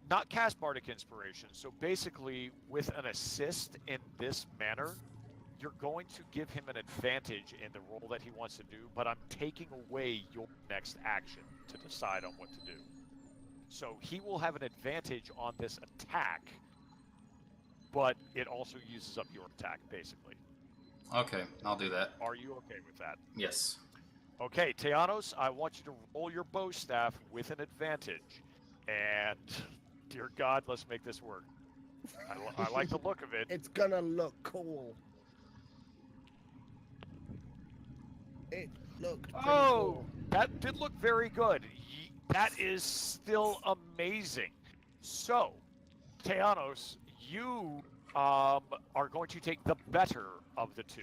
Not cast Bardic Inspiration. So basically, with an assist in this manner, you're going to give him an advantage in the role that he wants to do, but I'm taking away your next action to decide on what to do. So he will have an advantage on this attack, but it also uses up your attack, basically. Okay, I'll do that. Are you okay with that? Yes. Okay, Teanos, I want you to roll your bow staff with an advantage. And, dear God, let's make this work. I like the look of it. It's gonna look cool. It looked pretty cool. That did look very good. That is still amazing. So, Teanos, you are going to take the better of the two.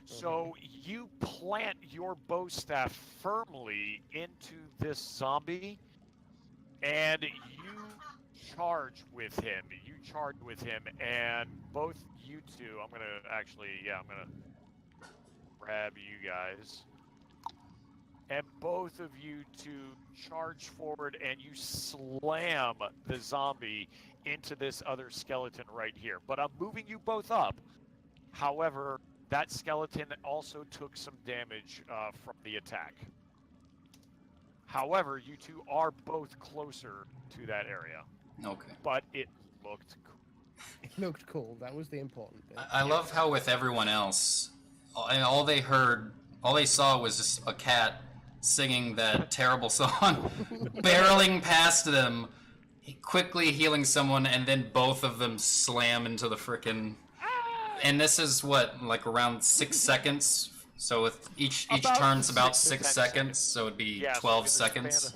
So you plant your bow staff firmly into this zombie, and you charge with him. And both you two, I'm gonna grab you guys. And both of you two charge forward and you slam the zombie into this other skeleton right here. But I'm moving you both up. However, that skeleton also took some damage from the attack. However, you two are both closer to that area. Okay. But it looked cool. It looked cool. That was the important bit. I love how with everyone else, all they saw was just a cat singing that terrible song, barreling past them, quickly healing someone, and then both of them slam into the frickin'... And this is what, like around 6 seconds? So with each turn's about 6 seconds, so it'd be 12 seconds.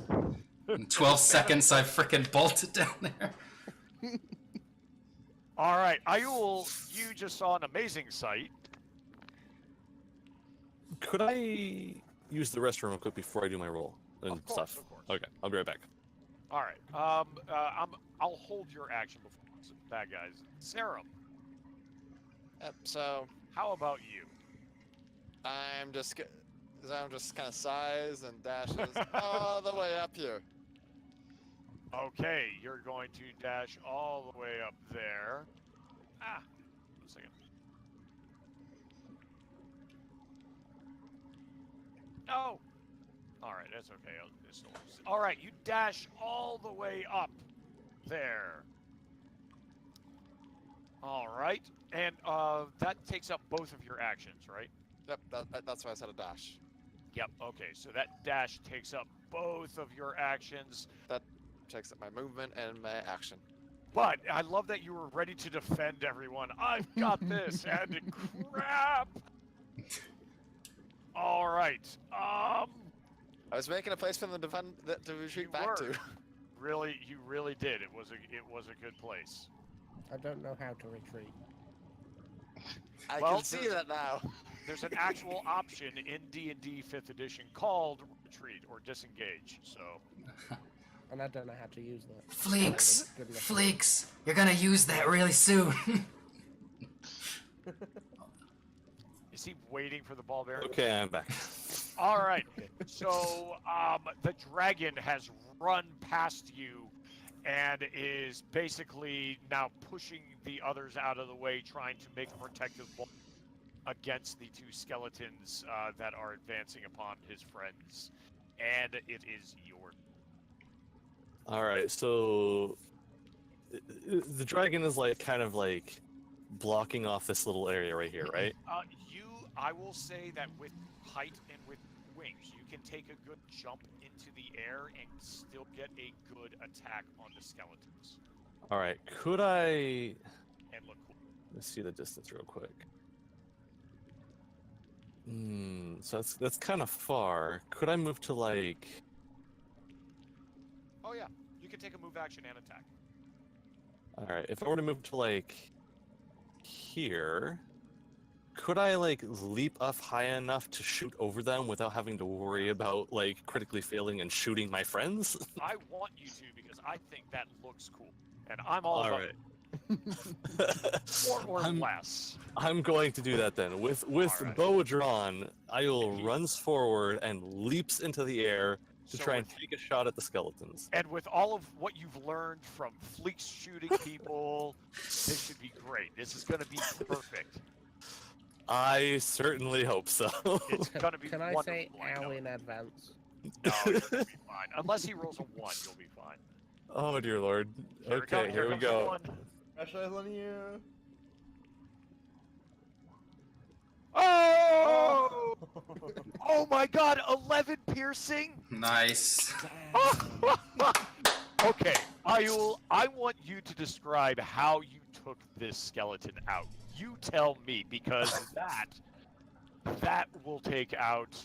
In 12 seconds, I frickin' bolted down there. All right, Ayul, you just saw an amazing sight. Could I use the restroom real quick before I do my roll and Of course, stuff? of course. Okay, I'll be right back. All right, I'll hold your action before some bad guys. Serum, Yep, so how about you? I'm just kind of sighs and dashes all the way up here. Okay, you're going to dash all the way up there. 1 second. No. All right, that's okay. All right, you dash all the way up there. All right, and that takes up both of your actions, right? Yep, that's why I said a dash. Yep. Okay, so that dash takes up both of your actions. That takes up my movement and my action. But I love that you were ready to defend everyone. I've got this, and crap. All right. I was making a place for them to retreat back to. Really, you really did. It was a good place. I don't know how to retreat. I Well, can see that now. there's an actual option in D&D 5th edition called retreat or disengage. So And I don't know how to use that. Fleeks, Good enough. Fleeks, you're gonna use that really soon. is he waiting for the ball bearer? Okay, I'm back. All right. So the dragon has run past you and is basically now pushing the others out of the way, trying to make a protective wall against the two skeletons that are advancing upon his friends. And it is your. All right, so the dragon is like kind of like blocking off this little area right here, right? I will say that with height and with wings, you can take a good jump into the air and still get a good attack on the skeletons. All right, could I? And look cool. Let's see the distance real quick. So that's kind of far. Could I move to like? Oh yeah, you can take a move action and attack. All right, if I were to move to like here, could I like leap up high enough to shoot over them without having to worry about like critically failing and shooting my friends? I want you to because I think that looks cool, and I'm all about right. it. Or less. I'm going to do that then. With right. bow drawn, Ayul runs forward and leaps into the air to So try and with- take a shot at the skeletons. And with all of what you've learned from Fleeks shooting people, this should be great. This is going to be perfect. I certainly hope so. It's going to be Can I wonderful. say I know ow it. in advance? No, you're going to be fine. Unless he rolls a 1, you'll be fine. Oh dear lord. Here it Okay, comes, here we comes the go. 1. Pressure is on you. Oh! Oh my god, 11 piercing? Nice. Okay, Ayul, I want you to describe how you took this skeleton out. You tell me, because that will take out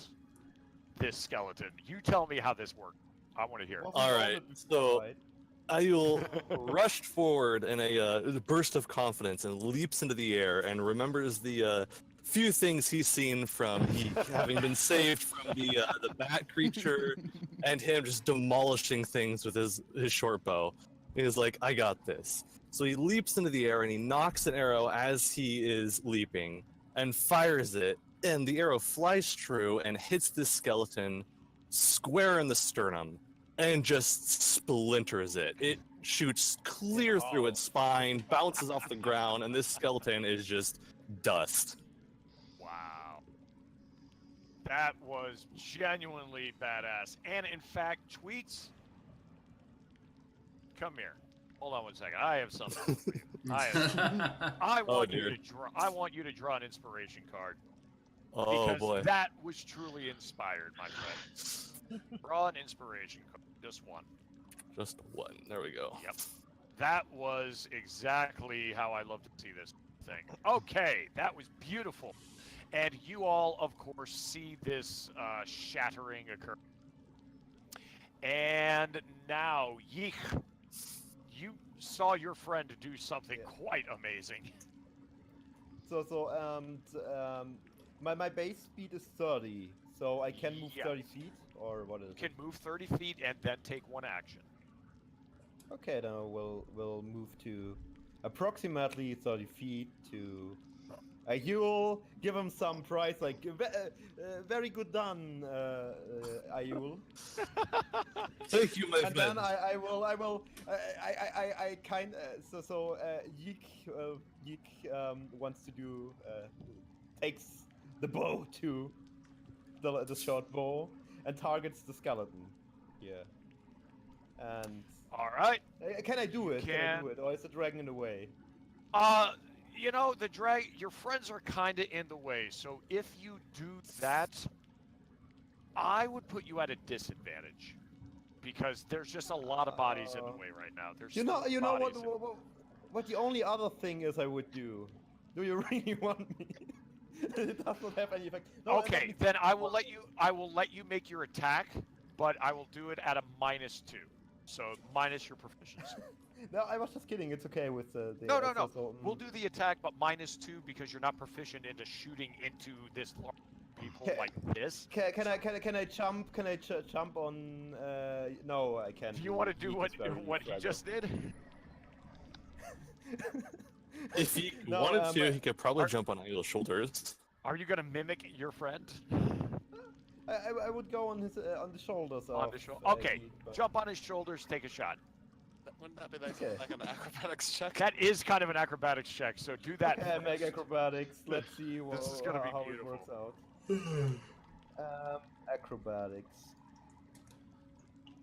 this skeleton. You tell me how this worked. I want to hear it. All right, so Ayul rushed forward in a burst of confidence and leaps into the air and remembers the few things he's seen from he having been saved from the bat creature and him just demolishing things with his short bow. He's like, I got this. So he leaps into the air and he knocks an arrow as he is leaping and fires it, and the arrow flies true and hits this skeleton square in the sternum and just splinters it. It shoots clear through its spine, bounces off the ground, and this skeleton is just dust. Wow. That was genuinely badass. And in fact, Tweets, come here. Hold on one second. I have something for you. I want you dear. to draw. I want you to draw an inspiration card. Oh Because boy. that was truly inspired, my friend. Draw an inspiration card. Just one. Just one. There we go. Yep. That was exactly how I love to see this thing. Okay, that was beautiful. And you all, of course, see this shattering occur. And now, Yeek, you saw your friend do something quite amazing. My base speed is 30, so I can move Yeah. 30 feet, or what is You it? can move 30 feet and then take one action. Okay, then we'll move to approximately 30 feet to. Ayul, give him some prize, like very good done, Ayul. Thank you, my And friend. then I kind Yeek wants to do takes the bow to the short bow and targets the skeleton. Yeah. And All right. can I do it? Can I can. do it? Or is the dragon in the way? You know, your friends are kind of in the way, so if you do that, I would put you at a disadvantage. Because there's just a lot of bodies in the way right now. There's You know so many what bodies in- what the only other thing is I would do. Do you really want me? It does not have any effect. No, Okay, then I will let you make your attack, but I will do it at a -2. So minus your proficiency. No, I was just kidding. It's okay with the. No, no, no. So, We'll do the attack, but -2 because you're not proficient into shooting into this large people like this. Can I jump? Can I jump on? No, I can't. Do you want to do Geek what is very he fragile. just did? If he No, wanted to, but- he could probably jump on Ayo's shoulders. Are you gonna mimic your friend? I would go on his on the shoulders. On of, the shoulder. uh, Okay, Geek, but- jump on his shoulders. Take a shot. Wouldn't that be like, Okay. like an acrobatics check? That is kind of an acrobatics check, so do that. Okay, make first. acrobatics. Let's see This is gonna be how beautiful. it works out. Acrobatics.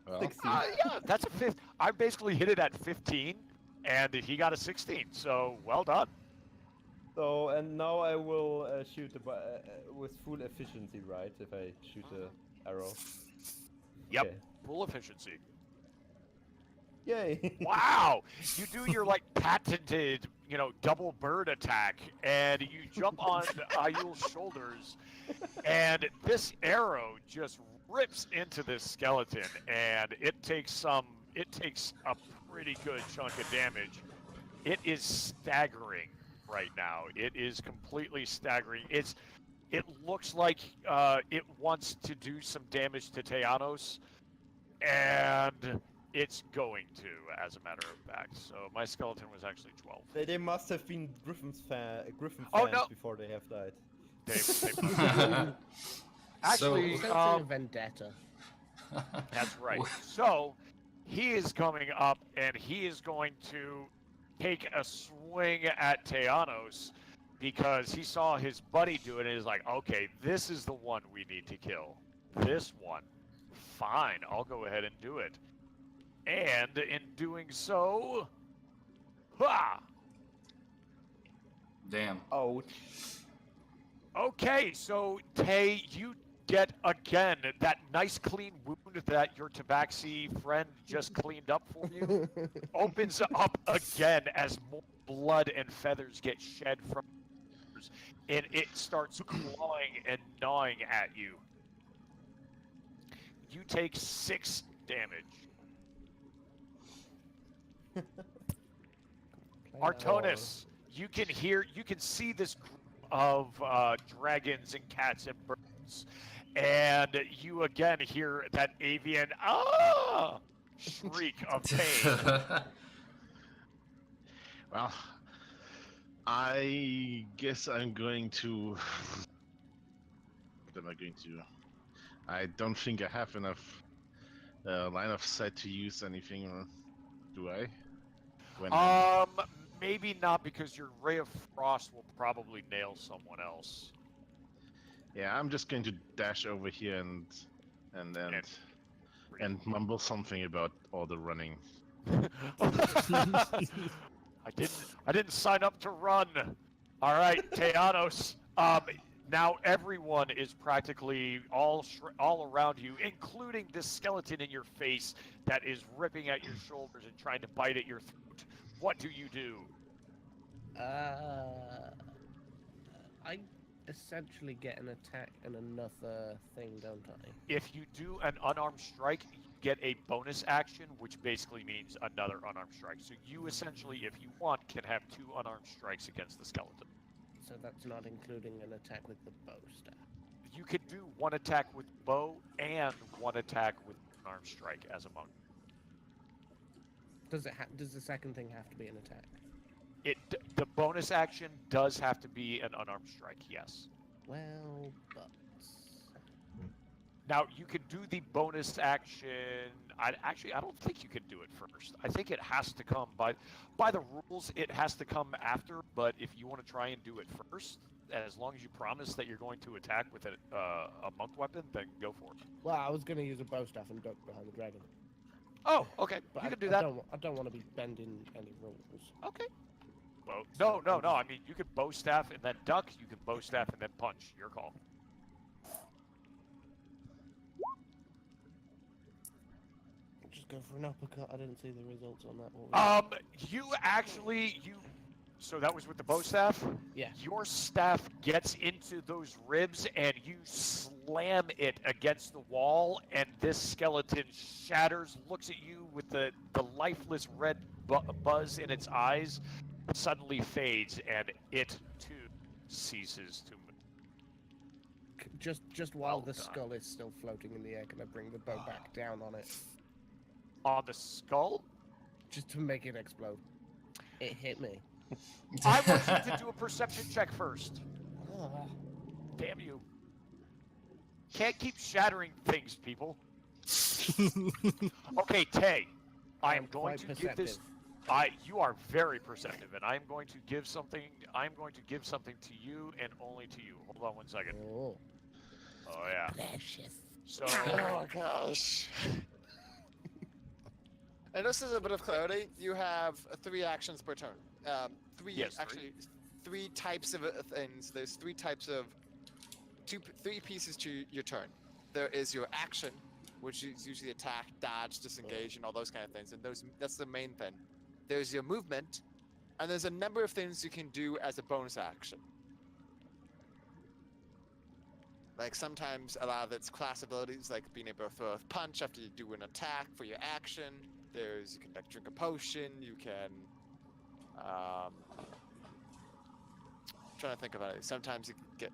Well, 16. Yeah, that's a fifth. I basically hit it at 15, and he got a 16. So well done. So, and now I will shoot with full efficiency, right? If I shoot a arrow. Yep, Okay. full efficiency. Yay! Wow, you do your like patented, double bird attack, and you jump on Ayul's shoulders, and this arrow just rips into this skeleton, and it takes a pretty good chunk of damage. It is staggering right now. It is completely staggering. It looks like it wants to do some damage to Teanos, and it's going to, as a matter of fact. So my skeleton was actually 12. They must have been Griffin fans Oh, no. before they have died. They actually, Sensing a vendetta. that's right. So he is coming up, and he is going to take a swing at Teanos because he saw his buddy do it, and he's like, okay, this is the one we need to kill. This one. Fine, I'll go ahead and do it. And in doing so, ha! Damn. Ouch. Okay, so Tay, you get again that nice clean wound that your Tabaxi friend just cleaned up for you. Opens up again as more blood and feathers get shed from yours, and it starts clawing and gnawing at you. You take 6 damage. Artonis, you can see this group of dragons and cats and birds, and you again hear that avian shriek of pain. well, I guess I'm going to. What am I going to? I don't think I have enough line of sight to use anything, or do I? When Maybe not, because your ray of frost will probably nail someone else. yeah, I'm just going to dash over here and mumble something about all the running. I didn't sign up to run. All right, Teanos. Now everyone is practically all around you, including this skeleton in your face that is ripping at your shoulders and trying to bite at your throat. What do you do? I essentially get an attack and another thing, don't I? If you do an unarmed strike, you get a bonus action, which basically means another unarmed strike. So you essentially, if you want, can have 2 unarmed strikes against the skeleton. So that's not including an attack with the bow staff. You could do 1 attack with bow and 1 attack with unarmed strike as a monk. Does the second thing have to be an attack? The bonus action does have to be an unarmed strike, yes. Well, but Now you can do the bonus action. I don't think you can do it first. I think it has to come by the rules. It has to come after. But if you want to try and do it first, as long as you promise that you're going to attack with a monk weapon, then go for it. well, I was going to use a bow staff and duck behind the dragon. Oh, okay. But You I, can do I that. don't want to be bending any rules. Okay. No. I mean, you can bow staff and then duck. You can bow staff and then punch. Your call. Just go for an uppercut. I didn't see the results on that. So that was with the bow staff? Yeah. Your staff gets into those ribs and you slam it against the wall, and this skeleton shatters, looks at you with the lifeless red buzz in its eyes suddenly fades, and it too ceases to move. Just while Well the done. skull is still floating in the air, can I bring the bow back down on it? On the skull, Just to make it explode. It hit me. I want you to do a perception check first. Oh. Damn you! Can't keep shattering things, people. Okay, Tay, I am going quite to give this. perceptive. You are very perceptive, and I'm going to give something. I'm going to give something to you and only to you. Hold on one second. Oh. Oh yeah. Precious. So Oh gosh. And this is a bit of clarity. You have 3 actions per turn. Yes, Three types of things. There's 3 types of 3 pieces to your turn. There is your action, which is usually attack, dodge, disengage, and all those kind of things. And that's the main thing. There's your movement, and there's a number of things you can do as a bonus action. Like sometimes a lot of its class abilities, like being able to throw a punch after you do an attack for your action. You can like drink a potion. You can. I'm trying to think about it. Sometimes you can get,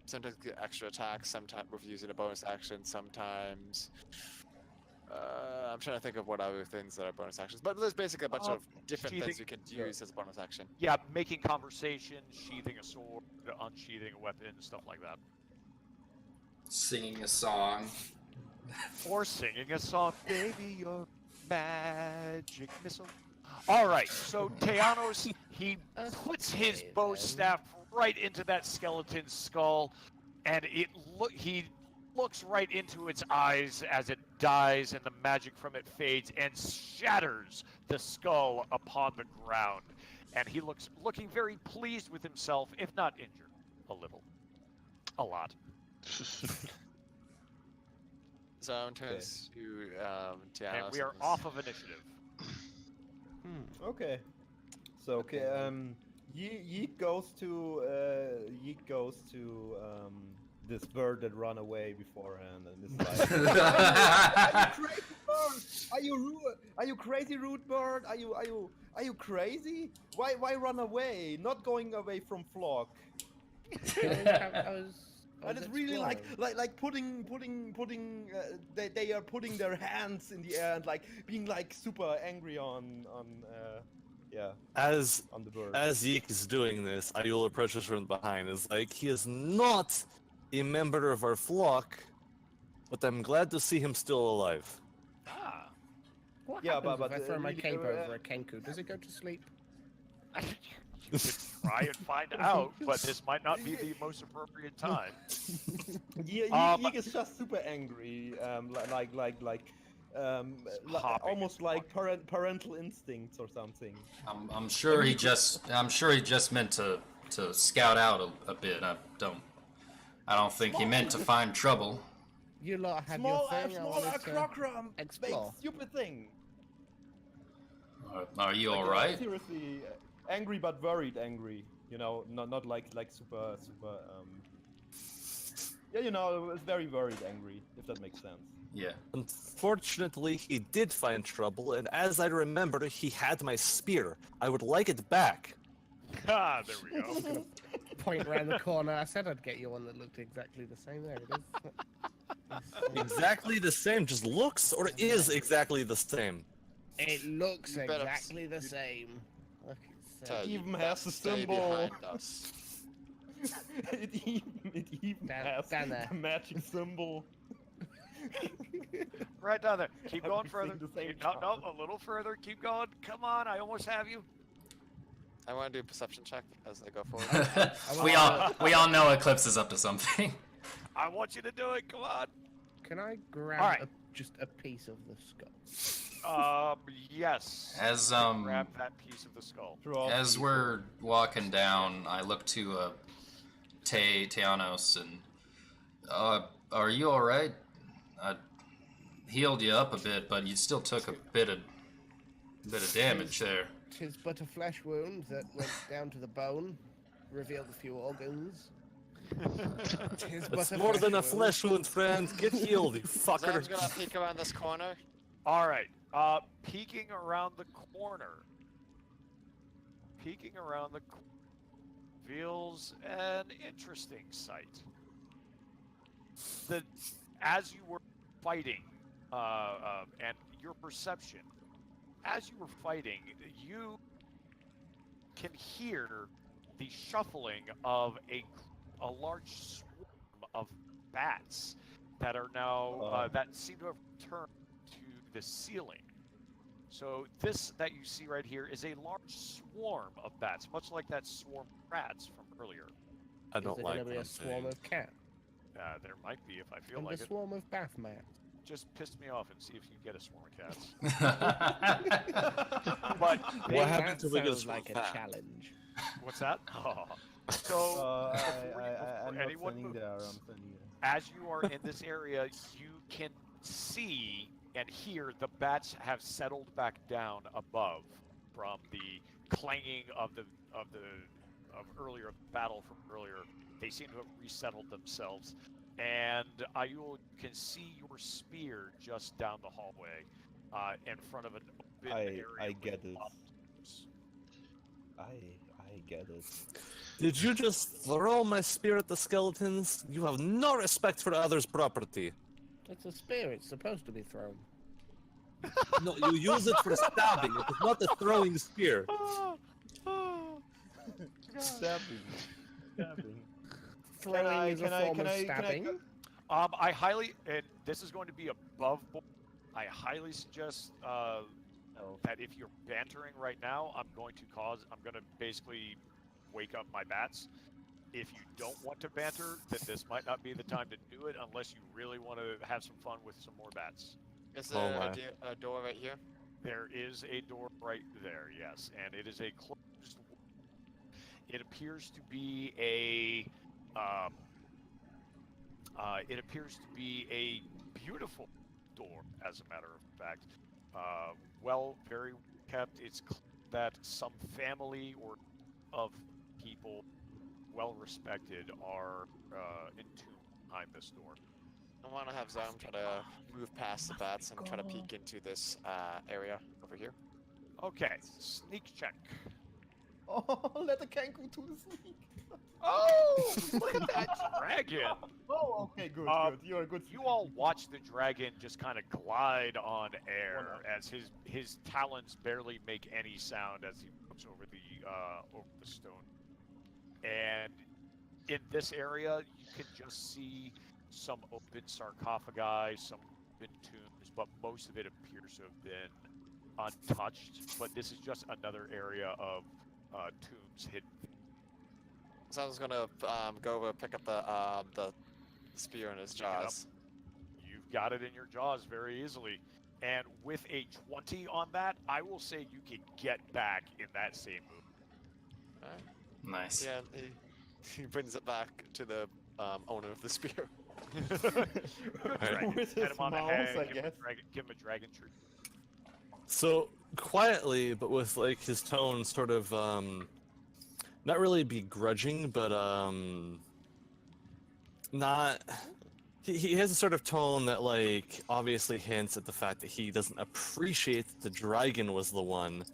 sometimes you get extra attacks. Sometimes with using a bonus action. Sometimes. I'm trying to think of what other things that are bonus actions, but there's basically a bunch of different things you can use as a bonus action. yeah, making conversation, sheathing a sword, unsheathing a weapon, stuff like that. Singing a song. Or singing a song, baby, your magic missile. All right, so Teanos, he puts his bow staff right into that skeleton's skull, and he looks right into its eyes as it dies, and the magic from it fades and shatters the skull upon the ground. And he looking very pleased with himself, if not injured, a little, a lot. So in turns to Tianos. And we are off of initiative. Okay. So Yeet goes to this bird that ran away beforehand, and is like, are you crazy, rude bird? Are you crazy? Why run away? Not going away from flock. And it's really like putting they are putting their hands in the air and like being like super angry on the bird. As Yeek is doing this, Ayul approaches from behind. Is like, he is not a member of our flock, but I'm glad to see him still alive. Ah. What Yeah, happens but if I throw my really, cape over a Kenku? Does it go to sleep? You could try and find out, but this might not be the most appropriate time. Yeek is just super angry, almost like parental instincts or something. I'm sure he just meant to scout out a bit. I don't think he meant to find trouble. You lot had Small your thing. I wanted to Acrocram explore. stupid thing. Are you all Like, right? Seriously, angry but worried angry. You know, not like super. Yeah, you know, it's very worried angry, if that makes sense. Yeah. Unfortunately, he did find trouble, and as I remember, he had my spear. I would like it back. Ah, there we go. Point around the corner. I said I'd get you one that looked exactly the same. There it is. Exactly the same, just looks or is exactly the same. It looks You better- exactly the same. Look, it's, Tell you Even has the stay symbol. behind us. it even has down there. the magic symbol. Right down there. Keep going further. Everything the same No, time. a little further. Keep going. Come on, I almost have you. I want to do a perception check as they go forward. we all know Eclipse is up to something. I want you to do it. Come on. Can I grab Alright. just a piece of the skull? Yes. As Grab that piece of the skull. As we're walking down, I look to Teanos and are you all right? I healed you up a bit, but you still took a bit of damage there. 'Tis but a flesh wound that went down to the bone, revealed a few organs. 'Tis but It's more than a flesh wound, friend. Get healed, you Zam's fucker. gonna peek around this corner. All right. Peeking around the corner. Peeking around the corner reveals an interesting sight. As you were fighting, and your perception, as you were fighting, you can hear the shuffling of a large swarm of bats that are now that seem to have returned to the ceiling. So this that you see right here is a large swarm of bats, much like that swarm of rats from earlier. I Is don't there like going to be what a I'm swarm seeing. of cat? There might be if I feel And like a it. swarm of bath mat? Just piss me off and see if you get a swarm of cats. But But What happened That till we get a sounds swarm like of a bat? challenge. what's that? So before I'm not anyone standing moves, there. I'm standing there. as you are in this area, you can see and hear the bats have settled back down above from the clanging of earlier battle from earlier. They seem to have resettled themselves. And Ayul, you can see your spear just down the hallway, in front of an open area. I get with it. lots- I get it. Did you just throw my spear at the skeletons? You have no respect for others' property. It's a spear. It's supposed to be thrown. No, you use it for stabbing. It is not a throwing spear. Stabbing. Stabbing. Throwing is a form of stabbing. I highly, and this is going to be above board. I highly suggest that if you're bantering right now, I'm going to basically wake up my bats. If you don't want to banter, then this might not be the time to do it unless you really want to have some fun with some more bats. Is Oh there my. a door right here? There is a door right there, yes, and it is a closed. It appears to be a beautiful door, as a matter of fact. Very kept. It's clear that some family or of people well respected are entombed behind this door. I want to have Zam try to move past the bats and try to peek into this area over here. Okay, sneak check. Oh, let the Kanku to the sneak. Oh, look at that dragon! Oh, okay, good, good. You're a good. You all watch the dragon just kind of glide on air as his talons barely make any sound as he moves over the stone. And in this area, you can just see some open sarcophagi, some open tombs, but most of it appears to have been untouched. But this is just another area of tombs hidden. So I was gonna go over pick up the spear in his jaws. You've got it in your jaws very easily. And with a 20 on that, I will say you can get back in that same move. Alright. nice. Yeah, he brings it back to the owner of the spear. Dragon. With Pat his him on the mouse, head, I give him a guess. give him a dragon treat. So quietly, but with like his tone sort of not really begrudging, but not he has a sort of tone that like obviously hints at the fact that he doesn't appreciate that the dragon was the one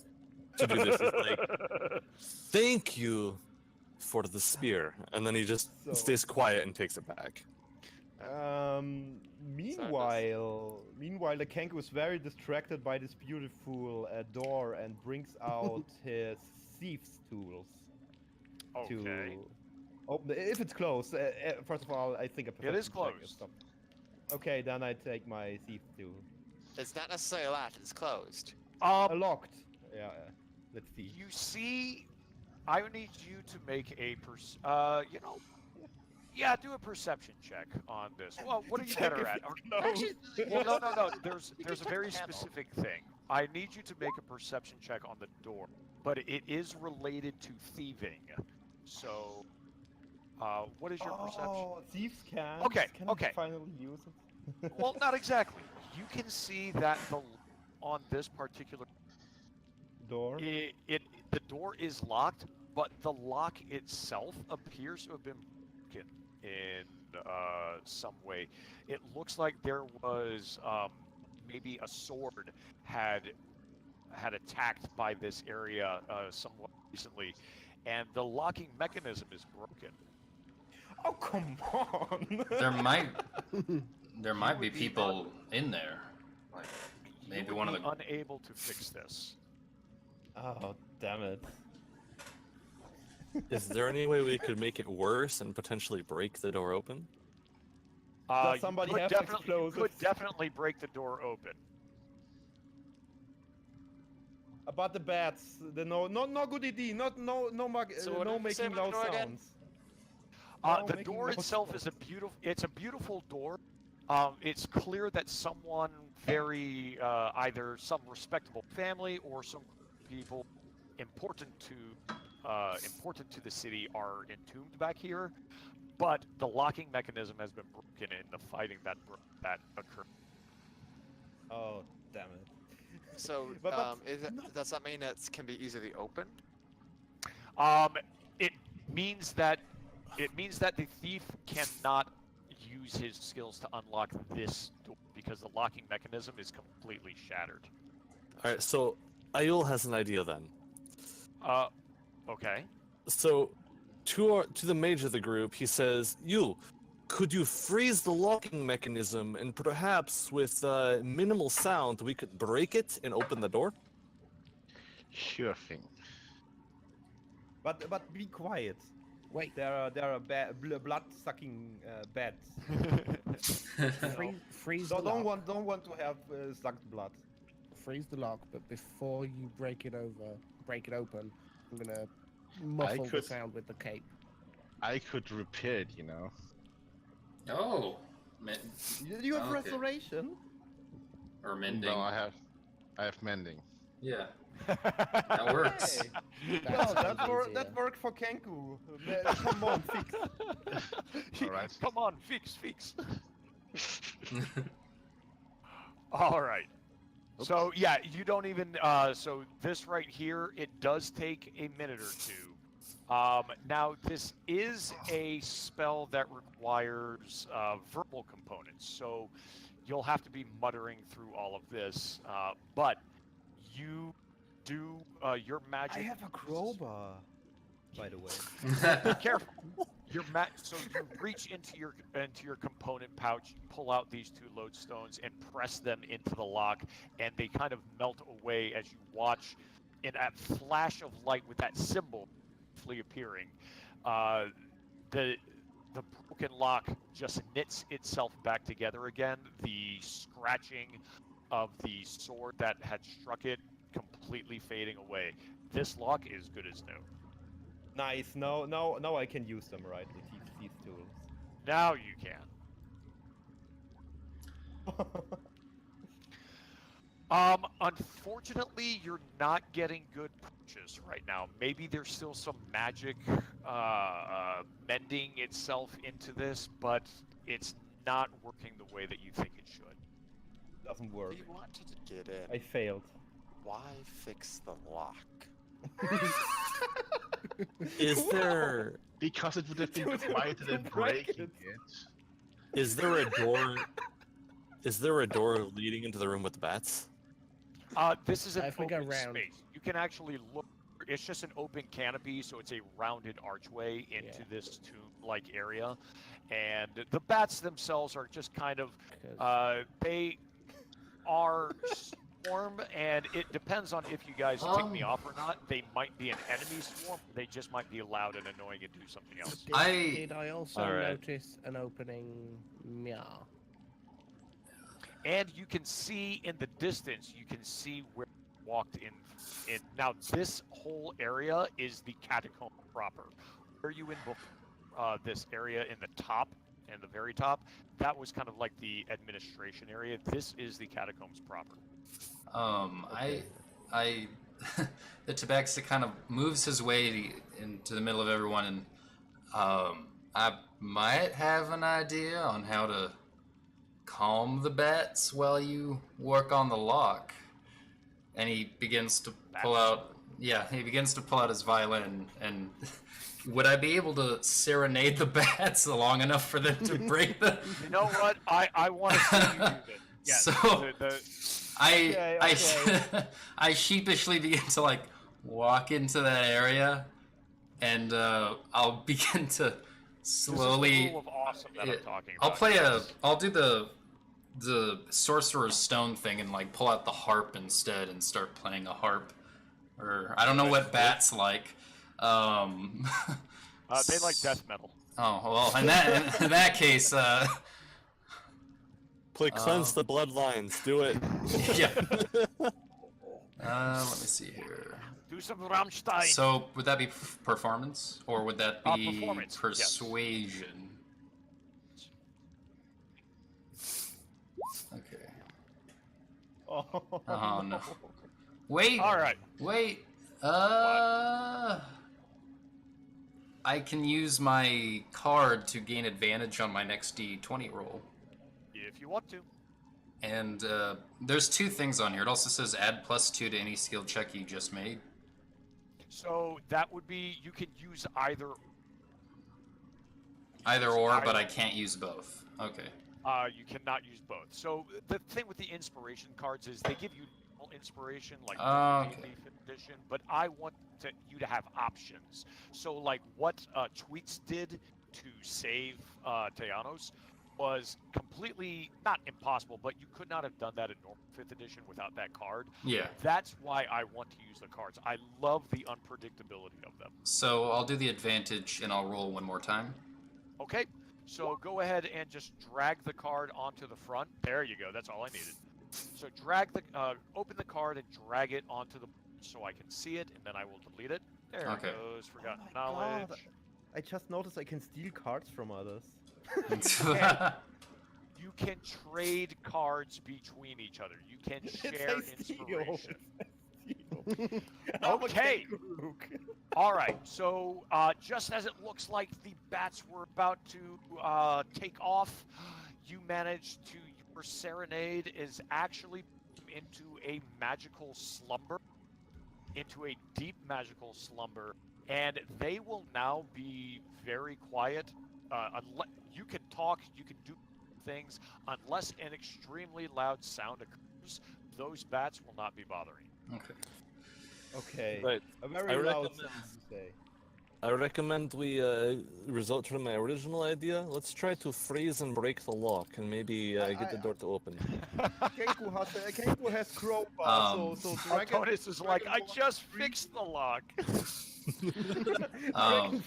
to do this. He's like, thank you for the spear, and then he just So- stays quiet and takes it back. Meanwhile, the Kanku is very distracted by this beautiful door and brings out his thieves' tools Okay. to open. If it's closed, first of all, I think a It is perception check closed. something. Okay, then I take my thieves' tool. It's not necessarily locked, it's closed. Locked. Yeah. Let's see. You see, I would need you to make a do a perception check on this. Well, what are you Check better if at? it's Or- closed. Well, no. There's You can a check very the handle. specific thing. I need you to make a perception check on the door, but it is related to thieving. So, what is your perception? Oh, thieves can. Okay, Can I okay. finally use it? Well, not exactly. You can see that on this particular door. the door is locked, but the lock itself appears to have been broken in some way. It looks like there was maybe a sword had attacked by this area somewhat recently, and the locking mechanism is broken. Oh, come on! There might be would be people in there. Like You maybe would one of be the. unable to fix this. Oh, damn it. Is there any way we could make it worse and potentially break the door open? Does somebody have you explosives? could definitely break the door open. About the bats, no good idea. No So what did you say making about the loud door again? sounds. The making door loud itself sounds. is a beautiful door. It's clear that someone very either some respectable family or some people important to the city are entombed back here. But the locking mechanism has been broken in the fighting that occurred. Oh, damn it. So, But does that mean it can be easily opened? It means that the thief cannot use his skills to unlock this door because the locking mechanism is completely shattered. All right, so Ayul has an idea then. Okay. So, to the mage of the group, he says, "You, could you freeze the locking mechanism, and perhaps with minimal sound, we could break it and open the door?" Sure thing. But be quiet. Wait, There are blood-sucking bats. freeze So the lock. don't want to have sucked blood. Freeze the lock, but before you break it open, I'm gonna muffle the could- sound with the cape. I could repair it, you know. Oh, You have Okay. restoration. or mending. No, I have mending. Yeah, that works. Hey. That No, sounds easier. that worked for Kenku. Come on, fix. All right. Come on, fix. All right. So yeah, you don't even. So this right here, it does take a minute or two. Now this is a spell that requires verbal components, so you'll have to be muttering through all of this. But you do your magic. I have a crowbar, by the way. Be careful. So you reach into your component pouch, pull out these two lodestones, and press them into the lock, and they kind of melt away as you watch in that flash of light with that symbol appearing. The broken lock just knits itself back together again. The scratching of the sword that had struck it completely fading away. This lock is good as new. Nice. Now I can use them right with these tools. Now you can. Unfortunately, you're not getting good purchase right now. Maybe there's still some magic mending itself into this, but it's not working the way that you think it should. Doesn't work. We wanted to get in. I failed. Why fix the lock? Is there Because it would have been To quieter than break breaking it. it. is there a door? Is there a door leading into the room with the bats? This is an If we go open round- space. You can actually look. It's just an open canopy, so it's a rounded archway into Yeah. this tomb-like area, and the bats themselves are just kind of they are swarm, and it depends on if you guys tick me off or not. They might be an enemy swarm. They just might be loud and annoying and do something else. Did I also Alright. notice an opening? Yeah. And you can see in the distance, you can see where you walked in. Now, this whole area is the catacomb proper. Where you in this area in the top, in the very top, that was kind of like the administration area. This is the catacombs proper. I the Tabaxi kind of moves his way into the middle of everyone, and I might have an idea on how to calm the bats while you work on the lock. And he begins to pull out. Yeah, he begins to pull out his violin. And would I be able to serenade the bats long enough for them to break the? You know what? I want to see you do this. Yeah, So the I Okay. I sheepishly begin to like walk into that area, and I'll begin to slowly. This is the rule of awesome that I'm talking I'll about. play yes. I'll do the sorcerer's stone thing and like pull out the harp instead and start playing a harp. Or I don't know what bats like. They like death metal. Oh well, in that case, Play cleanse the bloodlines. Do it. yeah. Let me see here. Do some Rammstein. So would that be performance, or would that be Performance, yes. persuasion? Okay. Oh no. Wait. All right. Wait. I can use my card to gain advantage on my next D20 roll. If you want to. And there's two things on here. It also says add +2 to any skill check you just made. So that would be, you can use either. Either or, but I can't use both. Okay. You cannot use both. So the thing with the inspiration cards is they give you normal inspiration, like Okay. D&D 5th edition, but I want you to have options. So like what Tweets did to save Teanos was completely, not impossible, but you could not have done that in normal 5th edition without that card. Yeah. That's why I want to use the cards. I love the unpredictability of them. So I'll do the advantage and I'll roll one more time. Okay, so go ahead and just drag the card onto the front. There you go. That's all I needed. So drag the, open the card and drag it onto the, so I can see it, and then I will delete it. There Okay. it goes. Forgotten Oh my knowledge. God. I just noticed I can steal cards from others. You can trade cards between each other. You can share inspiration. Okay. All right. So just as it looks like the bats were about to take off, you managed to, your serenade is actually into a magical slumber, into a deep magical slumber, and they will now be very quiet. Unless you can talk, you can do things. Unless an extremely loud sound occurs, those bats will not be bothering. Okay. Okay. Right. A very I loud recommend- sound, you say. I recommend we resort to my original idea. Let's try to freeze and break the lock and maybe get the door to open. Kenku has crowbar, so dragon. Artonis is like, I just fixed the lock. I'll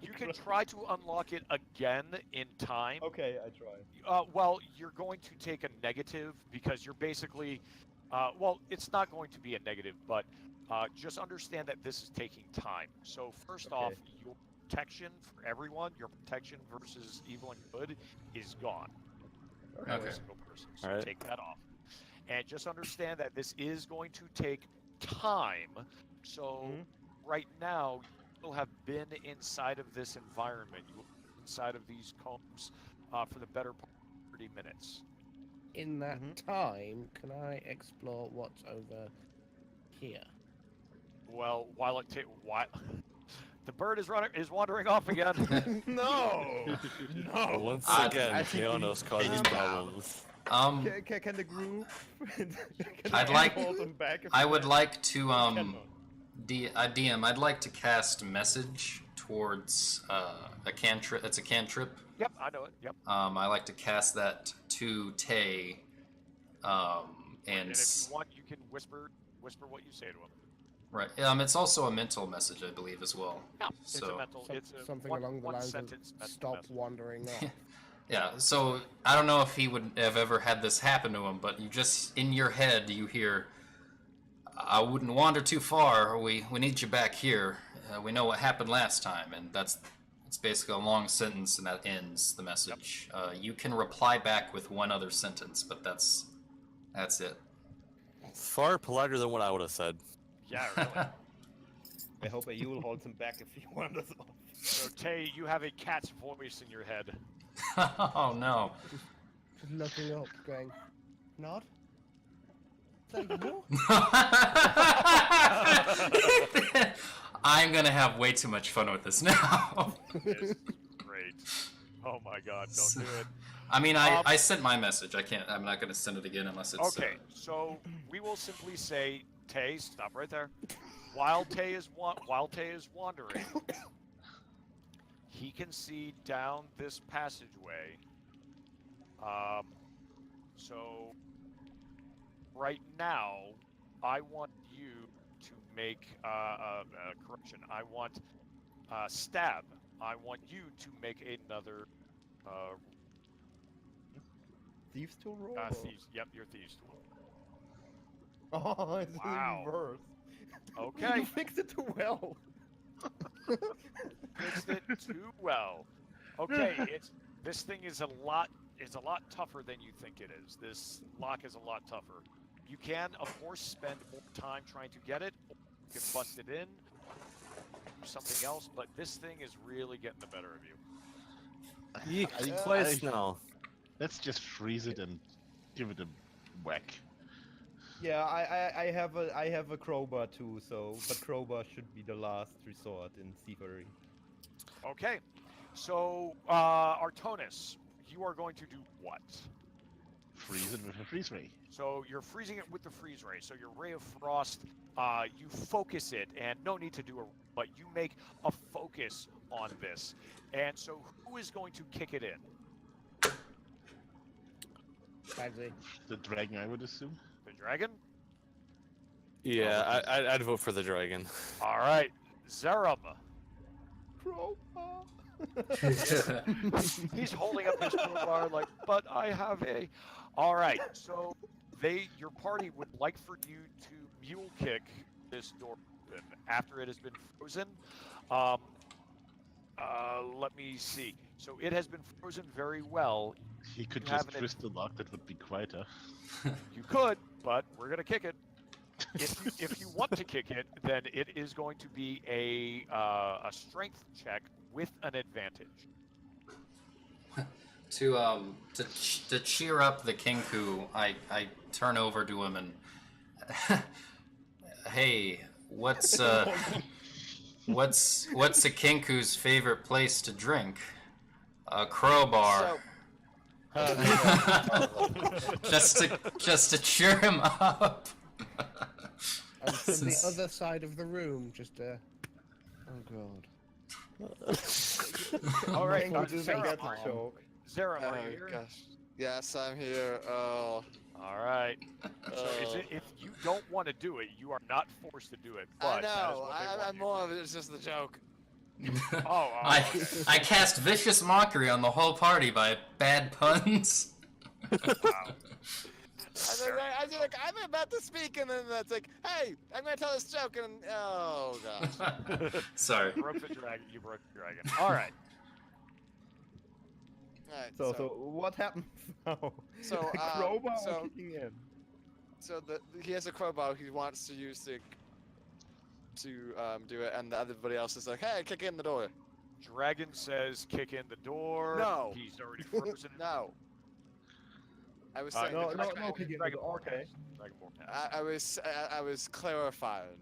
You can try to unlock it again in time. Okay, I try. Well, you're going to take a negative because you're basically, well, it's not going to be a negative, but just understand that this is taking time. So first off, your protection for everyone, your protection versus evil and good is gone. For every single person. So Alright. take that off. And just understand that this is going to take time. So right now, you'll have been inside of this environment. You will be inside of these combs for the better part of 30 minutes. In that time, can I explore what's over here? Well, while the bird is wandering off again. No! No! Once I again, think Keonos causes problems. Can the group? Can I'd I like- hold them back if I they- would like to Cannot. DM. I'd like to cast message towards a cantrip. It's a cantrip. Yep, I know it. Yep. I like to cast that to Tay. And And if you want, you can whisper what you say to him. right. It's also a mental message, I believe, as well. Yeah, it's a So mental. It's a Something one, along the one lines of sentence mental stop message. wandering off. yeah. So I don't know if he would have ever had this happen to him, but you just in your head you hear, "I wouldn't wander too far. We need you back here. We know what happened last time," and it's basically a long sentence, and that ends the message. You can reply back with one other sentence, but that's it. Far politer than what I would have said. Yeah, really. I hope that you will hold them back if he wanders off. So Tay, you have a cat's voice in your head. Oh no. Just looking up, going, Nod? Is that you? I'm gonna have way too much fun with this now. It's great. Oh my God! Don't do it. I mean, I sent my message. I can't. I'm not going to send it again unless it's. Okay, so we will simply say, Tay, stop right there. While Tay is wandering, he can see down this passageway. So right now, I want you to make correction. I want Stab. I want you to make another Thieves tool roll? thieves. Yep, your thieves tool. Oh, it's Wow. in reverse. Okay. You fixed it too well. Fixed it too well. Okay, this thing is a lot tougher than you think it is. This lock is a lot tougher. You can, of course, spend more time trying to get it. Or you can bust it in, do something else. But this thing is really getting the better of you. Yeek, twice now. Let's just freeze it and give it a whack. Yeah, I have a crowbar too, but crowbar should be the last resort in thievery. Okay, so Artonis, you are going to do what? Freeze it with a freeze ray. So you're freezing it with the freeze ray. So your ray of frost, you focus it, and no need to do but you make a focus on this. And so who is going to kick it in? Bagsy. The dragon, I would assume. The dragon? Yeah, I'd vote for the dragon. All right, Zerum. Crowbar. He's holding up his crowbar like, but I have a. All right, so your party would like for you to mule kick this door open after it has been frozen. Let me see. So it has been frozen very well. He could You just have an twist the lock, that would be quieter. You could, but we're gonna kick it. If you want to kick it, then it is going to be a strength check with an advantage. To cheer up the Kinku, I turn over to him and hey, what's a Kinku's favorite place to drink? A crowbar. just to cheer him up. And from the other side of the room, just oh god. All right, Zerum, Zerum, are you Oh here? gosh. Yes, I'm here. Oh. All right. So if you don't want to do it, you are not forced to do it. But I that is know. what they want I'm you more to of it's just the joke. I cast vicious mockery on the whole party by bad puns. do. Wow. I was like, I'm about to speak, and then that's like, hey, I'm gonna tell this joke, and oh gosh. Sorry. You broke the dragon. You broke the dragon. All right. All right. So what happens now? So, The crowbar so- kicking in. So he has a crowbar he wants to use to do it, and everybody else is like, hey, kick in the door. Dragon says kick in the door. No. He's already frozen. No. I was saying. No, the no, kick in the Dragon door. Ball Okay. Cast. Dragon Ball Cast. I was clarifying.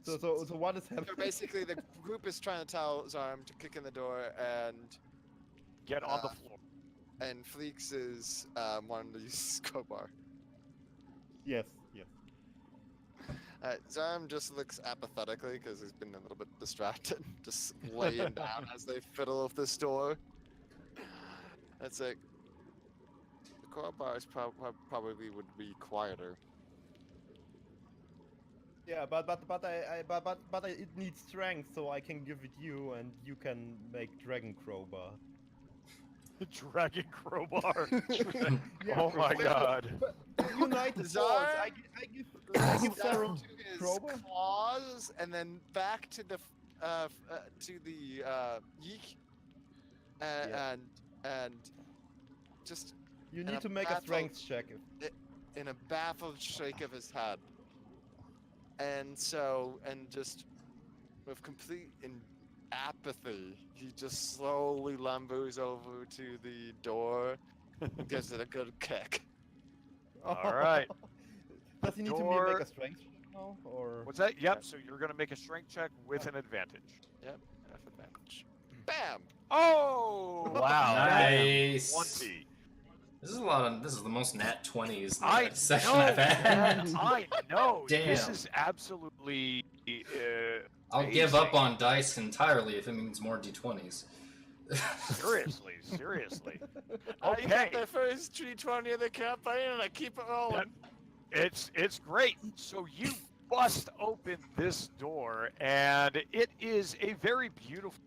So what is So happening? basically, the group is trying to tell Zarm to kick in the door, and Get on the floor. Fleeks is wanting to use his crowbar. Yes. Zarm just looks apathetically because he's been a little bit distracted, just laying down as they fiddle with this door. That's like the crowbar is probably would be quieter. Yeah, but it needs strength, so I can give it you, and you can make dragon crowbar. Dragon crowbar. Yeah, Oh my god. United Zar- Swords. I give Down Zerum to his crowbar. claws, and then back to the yeek, Yeah. and just You and need a to make a battle- strength check. in a baffled shake of his head, and just with complete apathy, he just slowly lumbers over to the door, and gives it a good kick. All right. Does he need to Door- make a strength check now, or? What's that? Yep. So you're gonna make a strength check with an advantage. Yep, F advantage. Bam! Oh! Wow. Nice. 20. This is a lot of. This is the most nat 20s I session know, I've had. man, I know. This Damn. is absolutely. I'll give up amazing. on dice entirely if it means more d20s. Seriously, seriously. I Okay. got the first D20 of the campaign, and I keep it rolling. It's great. So you bust open this door, and it is a very beautiful,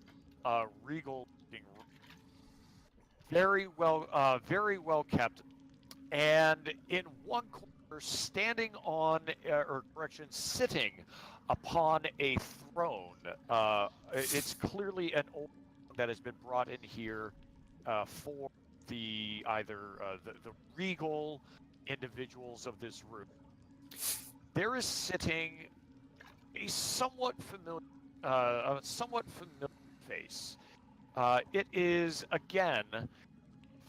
regal-looking room. Very well kept. And in one corner, standing on, or correction, sitting upon a throne. It's clearly an old throne that has been brought in here for the the regal individuals of this room. There is sitting a somewhat familiar face. It is again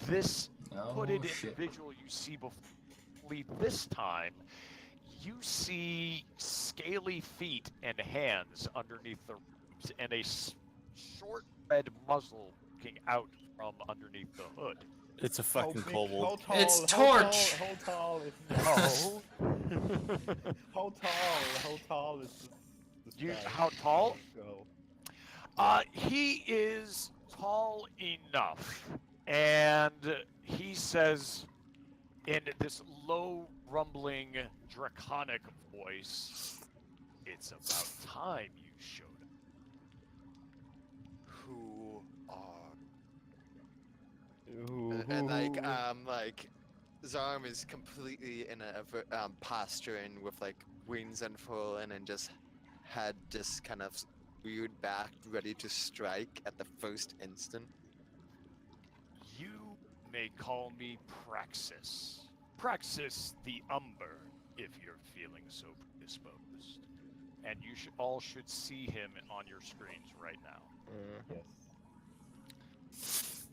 this hooded shit. individual you see before. This time, you see scaly feet and hands underneath the robes, and a short red muzzle looking out from underneath the hood. It's a How fucking big, kobold. how tall, It's how Torch! Tall, how tall is Oh, how tall is this guy? how tall? Go. He is tall enough, and he says in this low, rumbling, draconic voice, "It's about time you showed up." Who are Who, and who- like Zarm is completely in a posturing with like wings unfurling and just had just kind of reared back, ready to strike at the first instant. You may call me Praxis. Praxis the Umber, if you're feeling so predisposed. And you all should see him on your screens right now. Yes.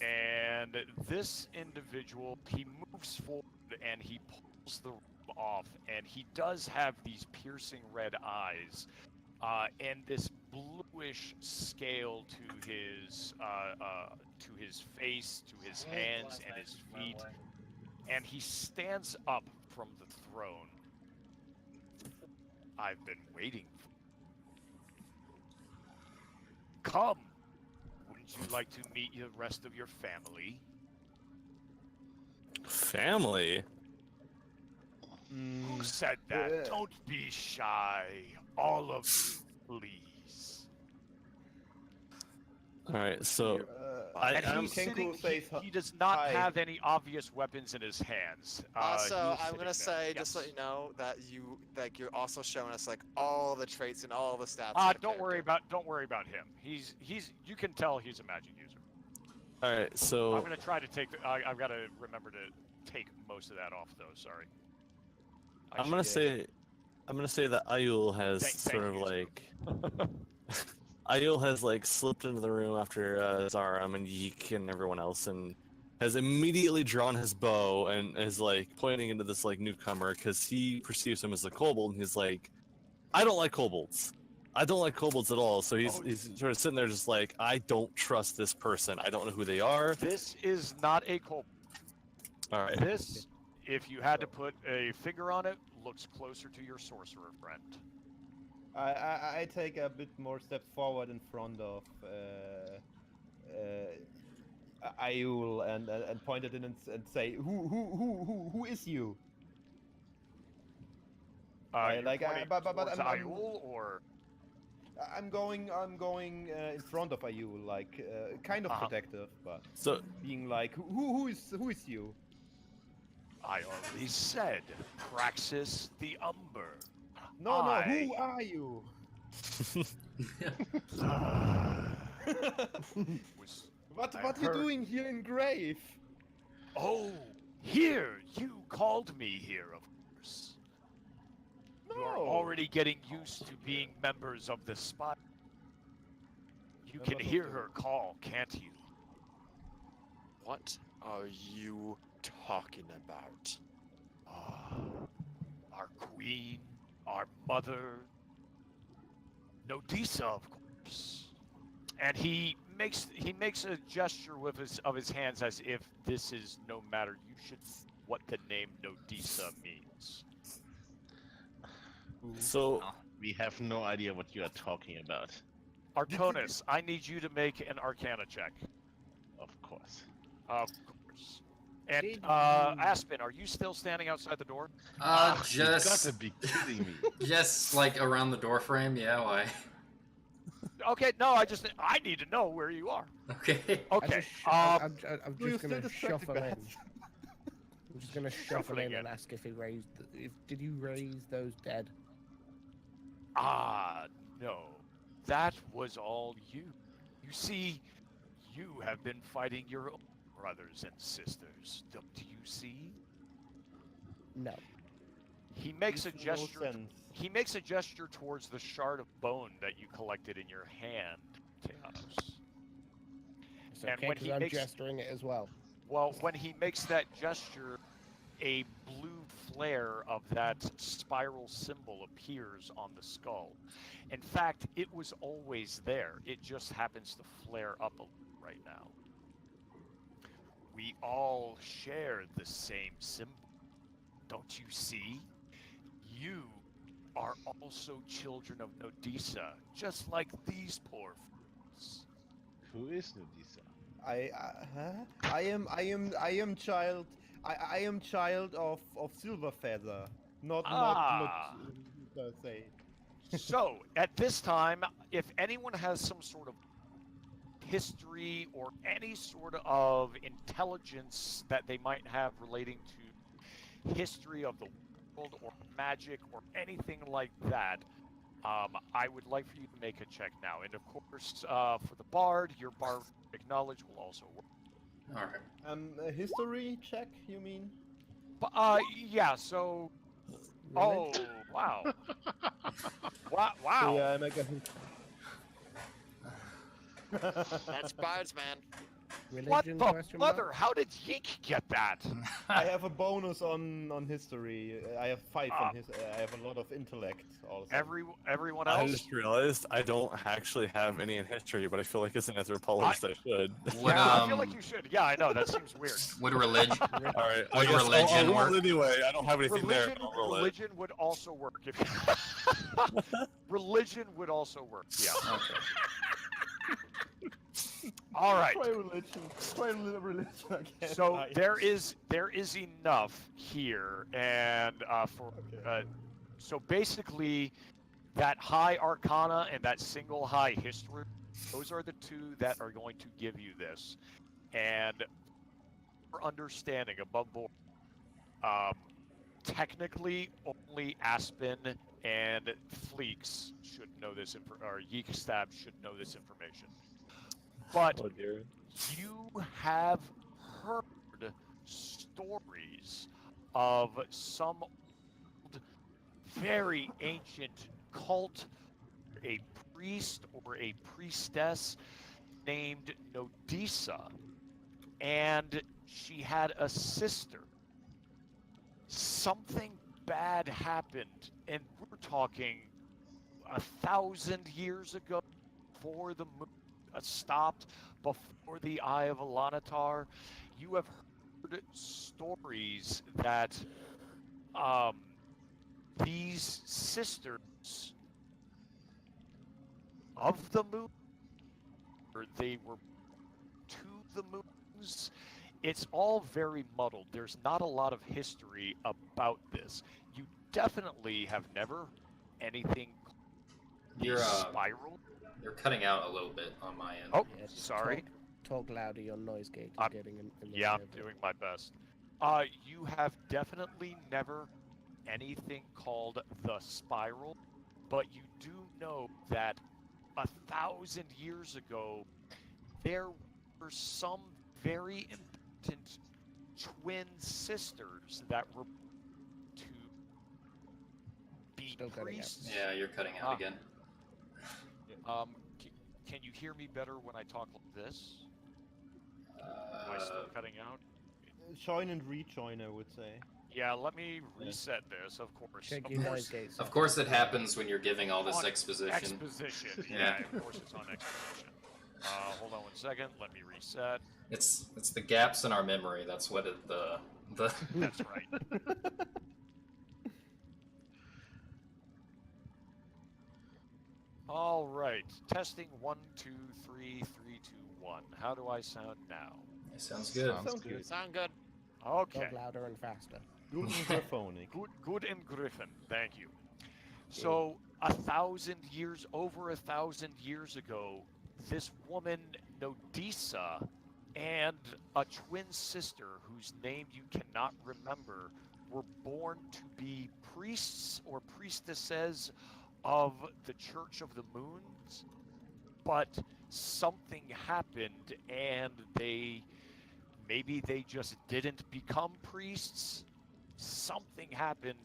And this individual, he moves forward and he pulls the robe off, and he does have these piercing red eyes, and this bluish scale to his face, to his hands and his feet, and he stands up from the throne. I've been waiting for. Come. Wouldn't you like to meet the rest of your family? Family? Who said that? Don't be shy. All of you, please. Alright, so And I'm he's sitting, says he does not hi. have any obvious weapons in his hands. Also, he is I'm sitting gonna there. say, just so Yes. you know, that you're also showing us like all the traits and all the stats. of the Don't worry character. about him. He's you can tell he's a magic user. alright, so I'm gonna try to take I've got to remember to take most of that off though. Sorry. I'm gonna say that Ayul has Thank sort of you, sir. like Ayul has like slipped into the room after Zaram and Yeek and everyone else, and has immediately drawn his bow and is like pointing into this like newcomer because he perceives him as a kobold, and he's like, I don't like kobolds. I don't like kobolds at all. So he's sort of sitting there just like, I don't trust this person. I don't know who they are. This is not a kobold. All right. This, if you had to put a finger on it, looks closer to your sorcerer friend. I take a bit more step forward in front of Ayul and point it in and say, who is you? You're like, pointing but towards I'm- Ayul, or I'm going in front of Ayul, like kind of protective, but So being like, who is you? I already said, Praxis the Umber. No, who are you? What are you doing here in Grave? Oh, here! You called me here, of course. No. You are already getting used to being members of the spot. You can Members of hear the- her call, can't you? What are you talking about? Our queen, our mother, Nodisa, of course. And he makes a gesture with his hands as if this is no matter. You should what the name Nodisa means. So We have no idea what you are talking about. Artonis, I need you to make an Arcana check. Of course. Of course. And Did you- Aspen, are you still standing outside the door? You got Just to be kidding me. just like around the door frame. Yeah, why? Okay, no, I need to know where you are. Okay. Okay. I'm Do you just still gonna distracted, shuffle in. Bats? I'm just gonna shuffle Shuffling in in. and ask if he raised. Did you raise those dead? No. That was all you. You see, you have been fighting your own brothers and sisters. Do you see? No. He makes a Makes no gesture. sense. He makes a gesture towards the shard of bone that you collected in your hand, Teanos. It's And okay when because he I'm makes- gesturing it as well. Well, when he makes that gesture, a blue flare of that spiral symbol appears on the skull. In fact, it was always there. It just happens to flare up a little right now. We all share the same symbol. Don't you see? You are also children of Nodisa, just like these poor fools. Who is Nodisa? I am child. I am child of Silverfeather, not per se. So, at this time, if anyone has some sort of history or any sort of intelligence that they might have relating to history of the world or magic or anything like that, I would like for you to make a check now. And of course, for the bard, your barbaric knowledge will also work. All right. A history check, you mean? But yeah. So, oh wow, wow, So wow. yeah, I make a That's bards, man. What Religion? the Question mark? mother? How did Yink get that? I have a bonus on history. I have 5 Ah. on his. I have a lot of intellect also. Everyone I else? just realized I don't actually have any in history, but I feel like as an anthropologist I should. Would Yeah, I feel like you should. Yeah, I know. That seems weird. would religion All right, Would I guess religion I'll roll work? it anyway. I don't have anything there. I'll roll it. Religion would also work. If religion would also work. Yeah. Okay. All right. Try religion. Try religion again. So Nice. there is enough here, and for so basically that high arcana and that single high history, those are the two that are going to give you this. And for understanding above board, technically only Aspen and Fleeks should know this, or Yeekstab should know this information. But Oh dear. you have heard stories of some old, very ancient cult, a priest or a priestess named Nodisa, and she had a sister. Something bad happened, and we're talking 1,000 years ago, before the moon stopped, before the Eye of Alanatar. You have heard stories that these sisters of the moon, or they were to the moons. It's all very muddled. There's not a lot of history about this. You definitely have never anything You're spiral. you're cutting out a little bit on my end. Oh, Yeah, just sorry. Talk louder. Your noise gate is I'm- getting in the Yeah, way I'm of it. doing my best. You have definitely never anything called the spiral, but you do know that 1,000 years ago, there were some very important twin sisters that were to be Still cutting out. priests. Yeah, you're cutting out Ah. again. Can you hear me better when I talk like this? Am I still cutting out? Join and rejoin, I would say. Yeah, let me reset this, of course. Check Of your course, noise gates. Of course, it happens when you're giving all this On exposition. Exposition. Yeah. Yeah, of course it's on exposition. Hold on one second. Let me reset. It's the gaps in our memory. That's what the That's right. All right. Testing 1, 2, 3, 3, 2, 1. How do I sound now? It sounds good. Sounds Sounds good. good. Sound good. Okay. Talk louder and faster. Good and graphonic. Good and Griffin. Thank you. So, over 1,000 years ago, this woman, Nodisa, and a twin sister whose name you cannot remember were born to be priests or priestesses of the Church of the Moons, but something happened and maybe they just didn't become priests. Something happened.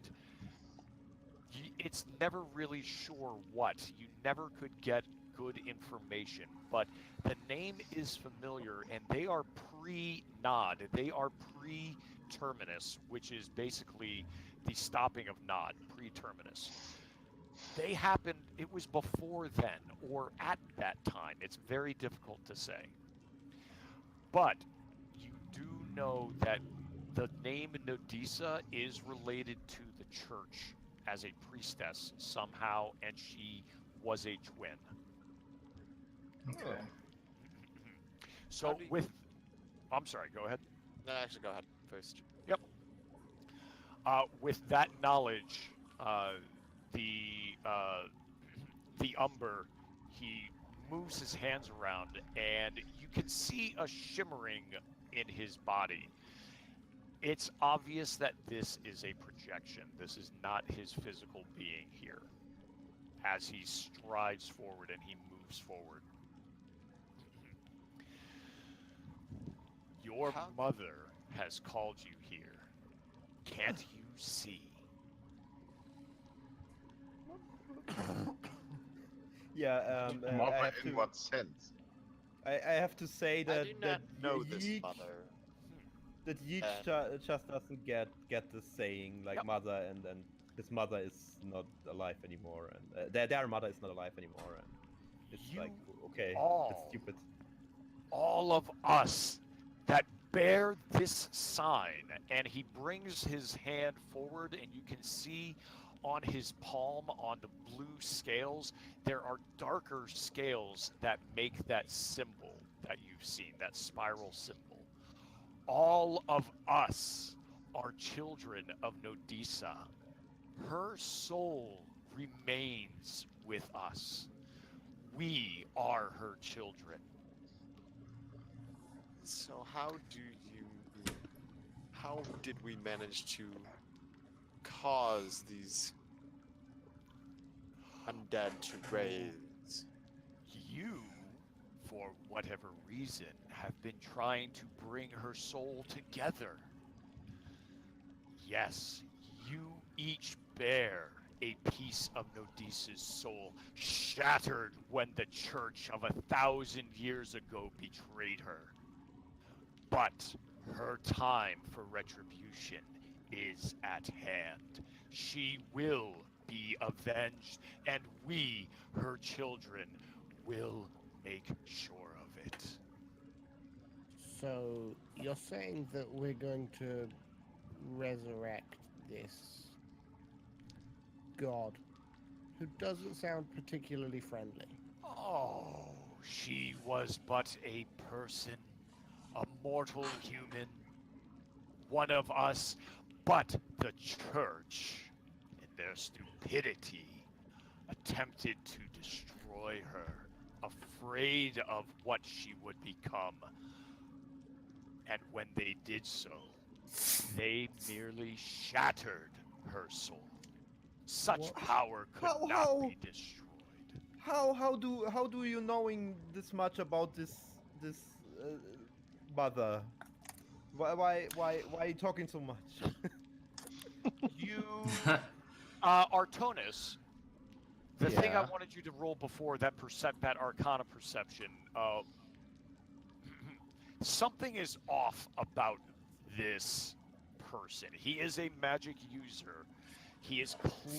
It's never really sure what. You never could get good information, but the name is familiar and they are pre-nod. They are pre-terminus, which is basically the stopping of nod, pre-terminus. They happened, it was before then or at that time. It's very difficult to say. But you do know that the name Nodisa is related to the church as a priestess somehow, and she was a twin. Okay. So do you- with, I'm sorry, go ahead. No, actually, go ahead first. Yep. With that knowledge, the Umber, he moves his hands around, and you can see a shimmering in his body. It's obvious that this is a projection. This is not his physical being here. As he strides forward and he moves forward. Your How- mother has called you here. Can't you see? Yeah, I Mother have in to. what sense? I have to say I that do not that know this Yeek, mother. that Yeek And- just doesn't get the saying like Yep. mother, and his mother is not alive anymore, and their mother is not alive anymore, and it's You like okay, that's all stupid. all of us that bear this sign. And he brings his hand forward, and you can see on his palm, on the blue scales, there are darker scales that make that symbol that you've seen, that spiral symbol. All of us are children of Nodisa. Her soul remains with us. We are her children. So how did we manage to cause these undead to raise? You, for whatever reason, have been trying to bring her soul together. Yes, you each bear a piece of Nodisa's soul, shattered when the church of 1,000 years ago betrayed her. But her time for retribution is at hand. She will be avenged, and we, her children, will make sure of it. So you're saying that we're going to resurrect this god who doesn't sound particularly friendly? Oh, she was but a person, a mortal human, one of us, but the church, in their stupidity, attempted to destroy her, afraid of what she would become. And when they did so, they merely shattered her soul. Such What? power could How- not how- be destroyed. How do you knowing this much about this mother? Why are you talking so much? You, Artonis, the thing I Yeah. wanted you to roll before that that Arcana perception, something is off about this person. He is a magic user. He is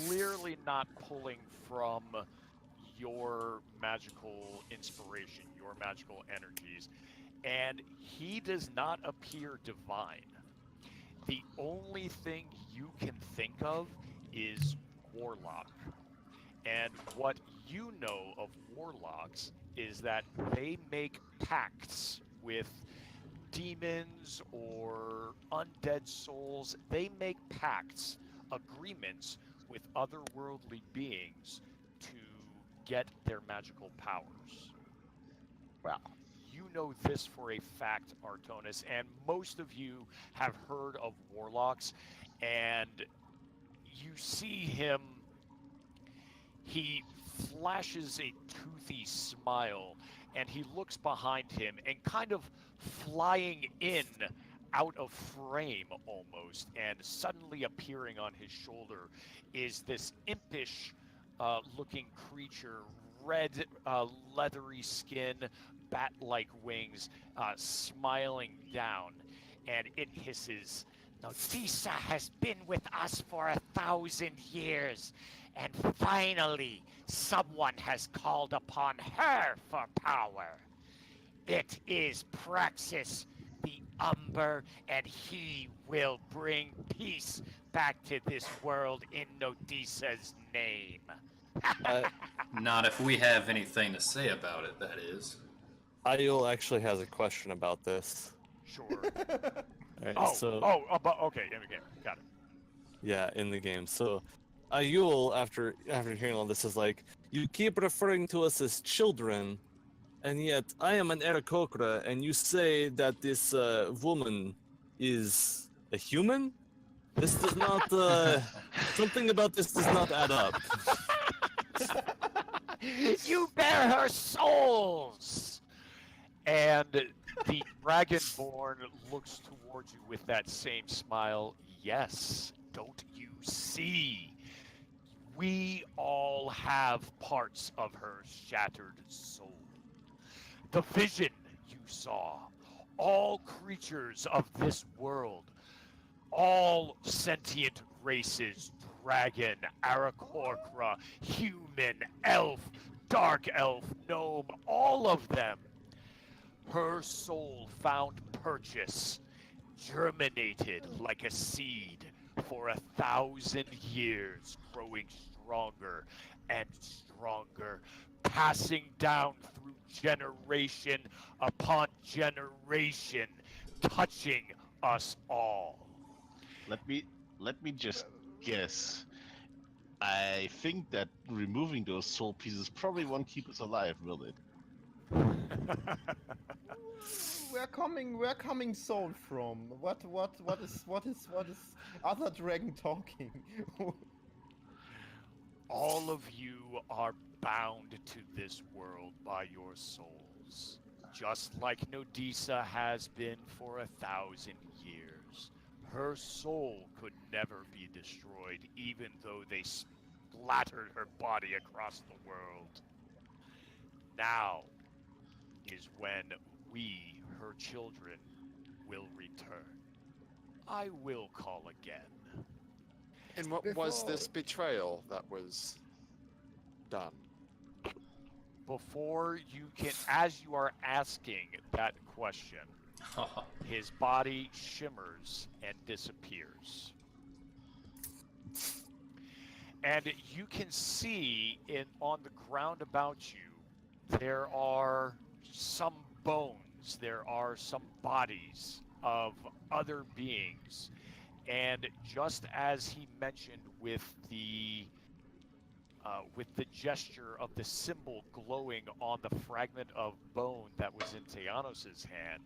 clearly not pulling from your magical inspiration, your magical energies, and he does not appear divine. The only thing you can think of is warlock. And what you know of warlocks is that they make pacts with demons or undead souls. They make pacts, agreements with otherworldly beings to get their magical powers. Well, You know this for a fact, Artonis, and most of you have heard of warlocks, and you see him. He flashes a toothy smile, and he looks behind him, and kind of flying in out of frame almost, and suddenly appearing on his shoulder is this impish looking creature, red leathery skin, bat-like wings, smiling down, and it hisses, "Nodisa has been with us for 1,000 years, and finally someone has called upon her for power. It is Praxis, the Umber, and he will bring peace back to this world in Nodisa's name." Not if we have anything to say about it, that is. Ayul actually has a question about this. Sure. Alright, Okay, in the game. Got it. yeah, in the game. So Ayul, after hearing all this, is like, you keep referring to us as children, and yet I am an Aarakocra, and you say that this woman is a human? This does not, something about this does not add up. You bear her souls! And the Dragonborn looks towards you with that same smile. Yes, don't you see? We all have parts of her shattered soul. The vision you saw, all creatures of this world, all sentient races, dragon, Aarakocra, human, elf, dark elf, gnome, all of them. Her soul found purchase, germinated like a seed for 1,000 years, growing stronger and stronger, passing down through generation upon generation, touching us all. Let me just guess. I think that removing those soul pieces probably won't keep us alive, will it? Where coming soul from? What is other dragon talking? All of you are bound to this world by your souls, just like Nodisa has been for 1,000 years. Her soul could never be destroyed, even though they splattered her body across the world. Now is when we, her children, will return. I will call again. And what was this betrayal that was done? Before you can, as you are asking that question, his body shimmers and disappears. And you can see on the ground about you, there are some bones, there are some bodies of other beings. And just as he mentioned with the gesture of the symbol glowing on the fragment of bone that was in Theanos' hand,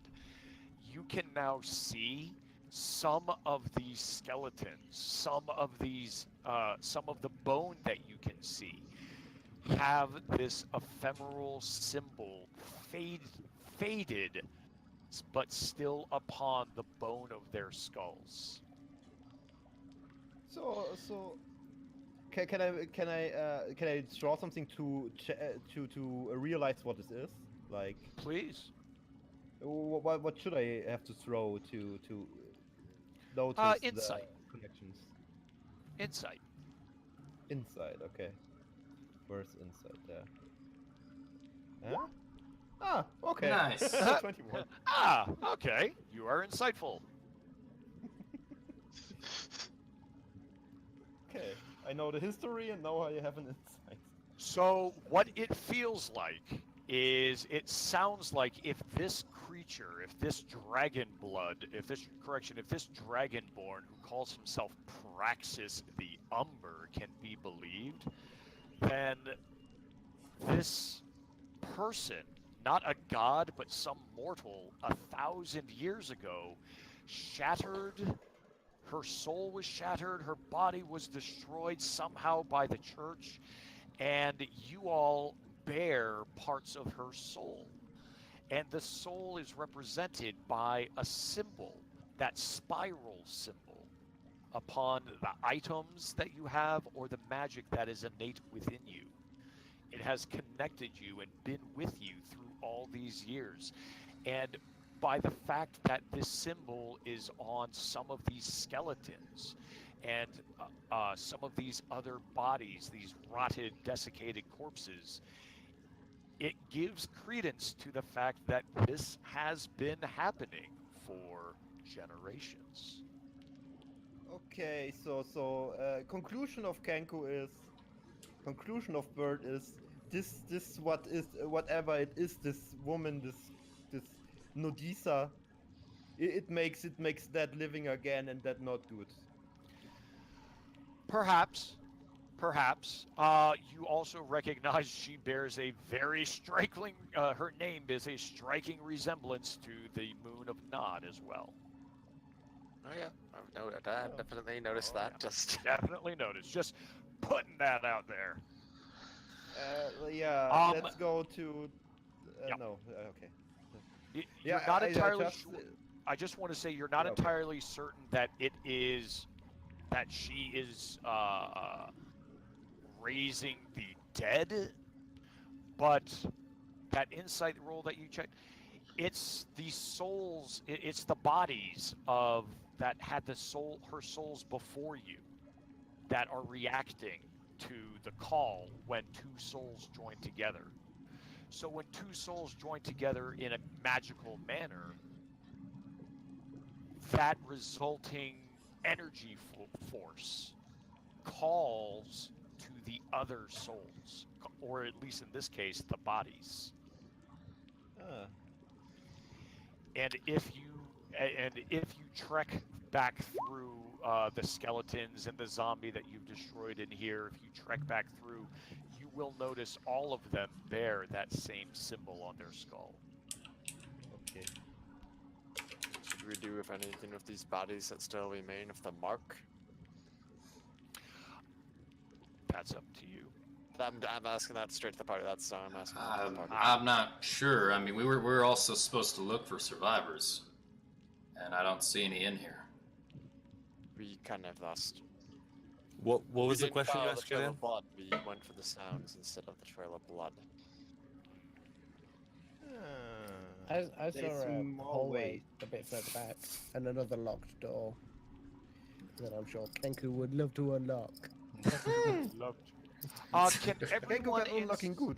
you can now see some of these skeletons, some of the bone that you can see have this ephemeral symbol faded, but still upon the bone of their skulls. So can I draw something to realize what this is? Like, Please. what should I have to throw to notice Insight. the connections? Insight. Insight, okay. Where's insight there? Huh? Ah, okay. Nice. 21. Ah, okay. You are insightful. Okay, I know the history and now I have an insight. So what it feels like is it sounds like if this creature, if this dragon blood, if this dragonborn who calls himself Praxis the Umber can be believed, then this person, not a god but some mortal 1,000 years ago, shattered. Her soul was shattered, her body was destroyed somehow by the church, and you all bear parts of her soul. And the soul is represented by a symbol, that spiral symbol, upon the items that you have or the magic that is innate within you. It has connected you and been with you through all these years. And by the fact that this symbol is on some of these skeletons and some of these other bodies, these rotted, desiccated corpses, it gives credence to the fact that this has been happening for generations. Okay, conclusion of conclusion of Bird is this what is whatever it is, this woman, this Nodisa, it makes that living again and that not good. Perhaps, perhaps. You also recognize she bears a very striking, her name is a striking resemblance to the moon of Nod as well. Oh yeah, I definitely noticed Oh, that. yeah. Just Definitely noticed. Just putting that out there. Yeah, let's go to. Yep. No, okay. You're Yeah, not I entirely just. sure. I just want to say you're not Yeah, okay. entirely certain that it is that she is raising the dead, but that insight roll that you checked, it's the souls, it's the bodies of that had her souls before you that are reacting to the call when two souls join together. So when two souls join together in a magical manner, that resulting energy force calls to the other souls, or at least in this case, the bodies. Ah, And if you trek back through the skeletons and the zombie that you've destroyed in here, if you trek back through, you will notice all of them bear that same symbol on their skull. okay. should we do with anything of these bodies that still remain of the mark? That's up to you. I'm asking that straight to the party. That's I'm asking that to the party. I'm not sure. I mean, we're also supposed to look for survivors, and I don't see any in here. We kind of lost. What was the didn't question you follow the asked trail again? of blood. We went for the sounds instead of the trail of blood. I saw There's a more hallway ways. a bit further back and another locked door that I'm sure Kenku would love to unlock. Loved. Can everyone unlocking good.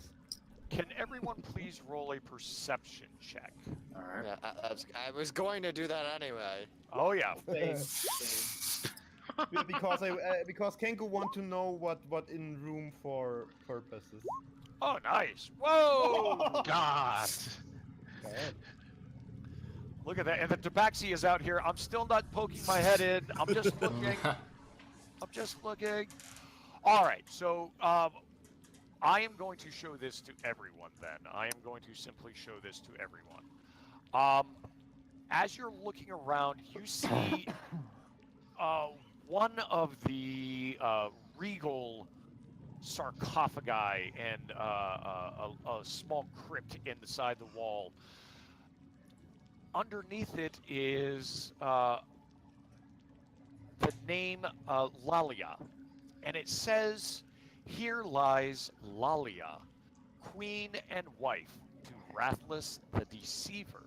Can everyone please roll a perception check? All right. Yeah, I was going to do that anyway. Oh yeah. Same. Because Kenku want to know what in room for purposes. Oh nice. Whoa! God. God. Look at that. And the tabaxi is out here. I'm still not poking my head in. I'm just looking. I'm just looking. All right. So I am going to show this to everyone then. I am going to simply show this to everyone. As you're looking around, you see one of the regal sarcophagi and a small crypt inside the wall. Underneath it is the name Lalia, and it says, "Here lies Lalia, queen and wife to Rathless the Deceiver.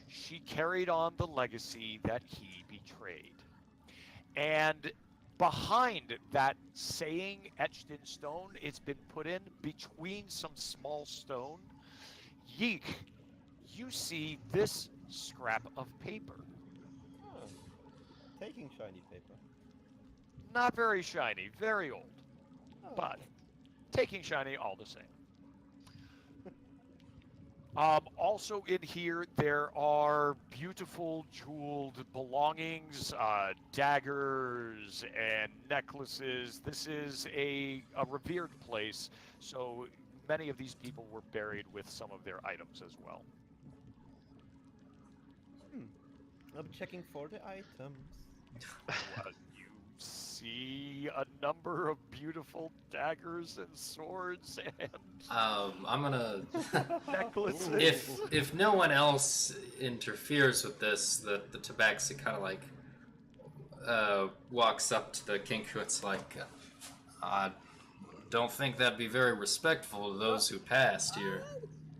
She carried on the legacy that he betrayed." And behind that saying etched in stone, it's been put in between some small stone. Yeek, you see this scrap of paper. Huh. Taking shiny paper. Not very shiny, very old, Oh, but okay. taking shiny all the same. Also in here, there are beautiful jeweled belongings, daggers and necklaces. This is a revered place, so many of these people were buried with some of their items as well. I'm checking for the items. You see a number of beautiful daggers and swords and I'm gonna. necklaces. If no one else interferes with this, the tabaxi kind of like walks up to the kinku. It's like, I don't think that'd be very respectful to those who passed here.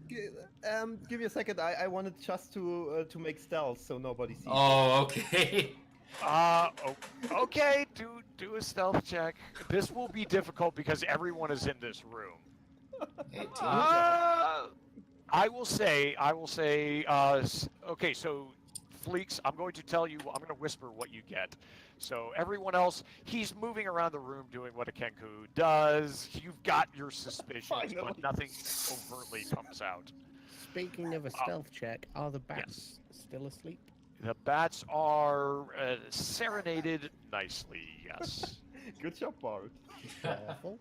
Give me a second. I wanted just to make stealth so nobody sees. Oh, okay. Okay, do a stealth check. This will be difficult because everyone is in this room. 18. I will say, okay, so Fleeks, I'm going to tell you, I'm going to whisper what you get. So everyone else, he's moving around the room doing what a Kenku does. You've got your suspicions, but nothing overtly comes out. Speaking of a stealth check, are the bats still asleep? The bats are serenaded nicely, yes. Good job, Bart. Careful.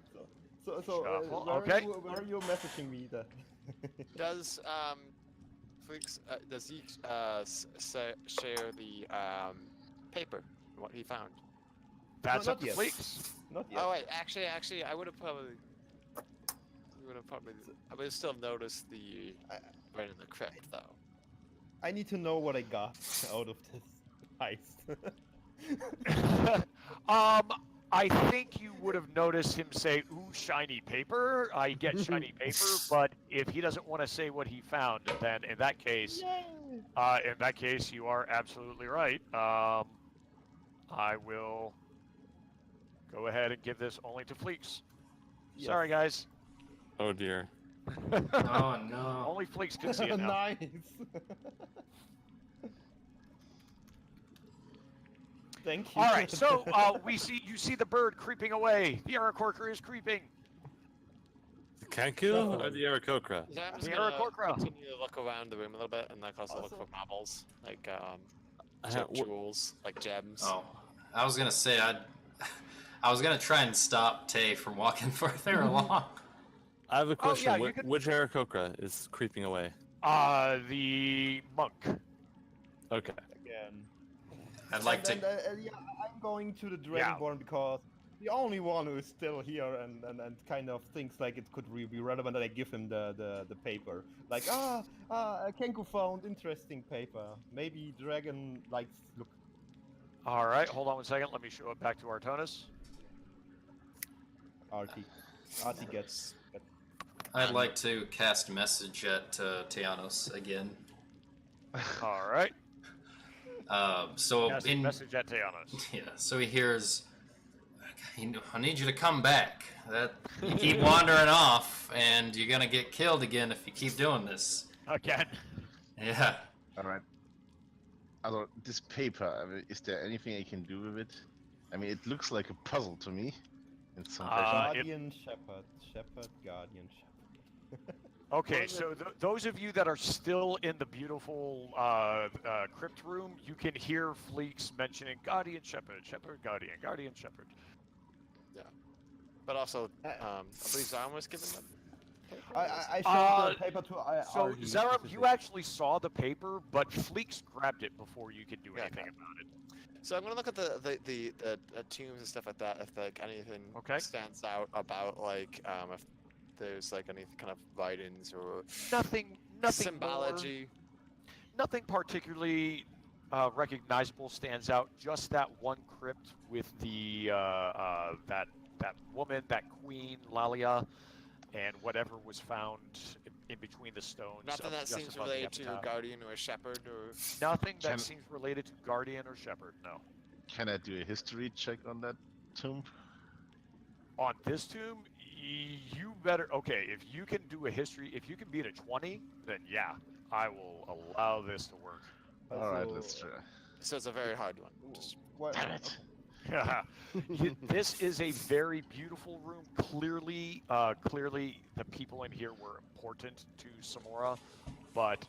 Shuffle, where, okay. where are you messaging me that? Does Flix, does he share the paper what he found? That's not up to yet. Fleeks. Not yet. Oh wait, actually, I would have probably. I would have still noticed the right in the crypt though. I need to know what I got out of this heist. I think you would have noticed him say, "Ooh, shiny paper." I get shiny paper, but if he doesn't want to say what he found, then in that case, you are absolutely right. I will go ahead and give this only to Fleeks. Yes. Sorry, guys. Oh dear. Oh no. Only Fleeks can see it now. Nice. Thank you. All right, so you see the bird creeping away. The Aarakocra is creeping. The Kanku or the Aarakocra? Yeah, I'm just The gonna Aarakocra. continue to look around the room a little bit and like also look for marbles, like jewels, like gems. Oh, I was gonna say I was gonna try and stop Tay from walking further along. I have a question. yeah, you could- Which Aarakocra is creeping away? The monk. Okay. Again. I'd like to. Yeah, I'm going to the Dragonborn because the only one who is still here and kind of thinks like it could be relevant, and I give him the paper. Like, Kenku found interesting paper. Maybe Dragon likes look. All right, hold on one second. Let me show it back to Artonis. Artie gets. I'd like to cast message at Teanos again. All right. So Yes, message at Teanos. yeah, so he hears, I need you to come back. That you keep wandering off, and you're gonna get killed again if you keep doing this. Again. Yeah. All right. Although this paper, I mean, is there anything I can do with it? I mean, it looks like a puzzle to me. In some fashion. Guardian Shepherd, Guardian Shepherd. Okay, so those of you that are still in the beautiful crypt room, you can hear Fleeks mentioning Guardian Shepherd, Shepherd Guardian, Guardian Shepherd. Yeah, but also, I believe Zion was given them. I showed the paper to So, Artie Zaram, specifically. you actually saw the paper, but Fleeks grabbed it before you could do Yeah, anything okay. about it. So I'm gonna look at the tombs and stuff like that. If like anything stands out about like if there's like any kind of writings or Nothing symbology. Nothing particularly recognizable stands out. Just that one crypt with the that woman, that queen Lalia, and whatever was found in between the stones. Nothing that just seems above the related to epitaph. guardian or shepherd or. Nothing that seems related to guardian or shepherd. No. Can I do a history check on that tomb? On this tomb, You better. Okay, if you can do a history, if you can beat a 20, then yeah, I will allow this to work. All right, Also, let's try. So it's a very hard one. Just what, Damn it! This is a very beautiful room. Clearly, the people in here were important to Samora, but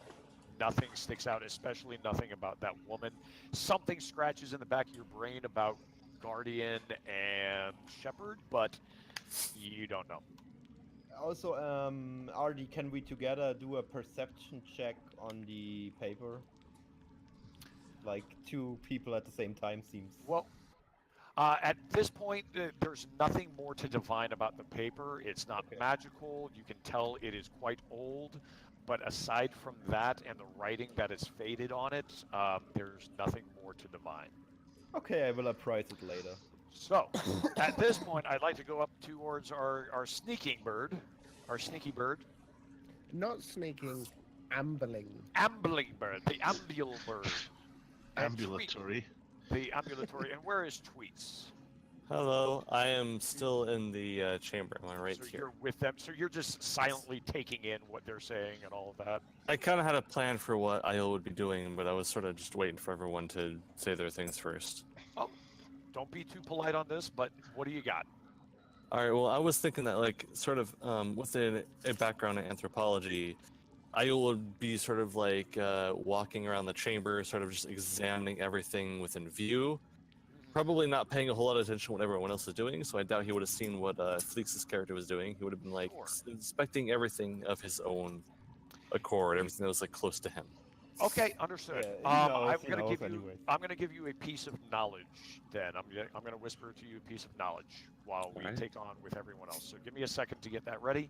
nothing sticks out, especially nothing about that woman. Something scratches in the back of your brain about Guardian and Shepherd, but you don't know. also, Artie, can we together do a perception check on the paper? Like two people at the same time seems. Well, at this point, there's nothing more to divine about the paper. It's not Okay. magical. You can tell it is quite old, but aside from that and the writing that is faded on it, there's nothing more to divine. Okay, I will apprise it later. So, at this point, I'd like to go up towards our sneaking bird, our sneaky bird, Not sneaking, ambling. ambling bird, the ambule bird. And Ambulatory. The ambulatory. And where is Tweets? Hello, I am still in the chamber. Am I right So here? you're with them. So you're just silently taking in what they're saying and all of that. I kind of had a plan for what Io would be doing, but I was sort of just waiting for everyone to say their things first. Oh, don't be too polite on this, but what do you got? All right. Well, I was thinking that, like, sort of with a background in anthropology, I would be sort of like walking around the chamber, sort of just examining everything within view. Probably not paying a whole lot of attention to what everyone else is doing, so I doubt he would have seen what Fleeks' character was doing. He would have been like Sure. inspecting everything of his own accord, everything that was like close to him. Okay, understood. Yeah, I'm he gonna knows give you. anyways. I'm gonna give you a piece of knowledge. Then I'm gonna whisper to you a piece of knowledge while we Alright. take on with everyone else. So give me a second to get that ready.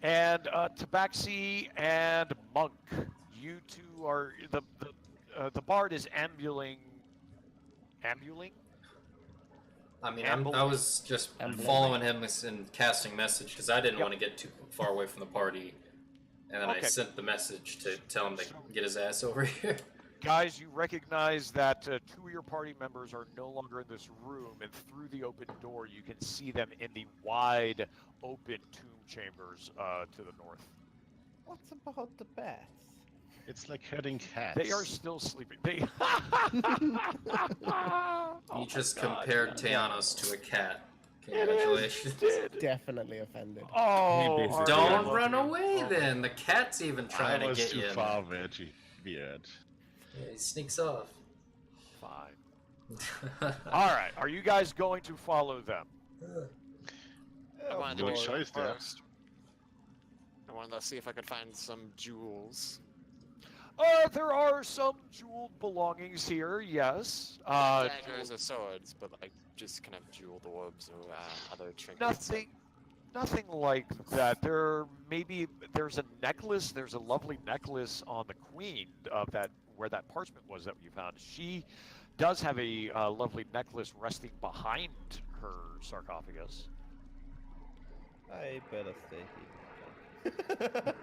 And Tabaxi and Monk, you two are the bard is ambling. I mean, Amble. I was just Amble. following him and casting message because I didn't Yep. want to get too far away from the party, and then I Okay. sent the message to tell him to get his ass over here. Guys, you recognize that two of your party members are no longer in this room, and through the open door, you can see them in the wide open tomb chambers to the north. What's about the bats? It's like herding cats. They are still sleeping. They. You just compared Teanos to a cat. Congratulations. Definitely offended. Oh, He basically- Don't Artie, run I love you. away Oh. then. The cat's even trying I to was get too you. far, Veggie. Weird. Yeah, he sneaks off. Fine. All right. Are you guys going to follow them? I wanted to Good be choice there. first. I wanted to see if I could find some jewels. There are some jeweled belongings here. Yes. Daggers or swords, but like just kind of jeweled orbs or other trinkets. Nothing like that. There's a necklace. There's a lovely necklace on the queen of that where that parchment was that you found. She does have a lovely necklace resting behind her sarcophagus. I better stay here. That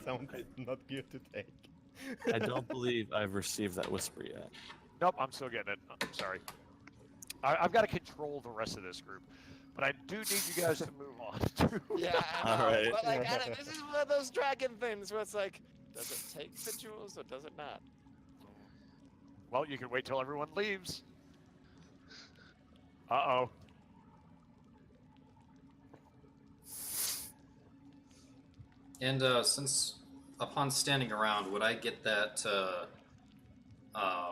sounds not good to take. I don't believe I've received that whisper yet. Nope, I'm still getting it. I'm sorry. I've got to control the rest of this group, but I do need you guys to move on. Yeah, I know. Alright. But like, this is one of those dragon things where it's like, does it take the jewels or does it not? Well, you can wait till everyone leaves. Uh-oh. And since upon standing around, would I get that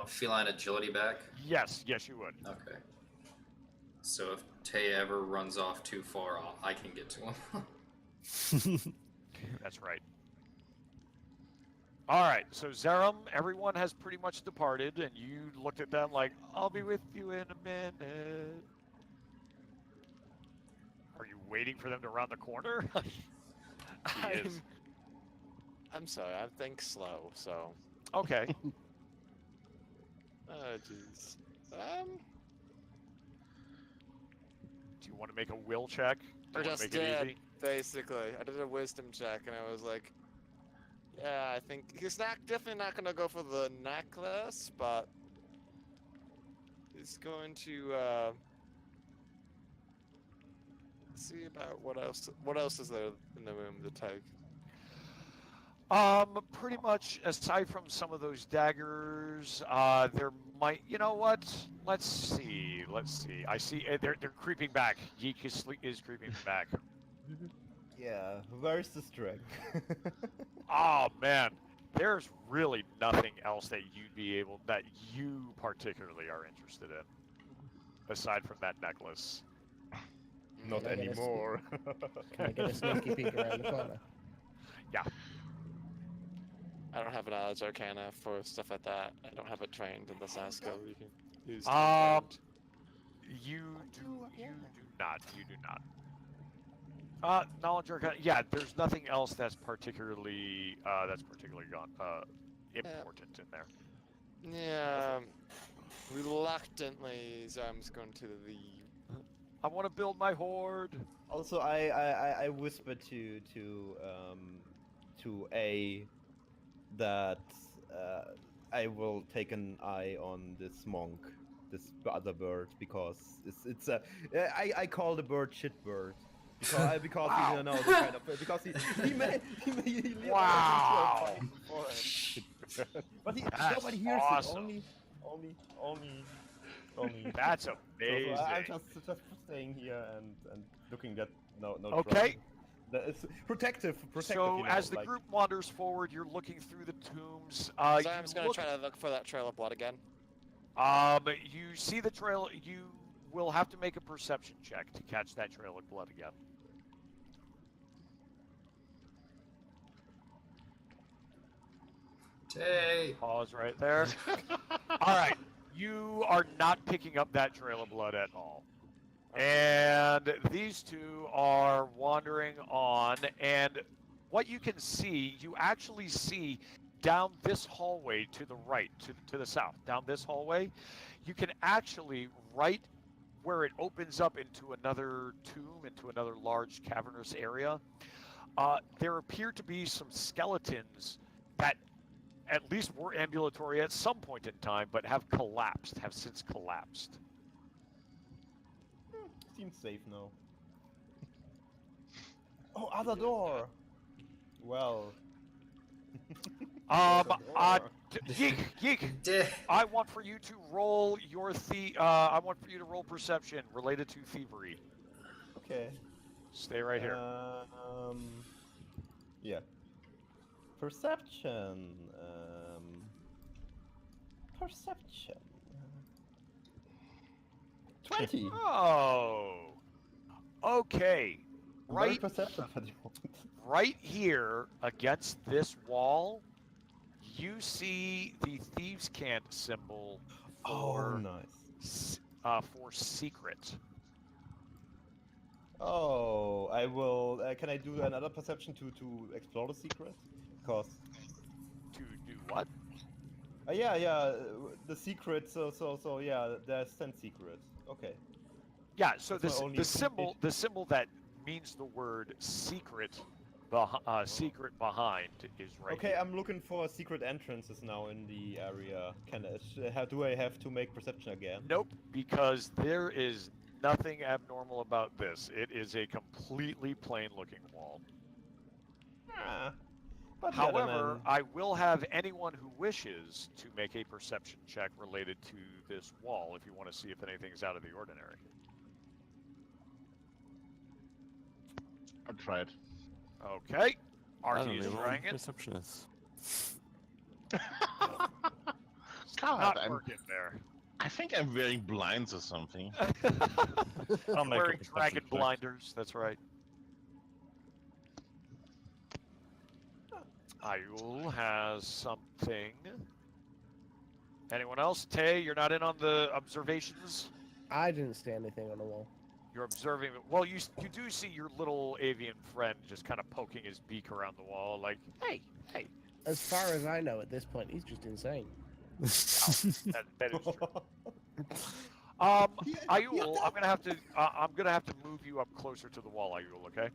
feline agility back? Yes, you would. Okay. So if Tay ever runs off too far, I can get to him. That's right. All right, so Zerum, everyone has pretty much departed, and you looked at them like, I'll be with you in a minute. Are you waiting for them to round the corner? He is. I'm sorry, I think slow, so. Okay. Oh, jeez. Do you want to make a will check? Do I you want just to make it did, easy? basically. I did a wisdom check, and I was like, yeah, I think he's definitely not going to go for the necklace, but he's going to, see about what else. What else is there in the room to take? Pretty much aside from some of those daggers, there might, you know what? Let's see. I see they're creeping back. Yeek is creeping back. Yeah, where's the strength? Oh man, there's really nothing else that you particularly are interested in, aside from that necklace. Not Can I get a s- anymore. Can I get a sneaky peek around the corner? Yeah. I don't have an knowledge arcana for stuff like that. I don't have it trained in the science skill you can use to Um, find. you do not. You do not. Knowledge arcana. Yeah, there's nothing else that's particularly gone important in there. Yeah. Reluctantly, Zarm's going to leave. I want to build my horde. Also, I whisper to A that I will take an eye on this monk, this other bird, because it's a I call the bird shit bird. Because Wow. he, you know, the kind of, because he Wow. for him. But That's nobody hears awesome. it. Only. That's So amazing. I'm just staying here and looking at no Okay. trouble. It's protective. So you know, as the like, group wanders forward, you're looking through the tombs. Zarm's You going look, to try to look for that trail of blood again. you see the trail. You will have to make a perception check to catch that trail of blood again. Tay. Pause right there. All right, you are not picking up that trail of blood at all. And these two are wandering on, and what you can see, you actually see down this hallway to the right, to the south, down this hallway, you can actually, right where it opens up into another tomb, into another large cavernous area, there appear to be some skeletons that at least were ambulatory at some point in time, but have since collapsed. seems safe now. Oh, other door. Well. Other door. Yeek. Day. I want for you to roll I want for you to roll perception related to thievery. Okay. Stay right here. Yeah. Perception. Perception. 20. Oh. Okay. I'm very Right, perceptive at the moment. right here against this wall, you see the thieves' cant symbol Oh, for nice. for secret. Oh, I will. Can I do another perception to explore the secret? Because. To do what? Yeah. The secret. So. Yeah. There's 10 secrets. Okay. Yeah. So That's my only the symbol that means the word secret, secret behind is right. Okay, here. I'm looking for secret entrances now in the area. How do I have to make perception again? Nope, because there is nothing abnormal about this. It is a completely plain-looking wall. Ah, but However, I will have anyone who wishes to make a perception check related to this wall if you want to see if anything's out of the ordinary. I'll try it. Okay. I don't RT is know what trying it. perception is. God, Not working there. I think I'm wearing blinds or something. I'll make a Wearing perception dragon check. blinders, that's right. Ayul has something. Anyone else? Tay, you're not in on the observations? I didn't see anything on the wall. You're observing. Well, you do see your little avian friend just kind of poking his beak around the wall, like, hey. As far as I know, at this point, he's just insane. That is true. Ayul, I'm gonna have to move you up closer to the wall, Ayul. Okay.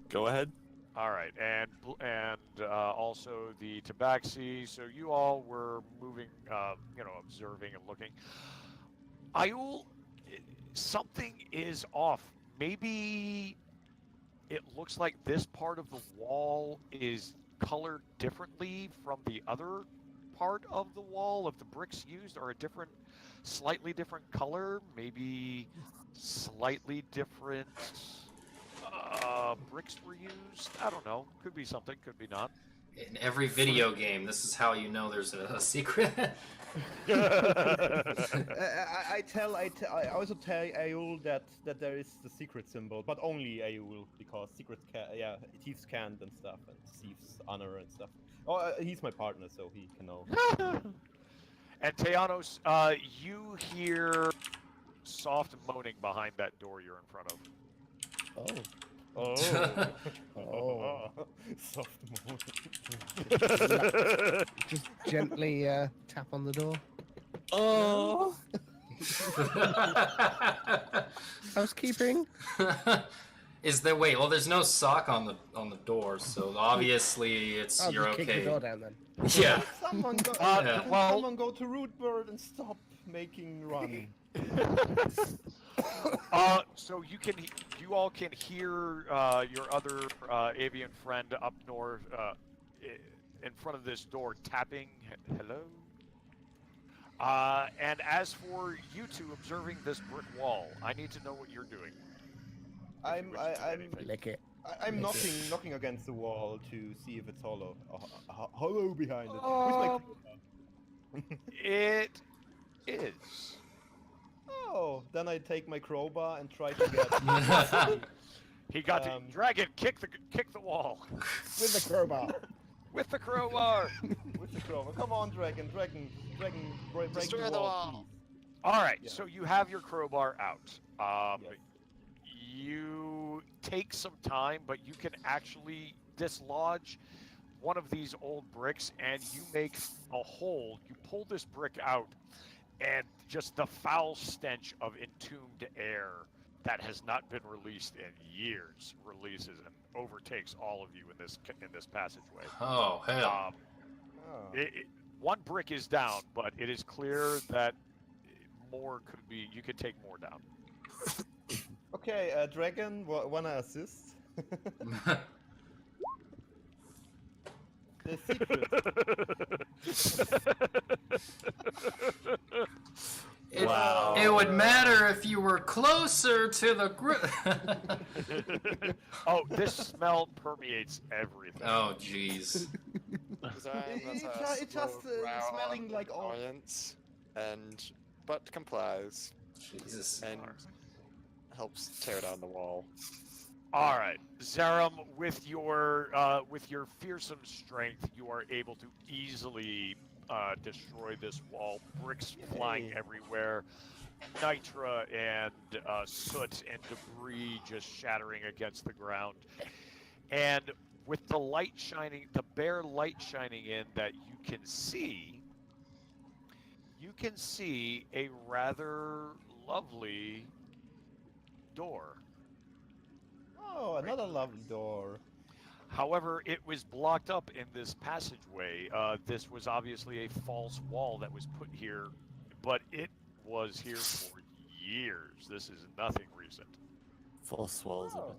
Go ahead. All right, and also the tabaxi. So you all were moving, observing and looking. Ayul, something is off. Maybe it looks like this part of the wall is colored differently from the other part of the wall. If the bricks used are a different, slightly different color, maybe slightly different bricks were used. I don't know. Could be something, could be not. In every video game, this is how you know there's a secret. I also tell Ayul that there is the secret symbol, but only Ayul, because thieves can't and stuff, and thieves honor and stuff. Oh, he's my partner, so he can know. And Teanos, you hear soft moaning behind that door you're in front of. Oh, soft moan. Just gently tap on the door. Oh. Housekeeping. Is there wait? Well, there's no sock on the door, so obviously it's Oh, you're just kick the okay. door down then. Yeah. Someone go, Yeah. someone go to root bird and stop making run. So you all can hear your other avian friend up north in front of this door tapping. Hello. And as for you two observing this brick wall, I need to know what you're doing. I'm Lick it. I'm knocking against the wall to see if it's hollow. Hollow behind it. Where's my crowbar? It is. Oh, then I take my crowbar and try to get. He got to Dragon, kick the wall With the crowbar. with the crowbar. With the crowbar. Come on, dragon, break Destroy the the wall. wall. All right, Yeah. so you have your crowbar out. Yes. You take some time, but you can actually dislodge one of these old bricks, and you make a hole. You pull this brick out, and just the foul stench of entombed air that has not been released in years releases and overtakes all of you in this passageway. Oh hell. Oh. One brick is down, but it is clear that more could be. You could take more down. Okay, dragon, wanna assist? The secret. Wow. It would matter if you were closer to the group. Oh, this smell permeates everything. Oh jeez. It's just smelling like oil. annoyance, but complies Jesus. and helps tear down the wall. All right, Zaram, with your fearsome strength, you are able to easily destroy this wall. Bricks flying Yay. everywhere, nitra and soot and debris just shattering against the ground. And with the light shining, the bare light shining in, that you can see a rather lovely door. Oh, another lovely door. However, it was blocked up in this passageway. This was obviously a false wall that was put here, but it was here for years. This is nothing recent. False walls. Oh.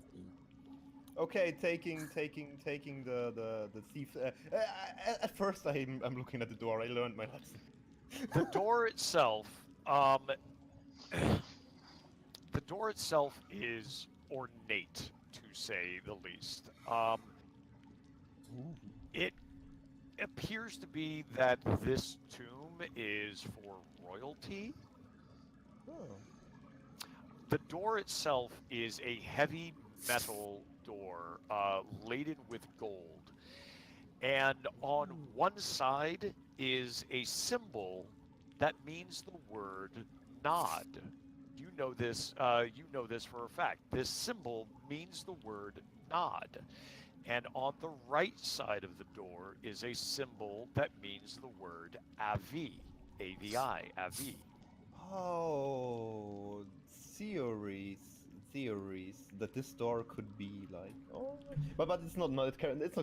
Okay, taking the thief. At first, I'm looking at the door. I learned my lesson. The door itself, is ornate, to say the least. It appears to be that this tomb is for royalty. Oh. The door itself is a heavy metal door, laden with gold, and on one side is a symbol that means the word nod. You know this for a fact. This symbol means the word nod. And on the right side of the door is a symbol that means the word avi, A-V-I, avi. Oh, theories that this door could be like. Oh, but it's not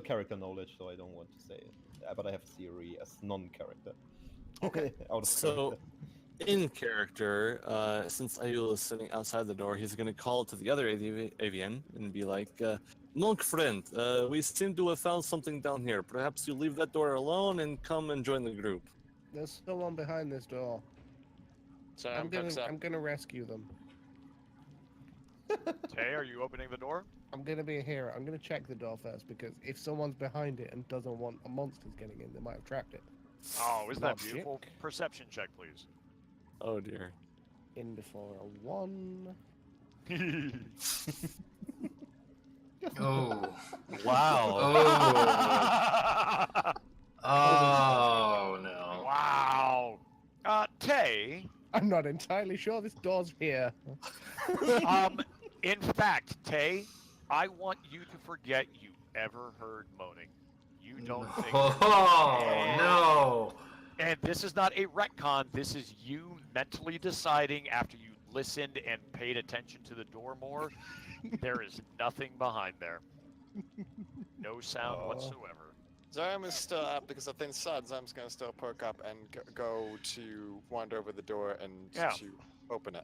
character knowledge, so I don't want to say it. But I have theory as non-character. Okay. Out of So, character. in character, since Ayul is sitting outside the door, he's gonna call to the other avian and be like, "Monk friend, we seem to have found something down here. Perhaps you leave that door alone and come and join the group." There's someone behind this door. I'm gonna rescue them. Tay, are you opening the door? I'm gonna be a hero. I'm gonna check the door first because if someone's behind it and doesn't want a monsters getting in, they might have trapped it. Oh, isn't that Logic. beautiful? Perception check, please. Oh dear. In before a 1. Oh. Wow. Oh. Oh no. Wow. Tay, I'm not entirely sure this door's here. in fact, Tay, I want you to forget you ever heard moaning. You don't think. Oh no. And this is not a retcon. This is you mentally deciding after you listened and paid attention to the door more. There is nothing behind there. No sound whatsoever. Zaram is still up because of inside. Zaram's gonna still perk up and go to wander over the door and Yeah. to open it.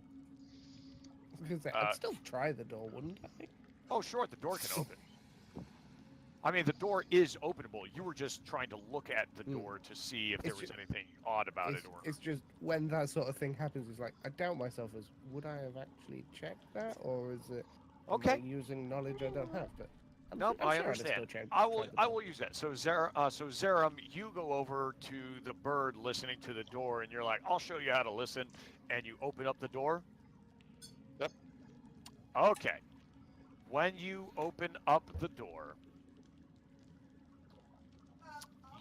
I'd still try the door, wouldn't I? Oh, sure, the door can open. I mean, the door is openable. You were just trying to look at the door to see if there was anything odd about it. Or It's just when that sort of thing happens, it's like I doubt myself as would I have actually checked that, or is it Okay. am I using knowledge I don't have? But nope, I'm I sure I'd have still understand. checked I the will use that. So Zerum, you go over to the bird listening to the door, and you're like, "I'll show you how to listen," and you open up the door. Yep. Okay. When you open up the door,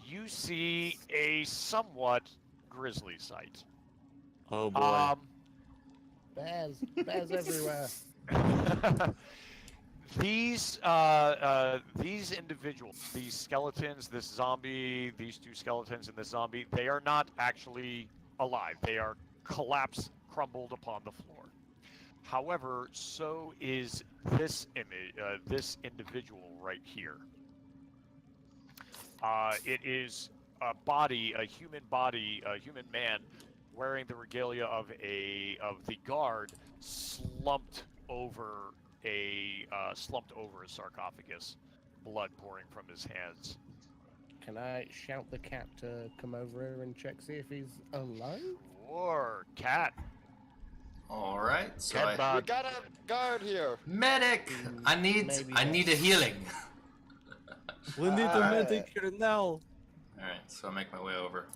you see a somewhat grisly sight. Oh boy. Bears everywhere. These individuals, these skeletons, this zombie, these two skeletons and this zombie, they are not actually alive. They are collapsed, crumbled upon the floor. However, so is this image, this individual right here. It is a body, a human man, wearing the regalia of the guard, slumped over a sarcophagus, blood pouring from his hands. Can I shout the cat to come over here and check, see if he's alive? Sure, cat. All right. So Cat We got a guard here. medic. I need a healing. We need the medic here now. All right. So I make my way over.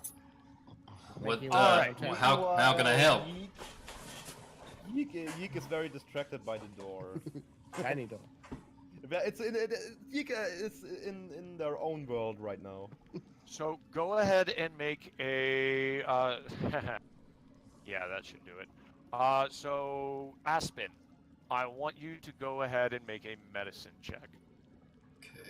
What? you How can I help? Yeek is very distracted by the door. Tiny door. Yeek is in their own world right now. So go ahead and make a. Yeah, that should do it. So Aspen, I want you to go ahead and make a medicine check. Okay.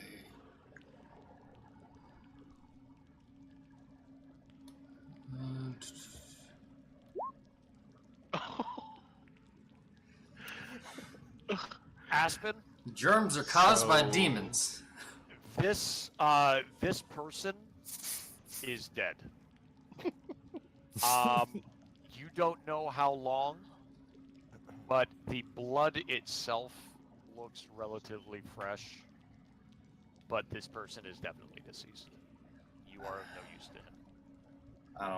Aspen, Germs are caused by demons. this person is dead. You don't know how long, but the blood itself looks relatively fresh. But this person is definitely deceased. You are of no use to him. I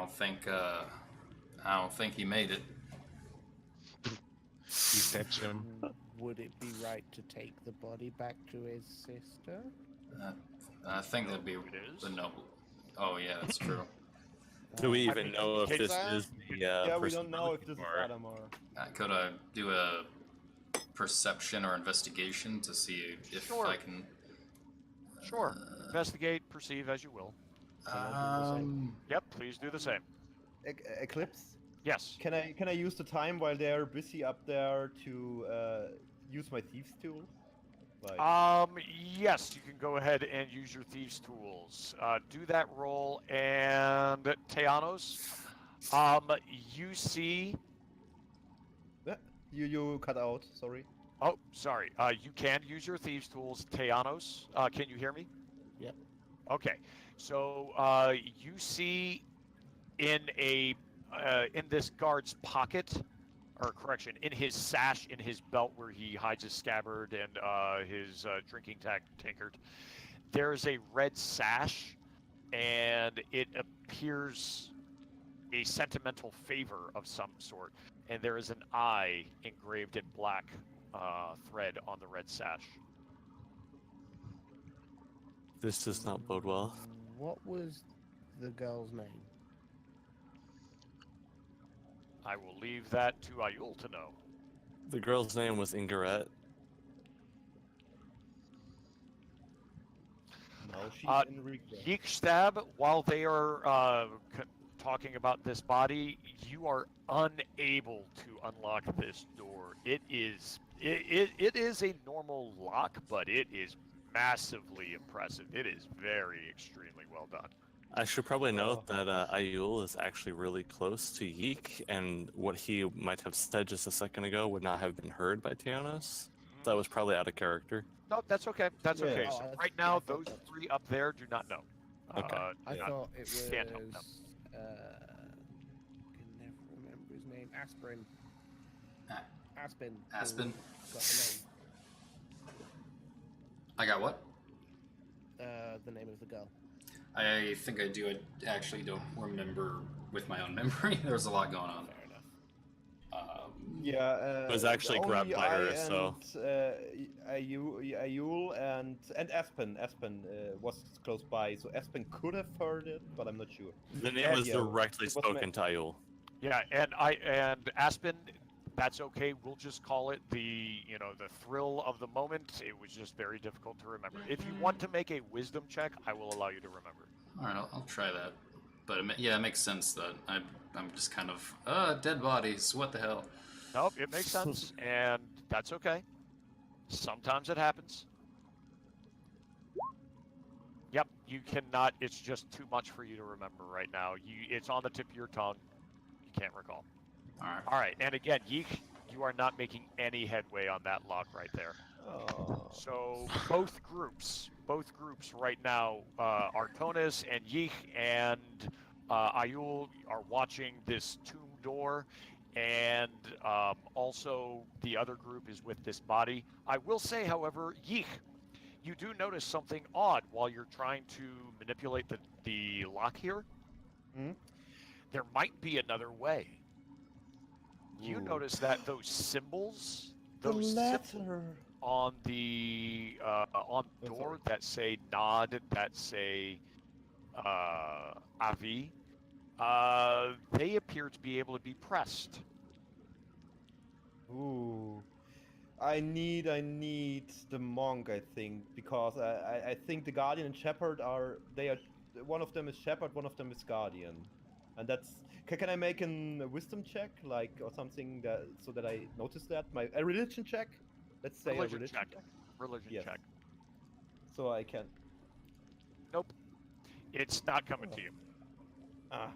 don't think he made it. Deception. Would it be right to take the body back to his sister? I think that'd be the noble. Oh yeah, that's true. Do we even know if this is the Yeah, we person don't know if this is or- Adam or. Could I do a perception or investigation to see if Sure. I can? Sure. Investigate, perceive as you will. Yep, please do the same. Eclipse? Yes. Can I use the time while they're busy up there to use my thieves tool? Like, Yes, you can go ahead and use your thieves' tools. Do that roll, and Teanos, you see. you cut out. Sorry. Oh, sorry. You can use your thieves' tools, Teanos. Can you hear me? Yep. Okay. So you see in a in this guard's pocket, or correction, in his sash, in his belt where he hides his scabbard and his drinking tankard, there's a red sash, and it appears a sentimental favor of some sort, and there is an eye engraved in black thread on the red sash. This does not bode well. What was the girl's name? I will leave that to Ayul to know. The girl's name was Ingaret. No, she's in regret. Yeekstab, while they are talking about this body, you are unable to unlock this door. It is a normal lock, but it is massively impressive. It is very extremely well done. I should probably note that Ayul is actually really close to Yeek, and what he might have said just a second ago would not have been heard by Tianos. That was probably out of character. No, that's okay. That's okay. Yeah. So Oh, right now, those three up there do not know. Okay. I thought it was. can't help them. I can never remember his name. Aspirin. Ah. Aspen. who Aspen. Got the I got what? name. The name of the girl. I think I do. I actually don't remember with my own memory. There was a lot going on. Fair enough. Yeah, It was actually only grabbed by her, I so- and, Ayul and Aspen. Aspen was close by, so Aspen could have heard it, but I'm not sure. The name was Yeah, directly it was spoken to Ayul. Yeah, and Aspen, that's okay. We'll just call it the thrill of the moment. It was just very difficult to remember. If you want to make a wisdom check, I will allow you to remember. All right, I'll try that. But yeah, it makes sense that I'm just kind of dead bodies. What the hell? Nope, it makes sense, and that's okay. Sometimes it happens. Yep, you cannot. It's just too much for you to remember right now. It's on the tip of your tongue. You can't recall. All right. All right, and again, Yeek, you are not making any headway on that lock right there. Oh. So both groups right now, Artonis and Yeek and Ayul are watching this tomb door, and also the other group is with this body. I will say, however, Yeek, you do notice something odd while you're trying to manipulate the lock here. Hmm? There might be another way. You Ooh. notice that those symbols, The those symbols letter. on the door that say nod, that say avi, they appear to be able to be pressed. Ooh. I need the monk, I think, because I think the guardian and shepherd are one of them is shepherd, one of them is guardian, and that's can I make a wisdom check or something so that I notice that a religion check? Let's say Religion a religion check. check. Religion Yes. check. So I can. Nope. It's not coming to you. Ah.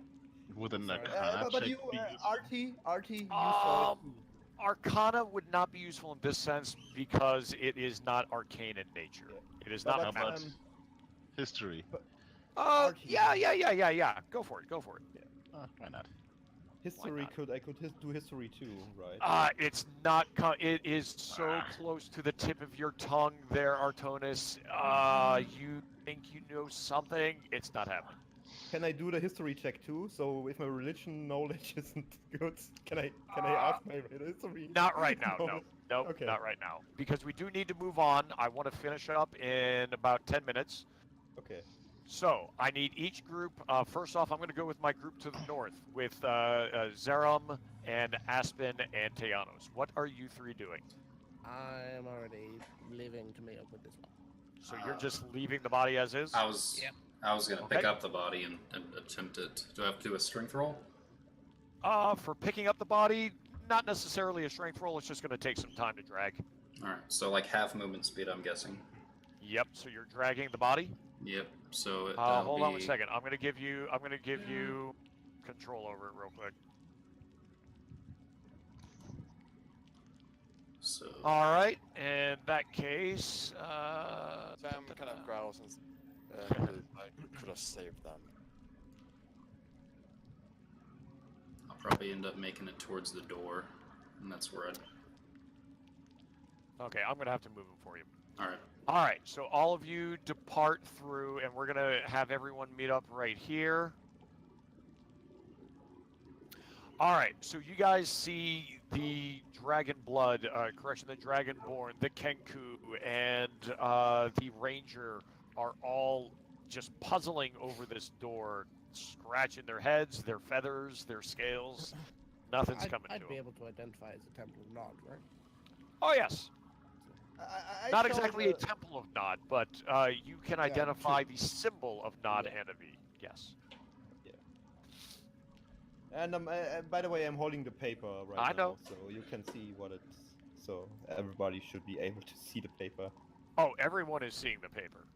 Wouldn't Sorry. Arcana But check you, be useful? RT, you saw it too. Arcana would not be useful in this sense because it is not arcane in nature. Yeah. It is But not How magic. about history? RT. Yeah. Go for it. Why not? History not? I could do history too, right? It's not. It is so close to the tip of your tongue, there, Artonis. You think you know something? It's not happening. Can I do the history check too? So if my religion knowledge isn't good, can I ask my history? Not right now. No. knowledge? Nope. Okay. Not right now. Because we do need to move on. I want to finish up in about 10 minutes. Okay. So I need each group. First off, I'm going to go with my group to the north with Zerum and Aspen and Teanos. What are you three doing? I'm already leaving to meet up with this one. So you're just leaving the body as is? I was gonna Okay. pick up the body and attempt it. Do I have to do a strength roll? For picking up the body, not necessarily a strength roll. It's just going to take some time to drag. All right. So like half movement speed, I'm guessing. Yep. So you're dragging the body. Yep. So Hold on one second. I'm going to give you control over it real quick. So All right. In that case, Sam kind of growls and I could have saved them. probably end up making it towards the door, and that's where I'd. Okay, I'm gonna have to move him for you. All right. All right, so all of you depart through, and we're gonna have everyone meet up right here. All right, so you guys see the dragon blood, the dragonborn, the kenku, and the ranger are all just puzzling over this door, scratching their heads, their feathers, their scales. Nothing's coming I'd to be them. able to identify as a Temple of Nod, right? Oh yes, I not showed, exactly a temple of Nod, but you can identify the symbol of Nod Yeah. and a V. Yes. And by the way, I'm holding the paper right I now, know. so you can see what it's. So everybody should be able to see the paper. Oh, everyone is seeing the paper.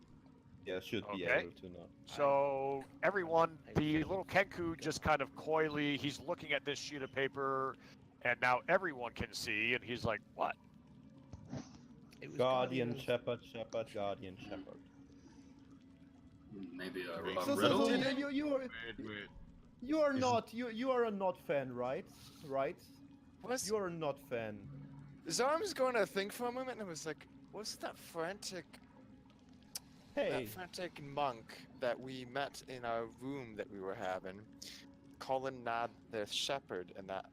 Yeah, should be Okay. able to not. So everyone, the little Kenku just kind of coyly, he's looking at this sheet of paper, and now everyone can see, and he's like, what? It was Guardian, Guardian. shepherd, shepherd, guardian, shepherd. Maybe a So riddle. Wait. you are not you are a not fan, right? Right? Was You are a not fan. Zarm was going to think for a moment and was like, "What's that frantic Hey, monk that we met in our room that we were having, calling Nod their shepherd, and that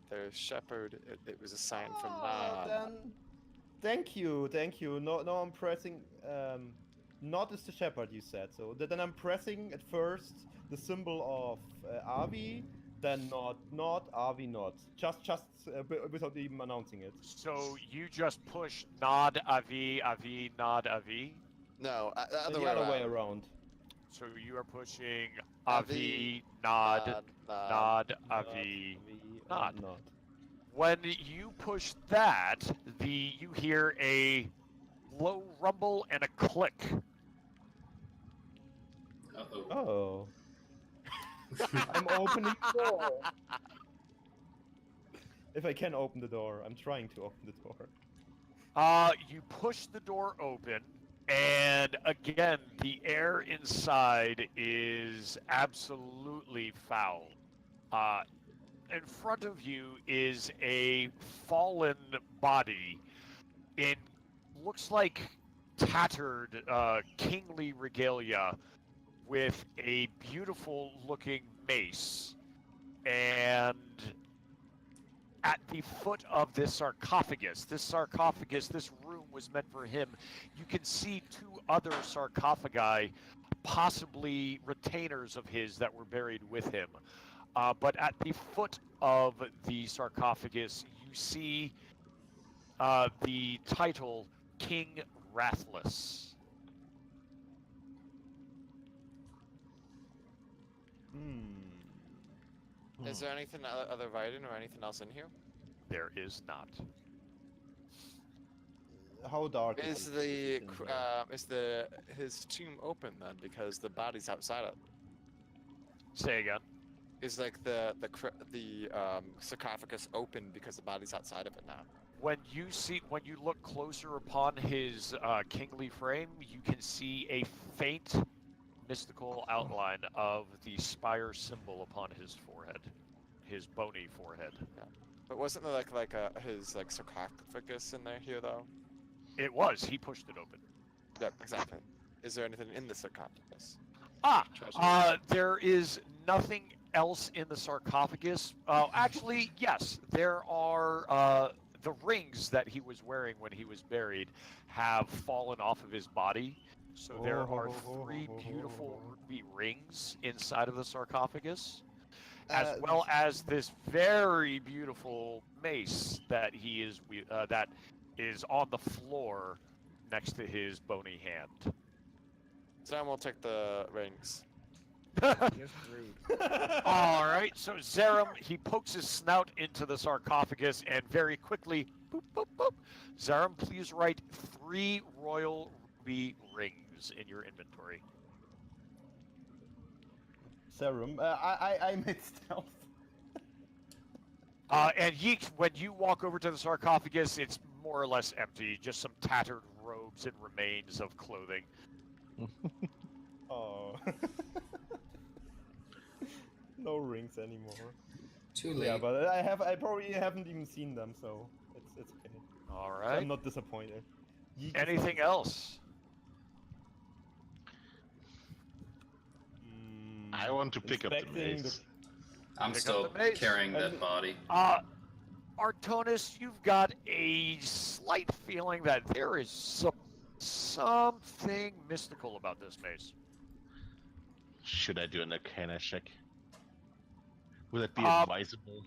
their shepherd, it was a sign from Nod." then thank you. No, I'm pressing. Not is the shepherd, you said. So then I'm pressing at first the symbol of Avi, then not Avi, not. Just without even announcing it. So you just push Nod Avi, Avi, Nod Avi. No, the The other other way around. So you are pushing Avi, Avi, Nod, Nod, Avi, Nod. Not. When you push that, you hear a low rumble and a click. Uh-oh. Oh. I'm opening the door. If I can open the door, I'm trying to open the door. You push the door open, and again, the air inside is absolutely foul. In front of you is a fallen body in looks like tattered kingly regalia with a beautiful looking mace, and at the foot of this sarcophagus, this room was meant for him. You can see two other sarcophagi, possibly retainers of his that were buried with him. But at the foot of the sarcophagus, you see the title King Wrathless. Is there anything other writing or anything else in here? There is not. How dark Is it in here? his tomb open then? Because the body's outside it. Say again. Is like the sarcophagus open because the body's outside of it now? When you look closer upon his kingly frame, you can see a faint mystical outline of the spire symbol upon his forehead, his bony forehead. Yeah. But wasn't there his sarcophagus in there here though? It was. He pushed it open. Yep, exactly. Is there anything in the sarcophagus? There is nothing else in the sarcophagus. Actually, yes, there are. The rings that he was wearing when he was buried have fallen off of his body. So there are three beautiful ruby rings inside of the sarcophagus, as well as this very beautiful mace that that is on the floor next to his bony hand. Sam will take the rings. Just rude. All right, so Zerum, he pokes his snout into the sarcophagus and very quickly, boop, boop, boop. Zerum, please write 3 royal ruby rings in your inventory. Serum. I made stealth. And Yeek, when you walk over to the sarcophagus, it's more or less empty, just some tattered robes and remains of clothing. Oh. No rings anymore. Too late. Yeah, but I probably haven't even seen them, so it's okay. All So right. I'm not disappointed. Yeek is not Anything disappointed. else? I want to pick up the Inspecting mace. I'm Pick up still the mace. carrying I that mean- body. Artonis, you've got a slight feeling that there is something mystical about this mace. Should I do an Arcana check? Would that be Um, advisable?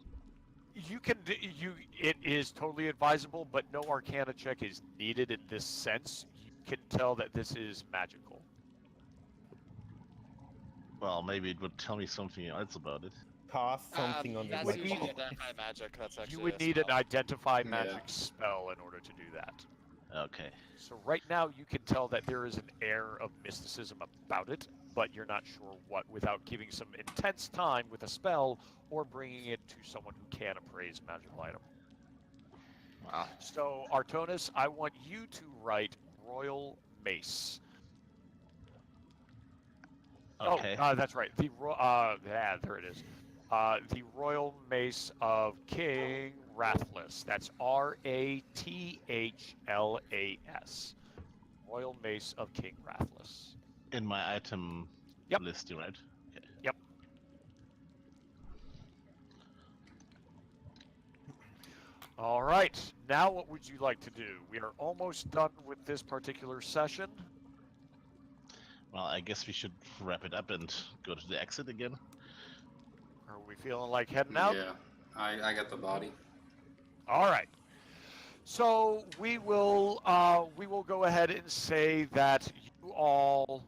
It is totally advisable, but no Arcana check is needed in this sense. You can tell that this is magical. Well, maybe it would tell me something else about it. Cast something on That's the usually need- identify magic. That's actually You would a need an spell. identify Yeah. magic spell in order to do that. Okay. So right now you can tell that there is an air of mysticism about it, but you're not sure what without giving some intense time with a spell or bringing it to someone who can appraise a magical item. Wow. So Artonis, I want you to write Royal Mace. Okay. Oh, that's right. Yeah, there it is. The Royal Mace of King Rathless. That's Rathlas. Royal Mace of King Rathless. In my item Yep. listing, right? Okay. Yep. All right. Now what would you like to do? We are almost done with this particular session. Well, I guess we should wrap it up and go to the exit again. Are we feeling like heading out? Yeah, I got the body. All right. So we will go ahead and say that you all.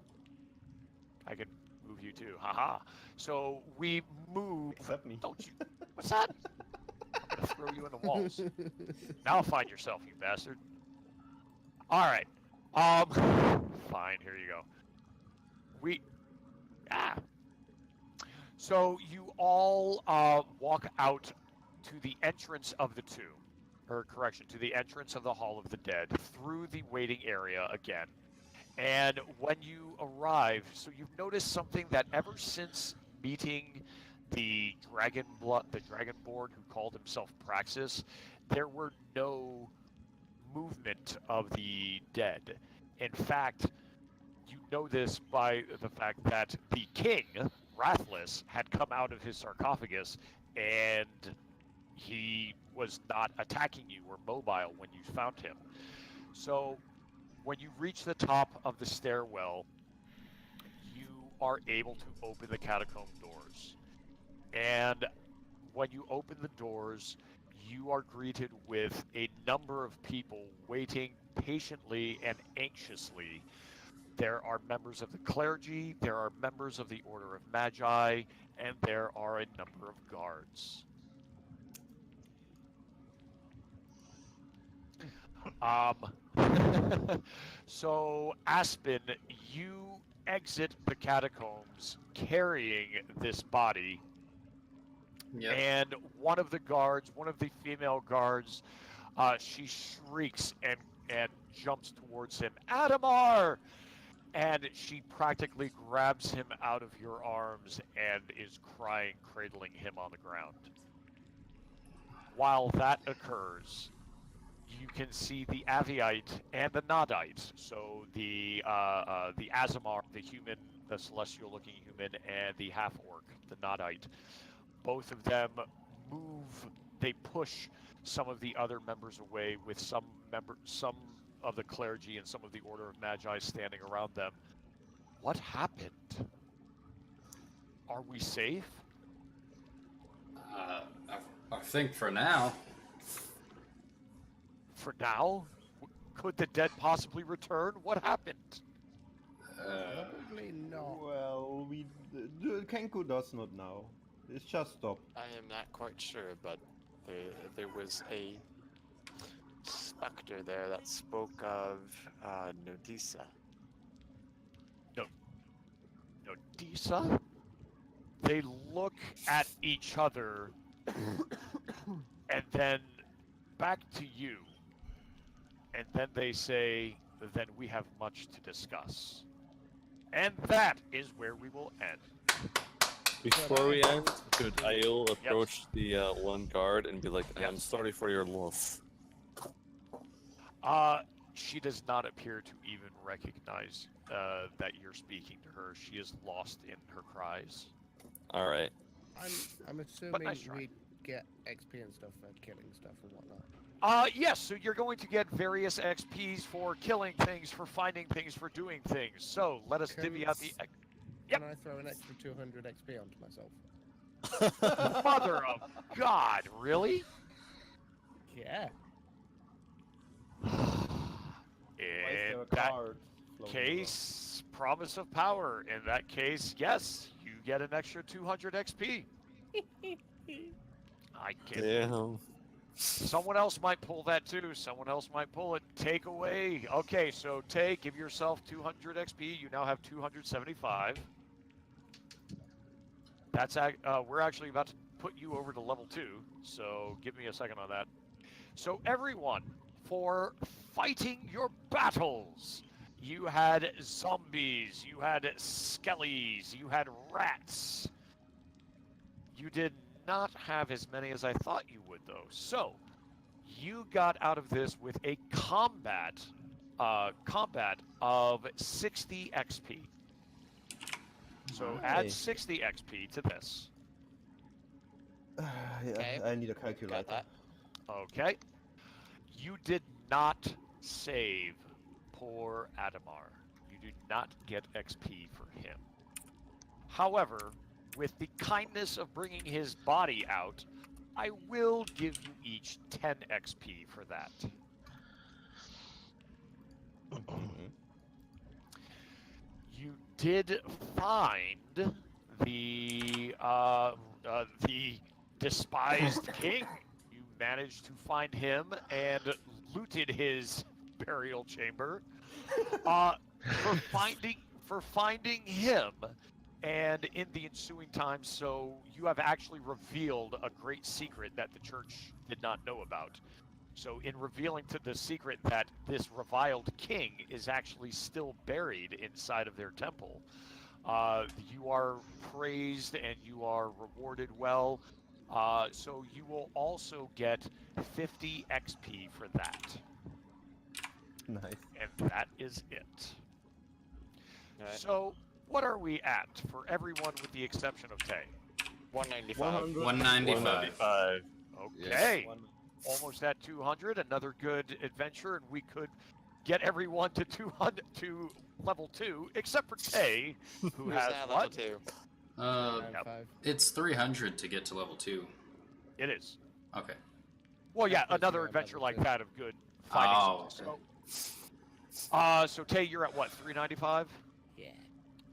I can move you too. Haha. So we move. Except me. Don't you? What's that? I'm gonna throw you in the walls. Now find yourself, you bastard. All right. Fine. Here you go. So you all walk out to the entrance of the tomb, or correction, to the entrance of the Hall of the Dead, through the waiting area again. And when you arrive, so you've noticed something that ever since meeting the Dragonborn who called himself Praxis, there were no movement of the dead. In fact, you know this by the fact that the king, Rathless, had come out of his sarcophagus and he was not attacking you or mobile when you found him. So when you reach the top of the stairwell, you are able to open the catacomb doors. And when you open the doors, you are greeted with a number of people waiting patiently and anxiously. There are members of the clergy, there are members of the Order of Magi, and there are a number of guards. So, Aspen, you exit the catacombs carrying this body, Yep. and one of the female guards, she shrieks and jumps towards him. Adamar! And she practically grabs him out of your arms and is crying, cradling him on the ground. While that occurs, you can see the Aviite and the Nodite. So the Azamar, the human, the celestial-looking human, and the half-orc, the Nodite. Both of them move. They push some of the other members away, with some of the clergy and some of the Order of Magi standing around them. What happened? Are we safe? I think for now. For now? Could the dead possibly return? What happened? Probably not. Well, the Kenku does not know. It's just stopped. I am not quite sure, but there was a specter there that spoke of Nodisa. Nodisa? They look at each other and then back to you. And then they say, then we have much to discuss. And that is where we will end. Before we end, could Ayul approach the one guard and be like, "I am sorry for your loss." She does not appear to even recognize that you're speaking to her. She is lost in her cries. All right. I'm assuming nice try. we get XP and stuff for killing stuff and whatnot. Yes, so you're going to get various XPs for killing things, for finding things, for doing things. So let us divvy out the. Can I throw an extra 200 XP onto myself? Mother of God, really? Yeah. In that case, promise of power. In that case, yes, you get an extra 200 XP. I can. Damn. Someone else might pull that too. Someone else might pull it. Take away. Okay, so Tay, give yourself 200 XP. You now have 275. That's we're actually about to put you over to level 2. So give me a second on that. So everyone, for fighting your battles, you had zombies, you had skellies, you had rats. You did not have as many as I thought you would, though. So you got out of this with a combat of 60 XP. So add 60 XP to this. Yeah, I need a calculator. Okay. You did not save poor Adamar. You do not get XP for him. However, with the kindness of bringing his body out, I will give you each 10 XP for that. You did find the despised king. You managed to find him and looted his burial chamber. For finding him, and in the ensuing time, so you have actually revealed a great secret that the church did not know about. So in revealing to the secret that this reviled king is actually still buried inside of their temple, you are praised and you are rewarded well. So you will also get 50 XP for that. Nice. And that is it. So what are we at for everyone with the exception of Tay? 195. 195. Okay. Almost at 200. Another good adventure, and we could get everyone to 200 to level 2, except for Tay, who has level what? 2? It's 300 to get to level 2. It is. Okay. Well, yeah, another adventure like that of good fighting. Oh, So Tay, you're at what? 395. Yeah.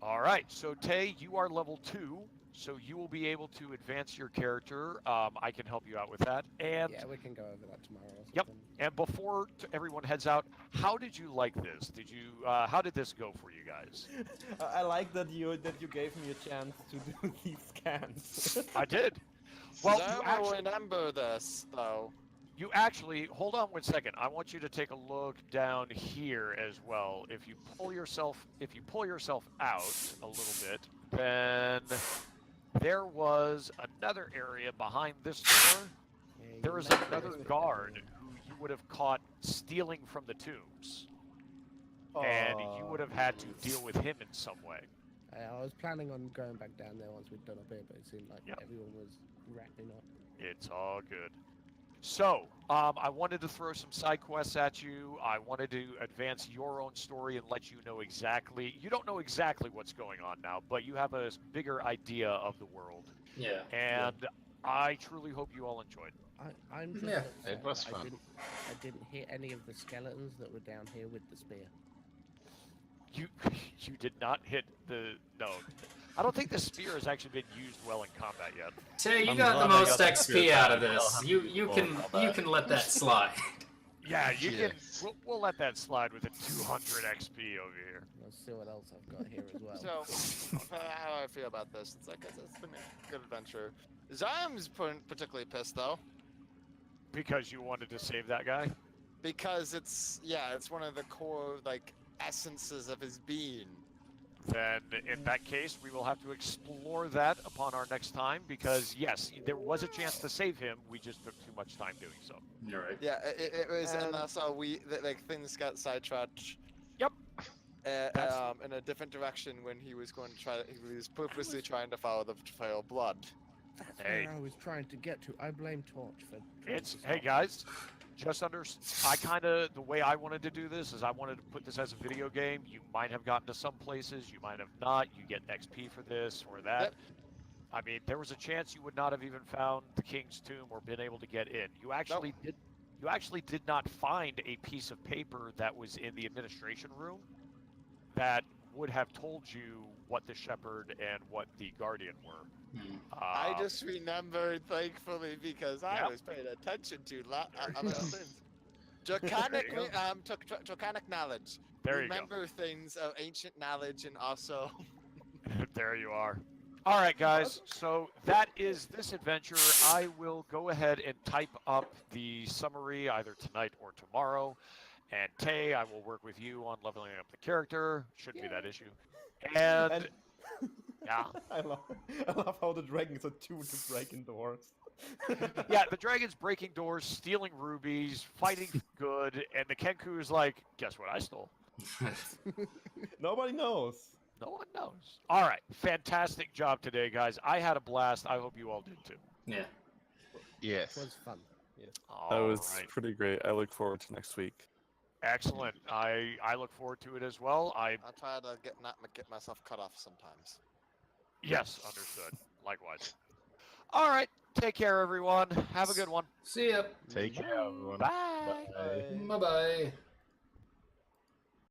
All right. So Tay, you are level 2. So you will be able to advance your character. I can help you out with that. And yeah, we can go over that tomorrow. Or yep. And before everyone heads out, how did you like this? Did you? How did this go for you guys? I like that you gave me a chance to do these scans. I did. Well, I will remember this though. You actually hold on 1 second. I want you to take a look down here as well. If you pull yourself out a little bit, then there was another area behind this door. There was another guard who you would have caught stealing from the tombs. And you would have had to deal with him in some way. I was planning on going back down there once we'd done up here, but it seemed like everyone was wrapping up. It's all good. So, I wanted to throw some side quests at you. I wanted to advance your own story and let you know exactly. You don't know exactly what's going on now, but you have a bigger idea of the world. Yeah. And I truly hope you all enjoyed. I'm just it was fun. I didn't hit any of the skeletons that were down here with the spear. You did not hit the no. I don't think the spear has actually been used well in combat yet. Tay, you I'm got the glad I most got the XP spear out of back. this. You can let that slide. Yeah, you Yes. can. We'll let that slide with a 200 XP over here. Let's see what else I've got here as well. So, how do I feel about this? It's like it's been a good adventure. Zarm's particularly pissed though, Because you wanted to save that guy? because it's one of the core like essences of his being. then in that case, we will have to explore that upon our next time because, yes, there was a chance to save him. We just took too much time doing so. You're right. Yeah, it was, and And- also like things got sidetracked. Yep. That's- In a different direction when he was going to try. He was purposely trying to follow the trail of blood. That's Hey. where I was trying to get to. I blame Torch for. trying It's to hey stop guys, the way I wanted to do this is I wanted to put this as a video game. You might have gotten to some places, you might have not. You get XP for this or that. Yep. I mean, there was a chance you would not have even found the King's Tomb or been able to get in. You actually did. You actually did not find a piece of paper that was in the administration room that would have told you what the Shepherd and what the Guardian were. Hmm. I just remembered, thankfully, because I Yep. was paying attention to other things. Draconic, There you draconic knowledge. There you go. Remember things of ancient knowledge and also. There you are. All right, guys. So that is this adventure. I will go ahead and type up the summary either tonight or tomorrow. And Tay, I will work with you on leveling up the character. Shouldn't be that issue. And yeah, I love how the dragons are tuned to breaking doors. yeah, the dragon's breaking doors, stealing rubies, fighting good, and the Kenku is like, guess what I stole? Nobody knows. No one knows. All right, fantastic job today, guys. I had a blast. I hope you all did too. Yeah. It Yes. was fun. That All was right. pretty great. I look forward to next week. Excellent. I look forward to it as well. I try to not get myself cut off sometimes. Yes, understood. Likewise. All right. Take care, everyone. Have a good one. See ya. Take care, everyone. Bye. Bye. Bye bye.